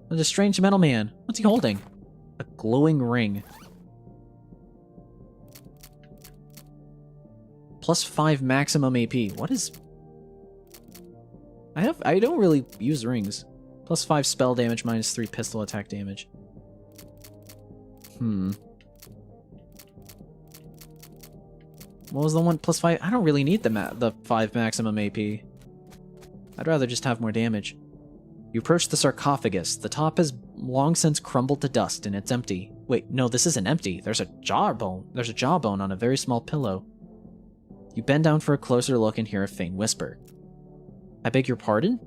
There's a strange metal man. What's he holding? A glowing ring. +5 maximum AP. What is... I don't really use rings. +5 spell damage, -3 pistol attack damage. What was the one +5? I don't really need the 5 maximum AP. I'd rather just have more damage. You approach the sarcophagus. The top has long since crumbled to dust and it's empty. Wait, no, this isn't empty. There's a jawbone. There's a jawbone on a very small pillow. You bend down for a closer look and hear a faint whisper. I beg your pardon?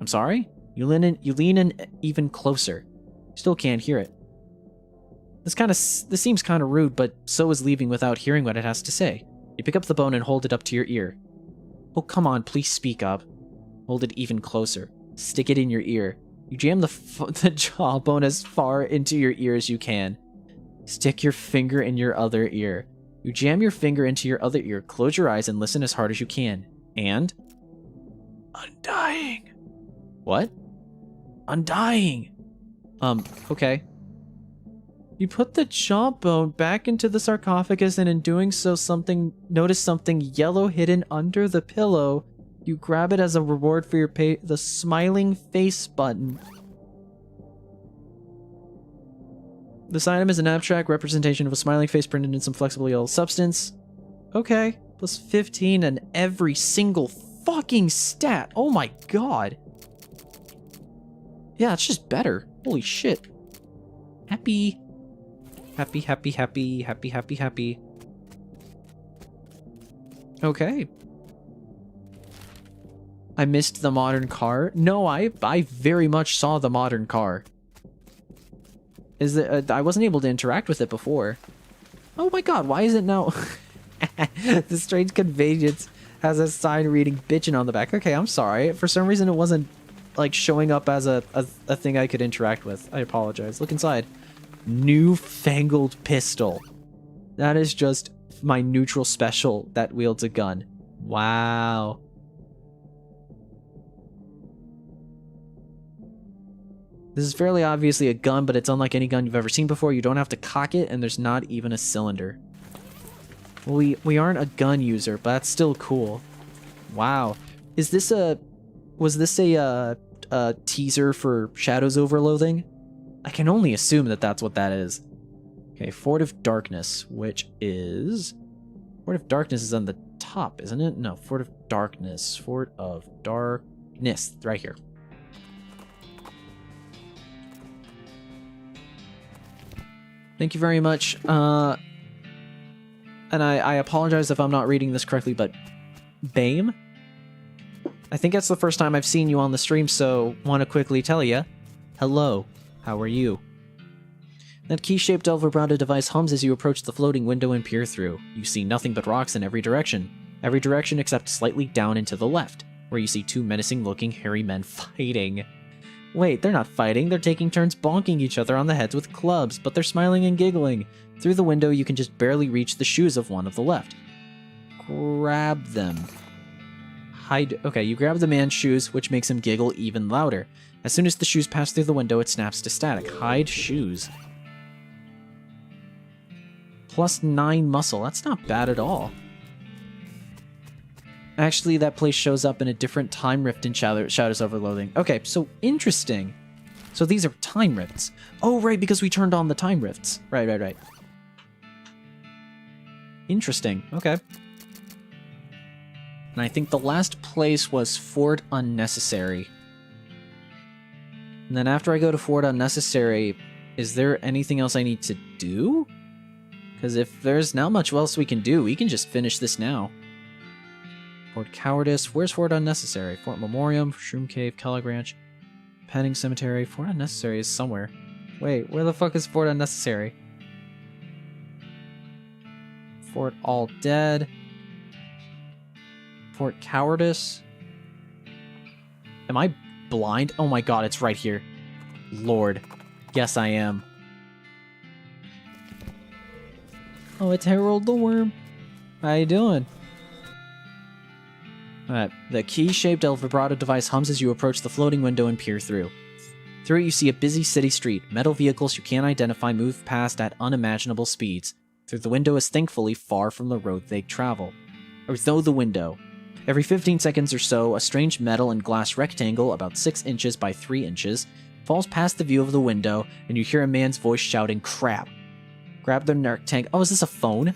I'm sorry? You lean in even closer. Still can't hear it. This seems kind of rude, but so is leaving without hearing what it has to say. You pick up the bone and hold it up to your ear. Oh, come on, please speak up. Hold it even closer. Stick it in your ear. You jam the jawbone as far into your ear as you can. Stick your finger in your other ear. You jam your finger into your other ear, close your eyes, and listen as hard as you can. And... Undying. What? Undying. Okay. You put the jawbone back into the sarcophagus, and in doing so, notice something yellow hidden under the pillow. You grab it as a reward for your the smiling face button. This item is an abstract representation of a smiling face printed in some flexible yellow substance. Okay, plus 15 in every single fucking stat. Oh my god. Yeah, it's just better. Holy shit. Happy. Happy, happy, happy, happy, happy, happy. Okay. I missed the modern car. No, I very much saw the modern car. Is it? I wasn't able to interact with it before. Oh my god, why is it now? The Strange Convenience has a sign reading "bitchin" on the back. Okay, I'm sorry. For some reason, it wasn't like showing up as a thing I could interact with. I apologize. Look inside. Newfangled pistol. That is just my neutral special that wields a gun. Wow. This is fairly obviously a gun, but it's unlike any gun you've ever seen before. You don't have to cock it, and there's not even a cylinder. Well, we aren't a gun user, but that's still cool. Wow. Is this was this a teaser for Shadows Over Loathing? I can only assume that that's what that is. Okay, Fort of Darkness, which is... Fort of Darkness is on the top, isn't it? No, Fort of Darkness. Fort of Darkness, right here. Thank you very much. And I apologize if I'm not reading this correctly, but BAME? I think that's the first time I've seen you on the stream, so want to quickly tell you, hello, how are you? That key-shaped El Vibrato device hums as you approach the floating window and peer through. You see nothing but rocks in every direction except slightly down and to the left, where you see two menacing-looking hairy men fighting. Wait, they're not fighting, they're taking turns bonking each other on the heads with clubs, but they're smiling and giggling. Through the window, you can just barely reach the shoes of one of the left. Grab them. Hide. Okay, you grab the man's shoes, which makes him giggle even louder. As soon as the shoes pass through the window, it snaps to static. Hide shoes. Plus 9 muscle. That's not bad at all. Actually, that place shows up in a different time rift in Shadows Over Loathing. Okay, so interesting. So these are time rifts. Oh, right, because we turned on the time rifts. Right. Interesting. Okay. And I think the last place was Fort Unnecessary. And then after I go to Fort Unnecessary, is there anything else I need to do? Because if there's not much else we can do, we can just finish this now. Fort Cowardice. Where's Fort Unnecessary? Fort Memoriam, Shroom Cave, Kellogg Ranch, Penning Cemetery. Fort Unnecessary is somewhere. Wait, where the fuck is Fort Unnecessary? Fort All Dead. Fort Cowardice. Am I blind? Oh my god, it's right here. Lord. Yes, I am. Oh, it's Harold the Worm. How you doing? Alright, the key-shaped El Vibrato device hums as you approach the floating window and peer through. Through it you see a busy city street. Metal vehicles you can't identify move past at unimaginable speeds. Through the window is thankfully far from the road they travel. Or though the window. Every 15 seconds or so, a strange metal and glass rectangle, about 6 inches by 3 inches, falls past the view of the window, and you hear a man's voice shouting, "Crap!" Grab the rectangle. Oh, is this a phone?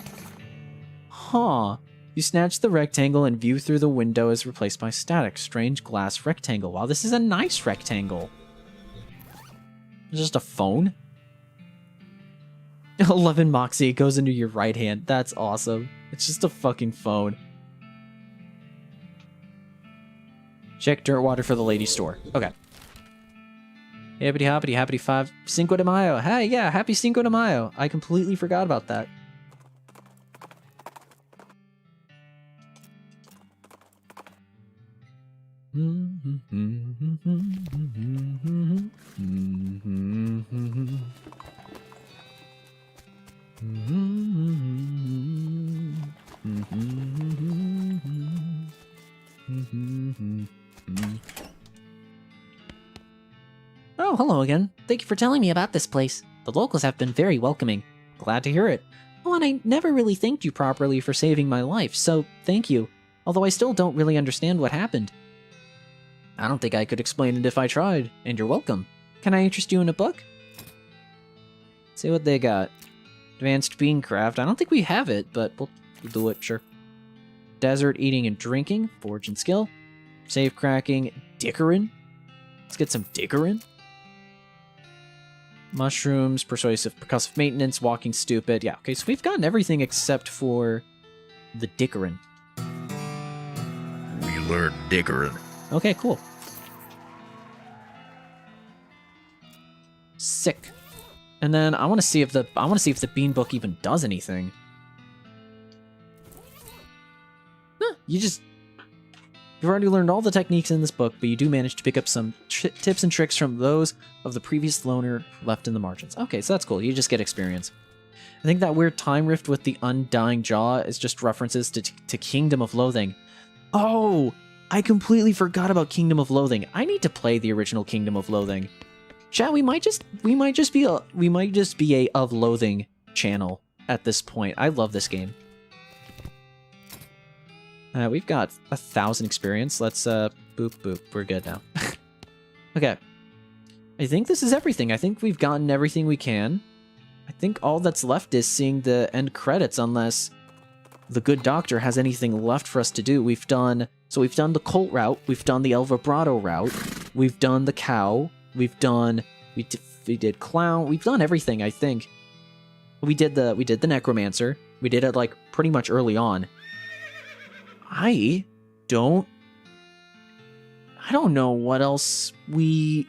Huh. You snatch the rectangle and view through the window is replaced by static. Strange glass rectangle. Wow, this is a nice rectangle. It's just a phone? 11 Moxie, it goes into your right hand. That's awesome. It's just a fucking phone. Check dirt water for the lady store. Okay. Hippity hoppity happity 5 Cinco de Mayo. Hey, yeah, happy Cinco de Mayo. I completely forgot about that. Oh, hello again. Thank you for telling me about this place. The locals have been very welcoming. Glad to hear it. Oh, and I never really thanked you properly for saving my life, so thank you. Although I still don't really understand what happened. I don't think I could explain it if I tried, and you're welcome. Can I interest you in a book? Let's see what they got. Advanced Beancraft. I don't think we have it, but we'll do it, sure. Desert Eating and Drinking. Forge and Skill. Safe Cracking. Dickerin. Let's get some Dickerin. Mushrooms. Percussive Maintenance. Walking Stupid. Yeah, okay, so we've gotten everything except for the Dickerin. We learned Dickerin. Okay, cool. Sick. And then I want to see if the bean book even does anything. You've already learned all the techniques in this book, but you do manage to pick up some tips and tricks from those of the previous loner left in the margins. Okay, so that's cool. You just get experience. I think that weird time rift with the undying jaw is just references to Kingdom of Loathing. Oh, I completely forgot about Kingdom of Loathing. I need to play the original Kingdom of Loathing. Chat, we might just be a Of Loathing channel at this point. I love this game. We've got 1,000 experience. Let's boop boop. We're good now. Okay. I think this is everything. I think we've gotten everything we can. I think all that's left is seeing the end credits, unless the good doctor has anything left for us to do. We've done the Colt route. We've done the El Vibrato route. We've done the cow. We did clown. We've done everything, I think. We did the Necromancer. We did it like pretty much early on. I don't know what else we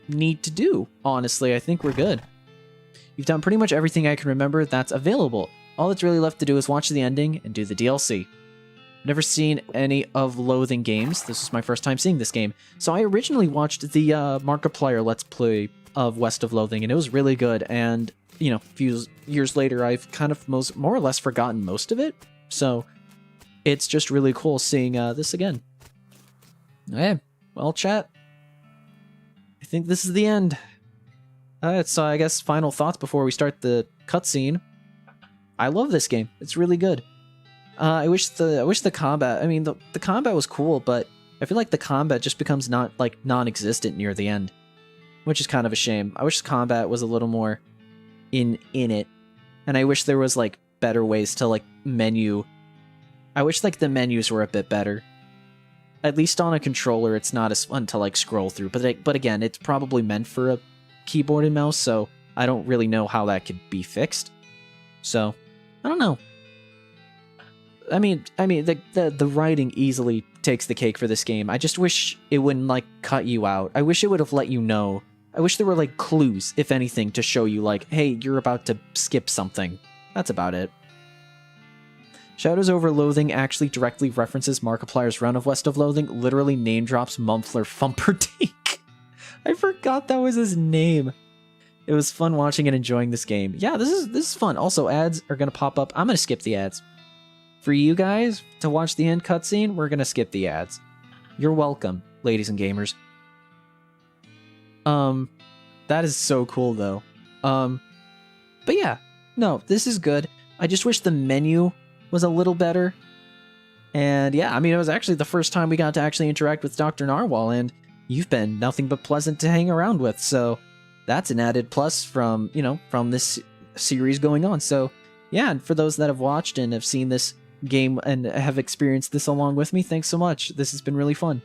need to do. Honestly, I think we're good. You've done pretty much everything I can remember that's available. All that's really left to do is watch the ending and do the DLC. Never seen any Of Loathing games. This is my first time seeing this game. So I originally watched the Markiplier Let's Play of West of Loathing, and it was really good. And, you know, a few years later, I've kind of more or less forgotten most of it. So it's just really cool seeing this again. Okay, well, chat, I think this is the end. So I guess final thoughts before we start the cutscene. I love this game. It's really good. I wish the combat. I mean, the combat was cool, but I feel like the combat just becomes non-existent near the end, which is kind of a shame. I wish the combat was a little more in it, and I wish there was like better ways to like menu. I wish like the menus were a bit better. At least on a controller, it's not as fun to like scroll through. But again, it's probably meant for a keyboard and mouse, so I don't really know how that could be fixed. So I don't know. I mean, the writing easily takes the cake for this game. I just wish it wouldn't like cut you out. I wish it would have let you know. I wish there were like clues, if anything, to show you like, hey, you're about to skip something. That's about it. Shadows Over Loathing actually directly references Markiplier's run of West of Loathing, literally name drops Mumpler Fumperdink. I forgot that was his name. It was fun watching and enjoying this game. Yeah, this is fun. Also, ads are gonna pop up. I'm gonna skip the ads. For you guys to watch the end cutscene, we're gonna skip the ads. You're welcome, ladies and gamers. That is so cool though. But yeah, no, this is good. I just wish the menu was a little better. And yeah, I mean, it was actually the first time we got to actually interact with Dr. Narwhal, and you've been nothing but pleasant to hang around with, so that's an added plus from, you know, from this series going on. So yeah, and for those that have watched and have seen this game and have experienced this along with me, thanks so much. This has been really fun.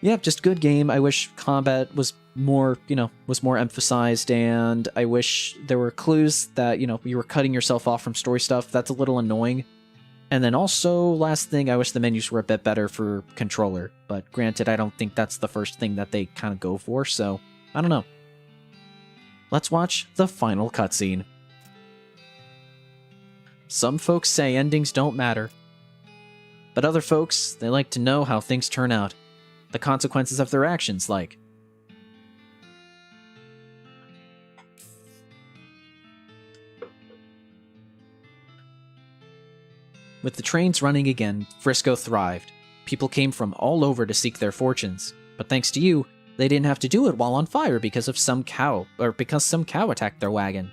Yeah, just good game. I wish combat was more, you know, was more emphasized, and I wish there were clues that, you know, you were cutting yourself off from story stuff. That's a little annoying. And then also, last thing, I wish the menus were a bit better for controller. But granted, I don't think that's the first thing that they kind of go for, so I don't know. Let's watch the final cutscene. Some folks say endings don't matter. But other folks, they like to know how things turn out. The consequences of their actions, like. With the trains running again, Frisco thrived. People came from all over to seek their fortunes. But thanks to you, They didn't have to do it while on fire because some cow attacked their wagon.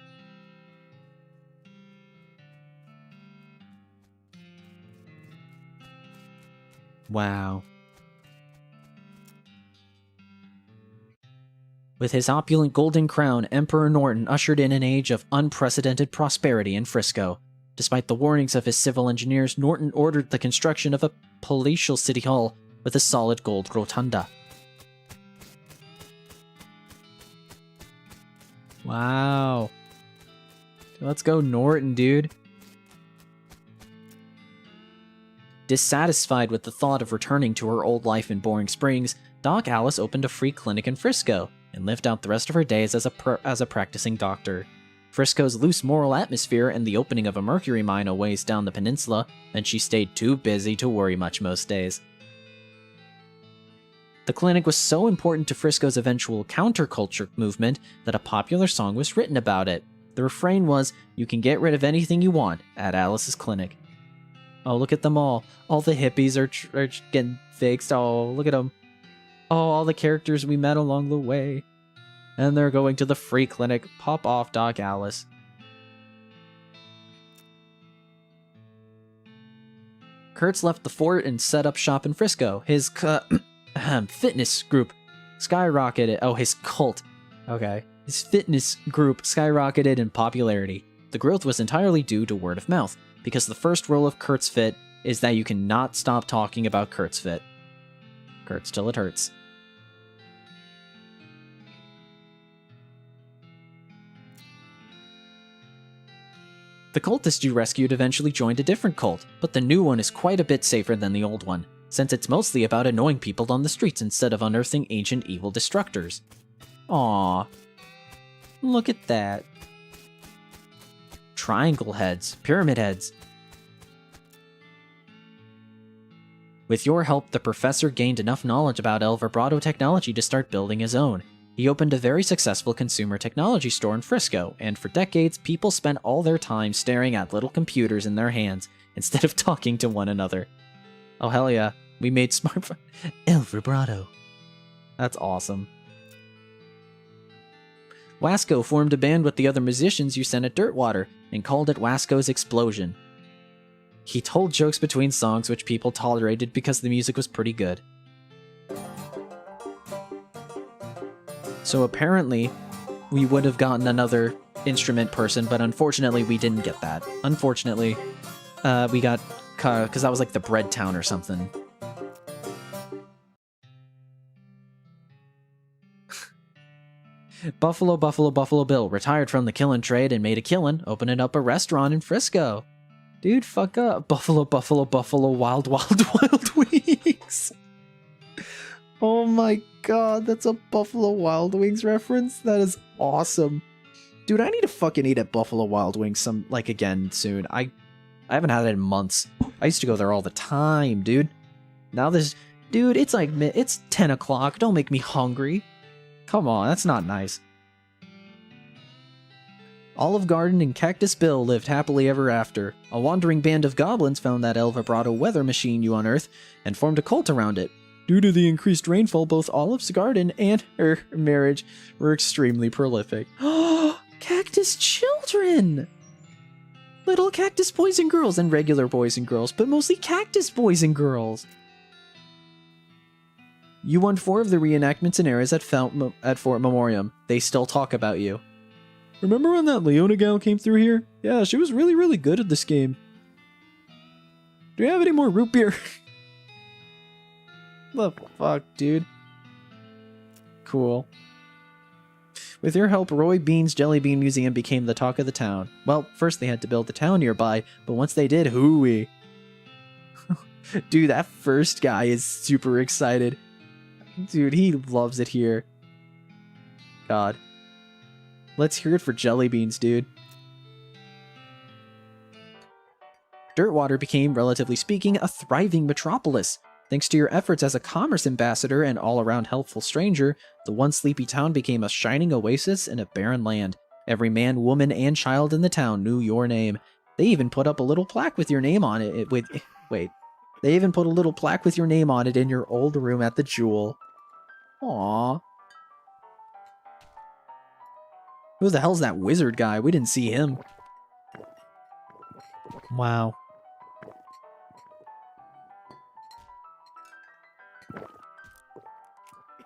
Wow. With his opulent golden crown, Emperor Norton ushered in an age of unprecedented prosperity in Frisco. Despite the warnings of his civil engineers, Norton ordered the construction of a palatial city hall with a solid gold rotunda. Wow. Let's go Norton, dude. Dissatisfied with the thought of returning to her old life in Boring Springs, Doc Alice opened a free clinic in Frisco and lived out the rest of her days as a practicing doctor. Frisco's loose moral atmosphere and the opening of a mercury mine a ways down the peninsula meant she stayed too busy to worry much most days. The clinic was so important to Frisco's eventual counterculture movement that a popular song was written about it. The refrain was, "You can get rid of anything you want at Alice's clinic." Oh, look at them all. All the hippies are getting fixed. Oh, look at them. Oh, all the characters we met along the way. And they're going to the free clinic. Pop off, Doc Alice. Kurtz left the fort and set up shop in Frisco. His fitness group skyrocketed. Oh, his cult. Okay. His fitness group skyrocketed in popularity. The growth was entirely due to word of mouth, because the first rule of Kurt's Fit is that you cannot stop talking about Kurt's Fit. Kurtz till it hurts. The cultist you rescued eventually joined a different cult, but the new one is quite a bit safer than the old one, since it's mostly about annoying people on the streets instead of unearthing ancient evil destructors. Aww. Look at that. Triangle heads, pyramid heads. With your help, the professor gained enough knowledge about El Vibrato technology to start building his own. He opened a very successful consumer technology store in Frisco, and for decades, people spent all their time staring at little computers in their hands instead of talking to one another. Oh hell yeah, we made smartphone El Vibrato. That's awesome. Wasco formed a band with the other musicians you sent at Dirtwater, and called it Wasco's Explosion. He told jokes between songs which people tolerated because the music was pretty good. So apparently, we would have gotten another instrument person, but unfortunately we didn't get that. Unfortunately, we got, because that was like the bread town or something. Buffalo Bill retired from the killin' trade and made a killin', opening up a restaurant in Frisco. Dude, fuck up. Buffalo, wild wings. Oh my god, that's a Buffalo Wild Wings reference? That is awesome. Dude, I need to fucking eat at Buffalo Wild Wings again soon. I haven't had it in months. I used to go there all the time, dude. Now dude, it's 10 o'clock. Don't make me hungry. Come on, that's not nice. Olive Garden and Cactus Bill lived happily ever after. A wandering band of goblins found that El Vibrato weather machine you unearthed and formed a cult around it. Due to the increased rainfall, both Olive's garden and her marriage were extremely prolific. Cactus children! Little cactus boys and girls and regular boys and girls, but mostly cactus boys and girls. You won 4 of the reenactments and eras at Fort Memoriam. They still talk about you. Remember when that Leona gal came through here? Yeah, she was really, really good at this game. Do you have any more root beer? The fuck, dude? Cool. With your help, Roy Bean's Jelly Bean Museum became the talk of the town. Well, first they had to build a town nearby, but once they did, hooey. Dude, that first guy is super excited. Dude, he loves it here. God. Let's hear it for Jelly Beans, dude. Dirtwater became, relatively speaking, a thriving metropolis. Thanks to your efforts as a commerce ambassador and all-around helpful stranger, the once sleepy town became a shining oasis in a barren land. Every man, woman, and child in the town knew your name. They even put up a little plaque with your name on it. They even put a little plaque with your name on it in your old room at the Jewel. Aww. Who the hell's that wizard guy? We didn't see him. Wow.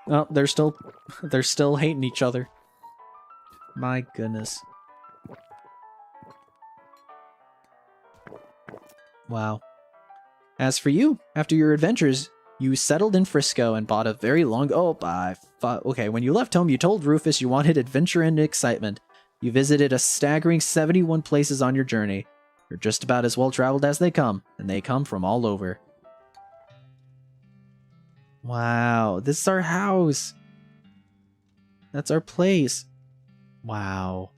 Oh, they're still hating each other. My goodness. Wow. As for you, after your adventures, you settled in Frisco and bought a very long... okay, when you left home, you told Rufus you wanted adventure and excitement. You visited a staggering 71 places on your journey. You're just about as well-traveled as they come, and they come from all over. Wow, this is our house. That's our place. Wow.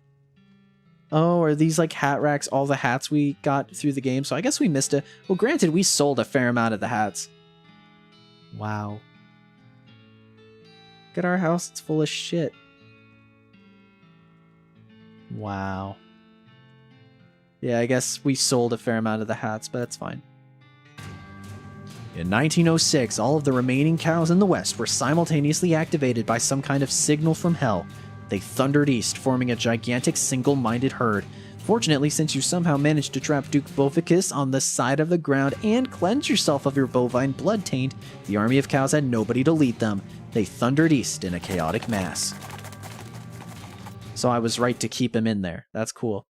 Oh, are these like hat racks all the hats we got through the game? So I guess we missed it. Well, granted, we sold a fair amount of the hats. Wow. Look at our house. It's full of shit. Wow. Yeah, I guess we sold a fair amount of the hats, but that's fine. In 1906, all of the remaining cows in the West were simultaneously activated by some kind of signal from hell. They thundered east, forming a gigantic single-minded herd. Fortunately, since you somehow managed to trap Duke Bovicus on the side of the ground and cleanse yourself of your bovine blood taint, the army of cows had nobody to lead them. They thundered east in a chaotic mass. So I was right to keep him in there. That's cool.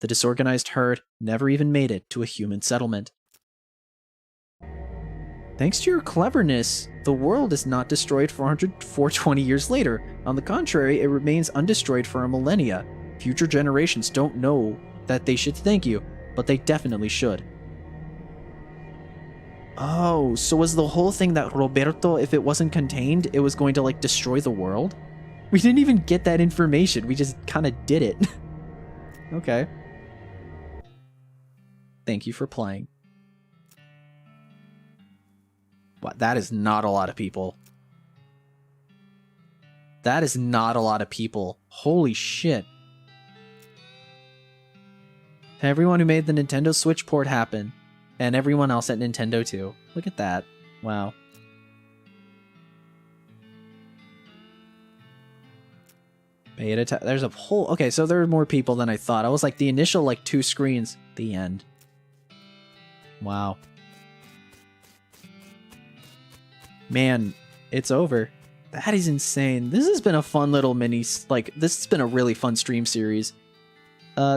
The disorganized herd never even made it to a human settlement. Thanks to your cleverness, the world is not destroyed 420 years later. On the contrary, it remains undestroyed for a millennia. Future generations don't know that they should thank you, but they definitely should. Oh, so was the whole thing that Roberto, if it wasn't contained, it was going to like destroy the world? We didn't even get that information, we just kind of did it. Okay. Thank you for playing. Wow, that is not a lot of people. That is not a lot of people. Holy shit. To everyone who made the Nintendo Switch port happen, and everyone else at Nintendo too. Look at that. Wow. There's a whole... Okay, so there are more people than I thought. I was like, the initial, like, 2 screens. The end. Wow. Man, it's over. That is insane. This has been a fun little mini... Like, this has been a really fun stream series.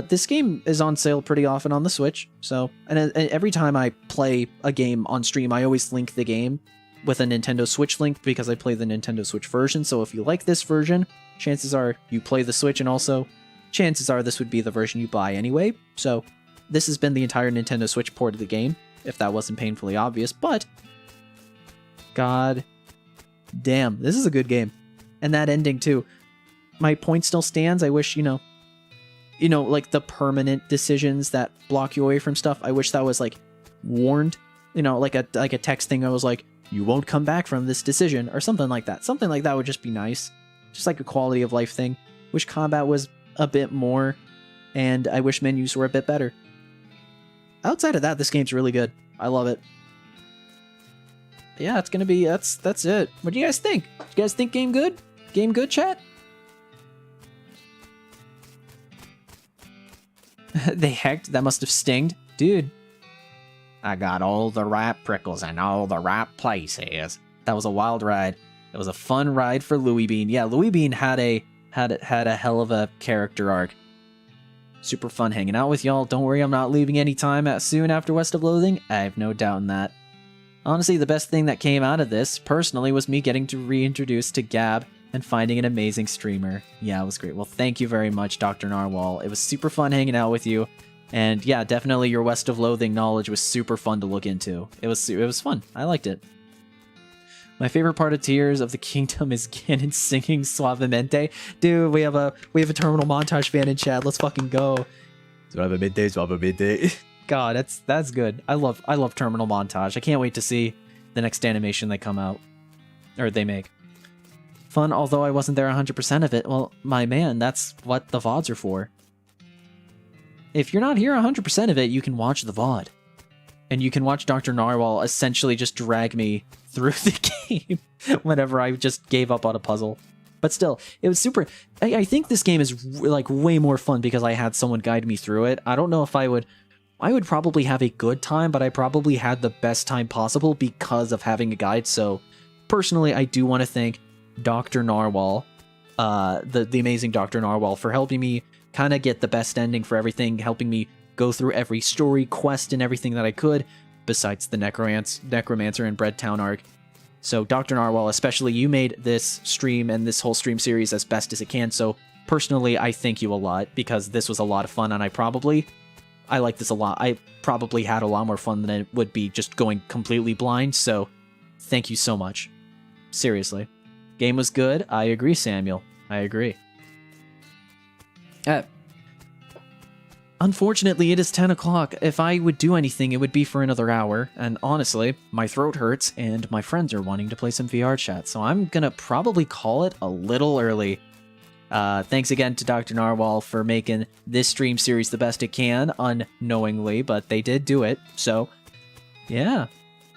This game is on sale pretty often on the Switch, so... And every time I play a game on stream, I always link the game with a Nintendo Switch link because I play the Nintendo Switch version, so if you like this version, chances are you play the Switch, and also chances are this would be the version you buy anyway. So this has been the entire Nintendo Switch port of the game, if that wasn't painfully obvious, but god damn, this is a good game. And that ending too. My point still stands. I wish, you know, like the permanent decisions that block you away from stuff, I wish that was like warned, like a text thing. I was like, you won't come back from this decision, or something like that. Something like that would just be nice. Just like a quality of life thing. Wish combat was a bit more, and I wish menus were a bit better. Outside of that, this game's really good. I love it. But yeah, it's gonna be, that's it. What do you guys think? Do you guys think game good? Game good, chat? They hacked? That must have stinged. Dude. I got all the right prickles in all the right places. That was a wild ride. It was a fun ride for Louie Bean. Yeah, Louie Bean had a hell of a character arc. Super fun hanging out with y'all. Don't worry, I'm not leaving any time soon after West of Loathing. I have no doubt in that. Honestly, the best thing that came out of this, personally, was me getting to reintroduce to Gab and finding an amazing streamer. Yeah, it was great. Well, thank you very much, Dr. Narwhal. It was super fun hanging out with you. And yeah, definitely your West of Loathing knowledge was super fun to look into. It was fun. I liked it. My favorite part of Tears of the Kingdom is Ganon singing Suavemente. Dude, we have a terminal montage fan in chat. Let's fucking go. Suavemente, suavemente. God, that's good. I love terminal montage. I can't wait to see the next animation they come out, or they make. Fun, although I wasn't there 100% of it. Well, my man, that's what the VODs are for. If you're not here 100% of it, you can watch the VOD. And you can watch Dr. Narwhal essentially just drag me through the game whenever I just gave up on a puzzle. But still, it was super. I think this game is like way more fun because I had someone guide me through it. I don't know if I would probably have a good time, but I probably had the best time possible because of having a guide. So personally, I do want to thank Dr. Narwhal, the amazing Dr. Narwhal, for helping me kind of get the best ending for everything, helping me go through every story, quest, and everything that I could, besides the Necromancer and Breadtown arc. So Dr. Narwhal, especially, you made this stream and this whole stream series as best as it can. So personally, I thank you a lot because this was a lot of fun, and I like this a lot. I probably had a lot more fun than it would be just going completely blind. So thank you so much. Seriously. Game was good. I agree, Samuel. I agree. Unfortunately, it is 10 o'clock. If I would do anything, it would be for another hour. And honestly, my throat hurts and my friends are wanting to play some VR chat. So I'm gonna probably call it a little early. Thanks again to Dr. Narwhal for making this stream series the best it can, unknowingly, but they did do it. So, yeah.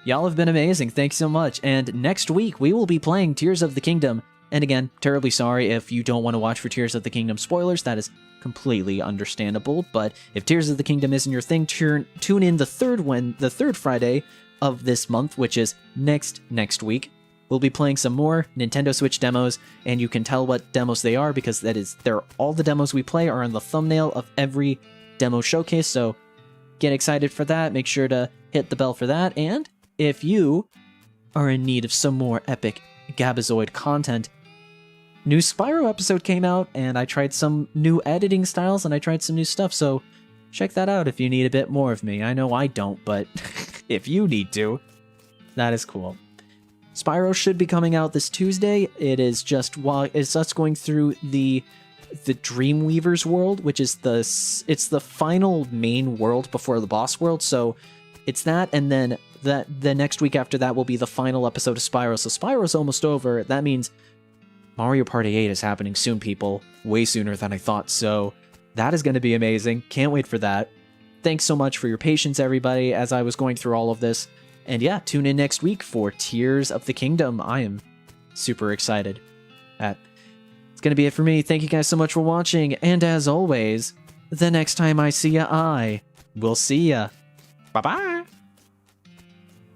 Y'all have been amazing. Thanks so much. And next week, we will be playing Tears of the Kingdom. And again, terribly sorry if you don't want to watch for Tears of the Kingdom spoilers. That is completely understandable, but if Tears of the Kingdom isn't your thing, tune in the third Friday of this month, which is next week. We'll be playing some more Nintendo Switch demos, and you can tell what demos they are because all the demos we play are on the thumbnail of every demo showcase, so get excited for that. Make sure to hit the bell for that, and if you are in need of some more epic KiRBiZoiD content, new Spyro episode came out, and I tried some new editing styles, and I tried some new stuff, so check that out if you need a bit more of me. I know I don't, but if you need to, that is cool. Spyro should be coming out this Tuesday. It's us going through the Dreamweaver's world, which is it's the final main world before the boss world, so it's that, and then the next week after that will be the final episode of Spyro, so Spyro's almost over. That means Mario Party 8 is happening soon, people. Way sooner than I thought, so that is going to be amazing. Can't wait for that. Thanks so much for your patience, everybody, as I was going through all of this. And yeah, tune in next week for Tears of the Kingdom. I am super excited. It's going to be it for me. Thank you guys so much for watching, and as always, the next time I see ya, I will see ya. Bye-bye!